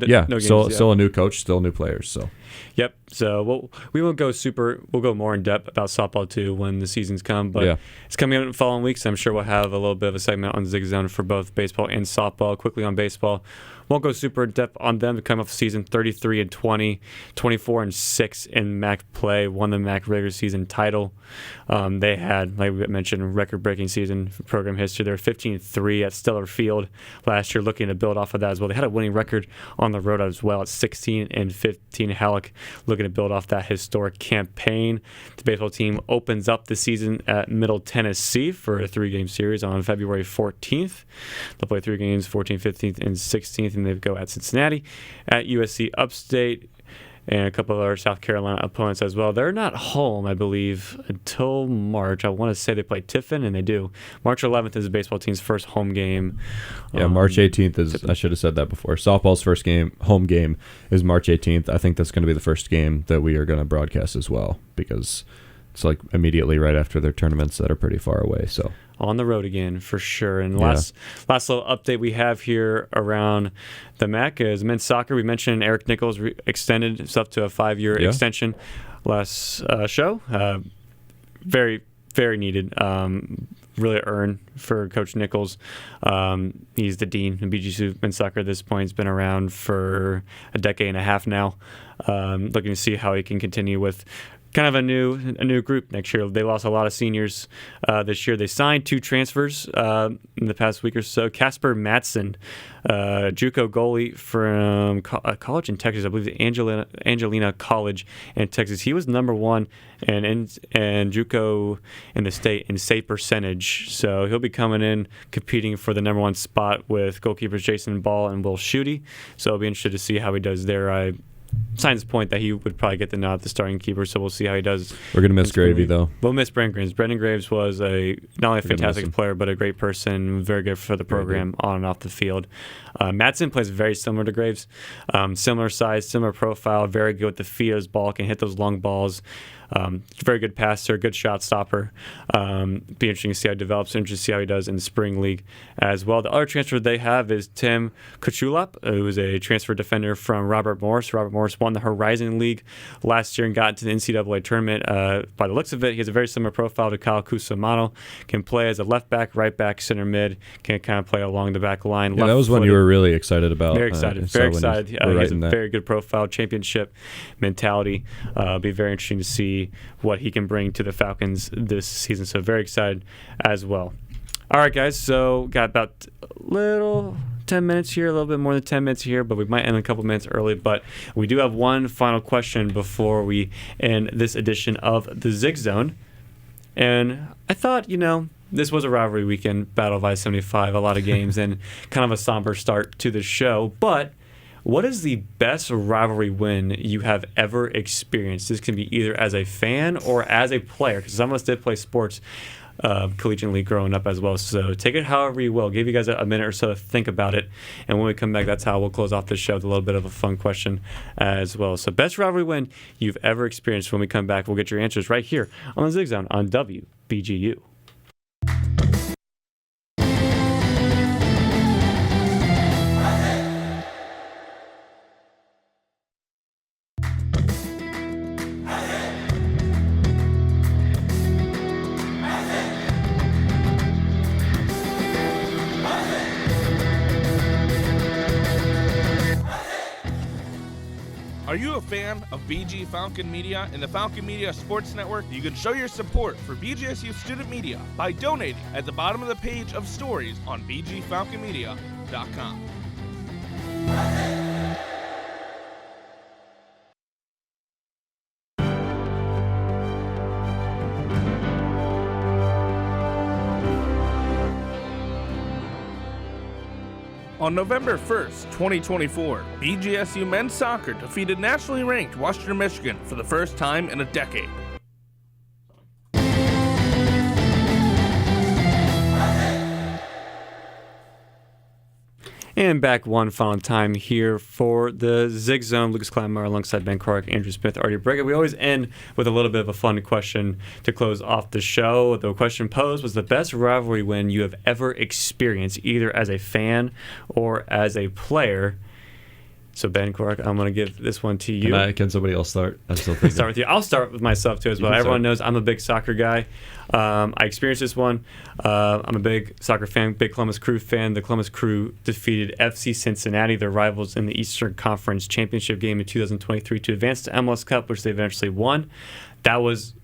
Yeah, no games, still a new coach, still new players. So. Yep. So we'll go more in depth about softball too when the seasons come. But it's coming out in the following weeks. I'm sure we'll have a little bit of a segment on Zig Zone for both baseball and softball. Quickly on baseball, won't go super in depth on them. To come off the season 33-20, 24-6 in MAC play. Won the MAC regular season title. They had, like we mentioned, record-breaking season for program history. They were 15-3 at Stellar Field last year, looking to build off of that as well. They had a winning record on the road as well at 16-15. Halleck looking to build off that historic campaign. The baseball team opens up the season at Middle Tennessee for a 3-game series on February 14th. They'll play 3 games, 14th, 15th, and 16th, and they go at Cincinnati, at USC Upstate, and a couple of other South Carolina opponents as well. They're not home, I believe, until March. I want to say they play Tiffin, and they do. March 11th is the baseball team's first home game. Yeah, March 18th is, Tiffin. I should have said that before. Softball's first home game is March 18th. I think that's going to be the first game that we are going to broadcast as well, because it's like immediately right after their tournaments that are pretty far away. So on the road again for sure. And last little update we have here around the MAC is men's soccer. We mentioned Eric Nichols extended himself to a 5-year extension last show. Very, very needed. Really earned for Coach Nichols. He's the dean of BGC men's soccer at this point. He's been around for a decade and a half now. Looking to see how he can continue with kind of a new group next year. They lost a lot of seniors this year. They signed 2 transfers in the past week or so. Casper Matson, JUCO goalie from a college in Texas, I believe Angelina College in Texas. He was number 1 and JUCO in the state in save percentage. So he'll be coming in competing for the number 1 spot with goalkeepers Jason Ball and Will Schutte. So I'll be interested to see how he does there. I signs point that he would probably get the nod the starting keeper, so we'll see how he does. We're going to miss Gravy, though. We'll miss Brendan Graves. Brendan Graves was not only a fantastic player, but a great person, very good for the program on and off the field. Matson plays very similar to Graves. Similar size, similar profile, very good with the feet of his ball, can hit those long balls. Very good passer, good shot stopper. Be interesting to see how he develops, interesting to see how he does in the spring league as well. The other transfer they have is Tim Kuchulap, who is a transfer defender from Robert Morris. Robert Morris won the Horizon League last year and got into the NCAA tournament. By the looks of it, he has a very similar profile to Kyle Cusimano. Can play as a left back, right back, center mid. Can kind of play along the back line. Yeah, that was one you were really excited about. Very excited. Very excited. He has a very good profile, championship mentality. It'll be very interesting to see what he can bring to the Falcons this season. So very excited as well. All right, guys. So got about a little 10 minutes here, a little bit more than 10 minutes here, but we might end a couple minutes early. But we do have one final question before we end this edition of the Zig Zone. And I thought, this was a rivalry weekend, Battle of I-75, a lot of games, and kind of a somber start to the show. But what is the best rivalry win you have ever experienced? This can be either as a fan or as a player, because some of us did play sports collegiately growing up as well. So take it however you will. Give you guys a minute or so to think about it. And when we come back, that's how we'll close off the show with a little bit of a fun question as well. So best rivalry win you've ever experienced. When we come back, we'll get your answers right here on the Zig Zone on WBGU. Are you a fan of BG Falcon Media and the Falcon Media Sports Network? You can show your support for BGSU Student Media by donating at the bottom of the page of stories on bgfalconmedia.com. On November 1st, 2024, BGSU men's soccer defeated nationally ranked Western Michigan for the first time in a decade. And back one final time here for the Zig Zone. Lucas Kleinmeyer alongside Ben Clark, Andrew Smith, Artie Brigham. We always end with a little bit of a fun question to close off the show. The question posed was the best rivalry win you have ever experienced, either as a fan or as a player. So Ben Clark, I'm going to give this one to you. Can somebody else start? I'm still thinking. Start with you. I'll start with myself too as well. Everyone knows I'm a big soccer guy. I experienced this one. I'm a big soccer fan, big Columbus Crew fan. The Columbus Crew defeated FC Cincinnati, their rivals in the Eastern Conference Championship game in 2023, to advance to MLS Cup, which they eventually won. That was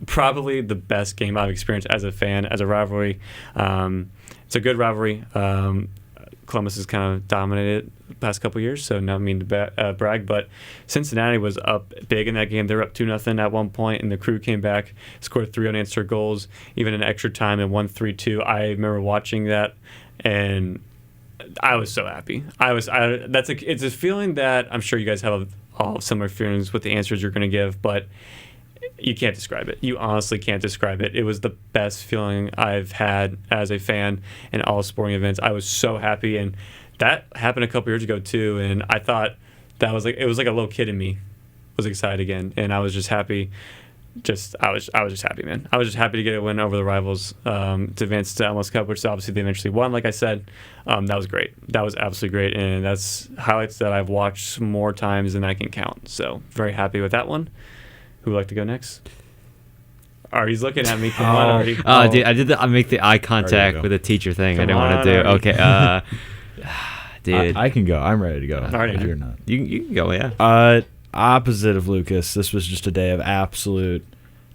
probably the best game I've experienced as a fan, as a rivalry. It's a good rivalry. Columbus has kind of dominated the past couple of years, so not mean to brag, but Cincinnati was up big in that game. They were up 2-0 at one point, and the Crew came back, scored 3 unanswered goals, even in extra time, and won 3-2. I remember watching that, and I was so happy. It's a feeling that I'm sure you guys have all similar feelings with the answers you're going to give, but you can't describe it. You honestly can't describe it. It was the best feeling I've had as a fan in all sporting events. I was so happy, and that happened a couple years ago too. And I thought it was like a little kid in me was excited again, and I was just happy. I was just happy, man. I was just happy to get a win over the rivals to advance to MLS Cup, which obviously they eventually won. Like I said, that was great. That was absolutely great, and that's highlights that I've watched more times than I can count. So very happy with that one. Who would like to go next? Artie's looking at me. Come on, Artie. Dude, I make the eye contact with the teacher thing. I didn't want to do. Artie. Okay, dude. I can go. I'm ready to go. Artie, if you're not. You can go, yeah. Opposite of Lucas, this was just a day of absolute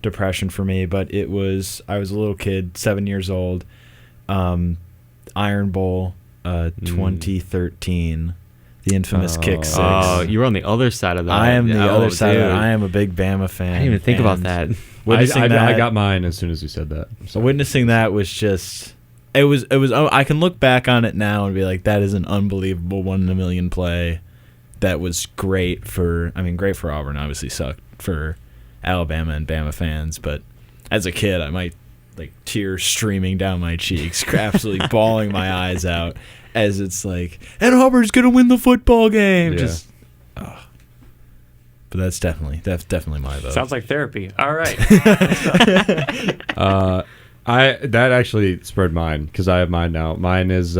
depression for me. But I was a little kid, 7 years old. Iron Bowl, 2013. The infamous kick six. Oh, you were on the other side of that. I am the other side of that. I am a big Bama fan. I didn't even think about that. I got mine as soon as you said that. So witnessing that was just... It was. I can look back on it now and be like, that is an unbelievable 1 in a million play. That was great for Auburn. Obviously sucked for Alabama and Bama fans. But as a kid, I might tears streaming down my cheeks, absolutely bawling my eyes out. As it's like, and Auburn's gonna win the football game. Yeah. But that's definitely my vote. Sounds like therapy. All right. That actually spurred mine because I have mine now. Mine is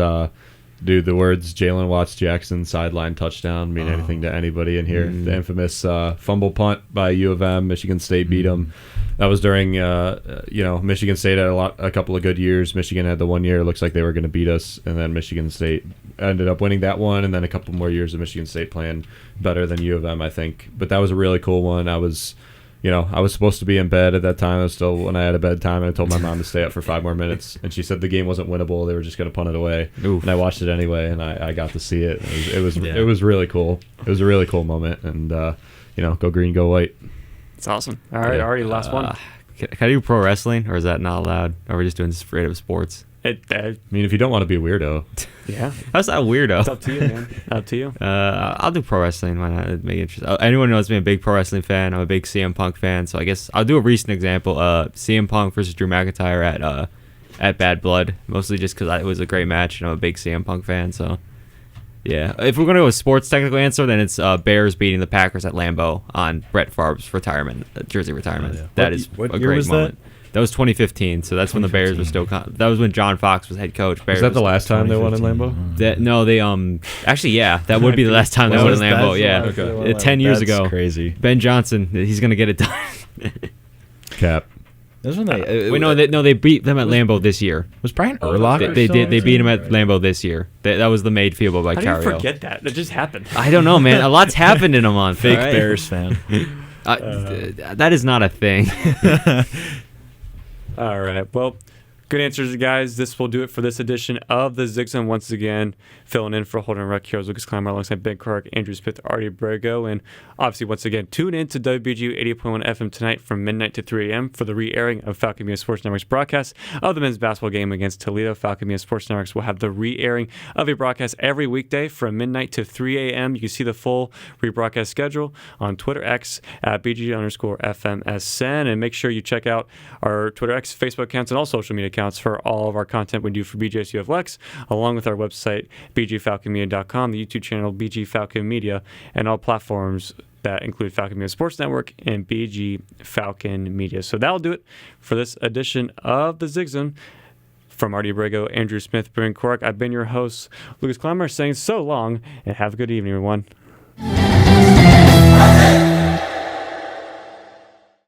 Dude, the words Jalen Watts Jackson sideline touchdown mean anything to anybody in here. The infamous fumble punt by U of M. Michigan State beat them. That was during, Michigan State had a couple of good years. Michigan had the 1 year. It looks like they were going to beat us. And then Michigan State ended up winning that one. And then a couple more years of Michigan State playing better than U of M, I think. But that was a really cool one. I was supposed to be in bed at that time. I was still when I had a bedtime, and I told my mom to stay up for 5 more minutes. And she said the game wasn't winnable. They were just going to punt it away. Oof. And I watched it anyway, and I got to see it. It was really cool. It was a really cool moment. And, go green, go white. It's awesome. All right, already last one. Can I do pro wrestling, or is that not allowed? Or are we just doing straight up sports? I mean, if you don't want to be a weirdo. Yeah. How's that weirdo? It's up to you, man. Up to you. I'll do pro wrestling. Why not? It'd make it interesting. Anyone knows me, I'm a big pro wrestling fan. I'm a big CM Punk fan. So I guess I'll do a recent example. CM Punk versus Drew McIntyre at Bad Blood. Mostly just because it was a great match, and I'm a big CM Punk fan. So, yeah. If we're going to go with sports technical answer, then it's Bears beating the Packers at Lambeau on Brett Favre's jersey retirement. Oh, yeah. That is what a year great was moment. That was 2015, so that's when the Bears were still. That was when John Fox was head coach. Was that the last time they won in Lambeau? No, they actually, yeah, that would be the last time they won in Lambeau. Yeah, okay. 10 years That's ago. Crazy. Ben Johnson, he's gonna get it done. Cap. That's when they. Wait, no, they beat them at Lambeau this year. Was Brian Urlacher? They beat him at Lambeau this year. That was the made field goal by How do you Carriel. forget that? That just happened. I don't know, man. A lot's happened in a month. Fake all right? Bears fan. That is not a thing. All right. Well, good answers, guys. This will do it for this edition of the Zig Zone. Once again, filling in for Holden Rec Heroes, Lucas Clymer, alongside Ben Clark, Andrew Smith, Artie Brego. And obviously, once again, tune in to WBGU 80.1 FM tonight from midnight to 3 a.m. for the re-airing of Falcon Media Sports Network's broadcast of the men's basketball game against Toledo. Falcon Media Sports Networks will have the re-airing of a broadcast every weekday from midnight to 3 a.m. You can see the full rebroadcast schedule on Twitter X at BG_FMSN. And make sure you check out our Twitter X, Facebook accounts, and all social media accounts for all of our content we do for BGSUF Lex, along with our website, bgfalconmedia.com, the YouTube channel, BG Falcon Media, and all platforms that include Falcon Media Sports Network and BG Falcon Media. So that'll do it for this edition of the Zig Zone. From Artie Brego, Andrew Smith, Ben Clark, I've been your host, Lucas Clymer, saying so long and have a good evening, everyone.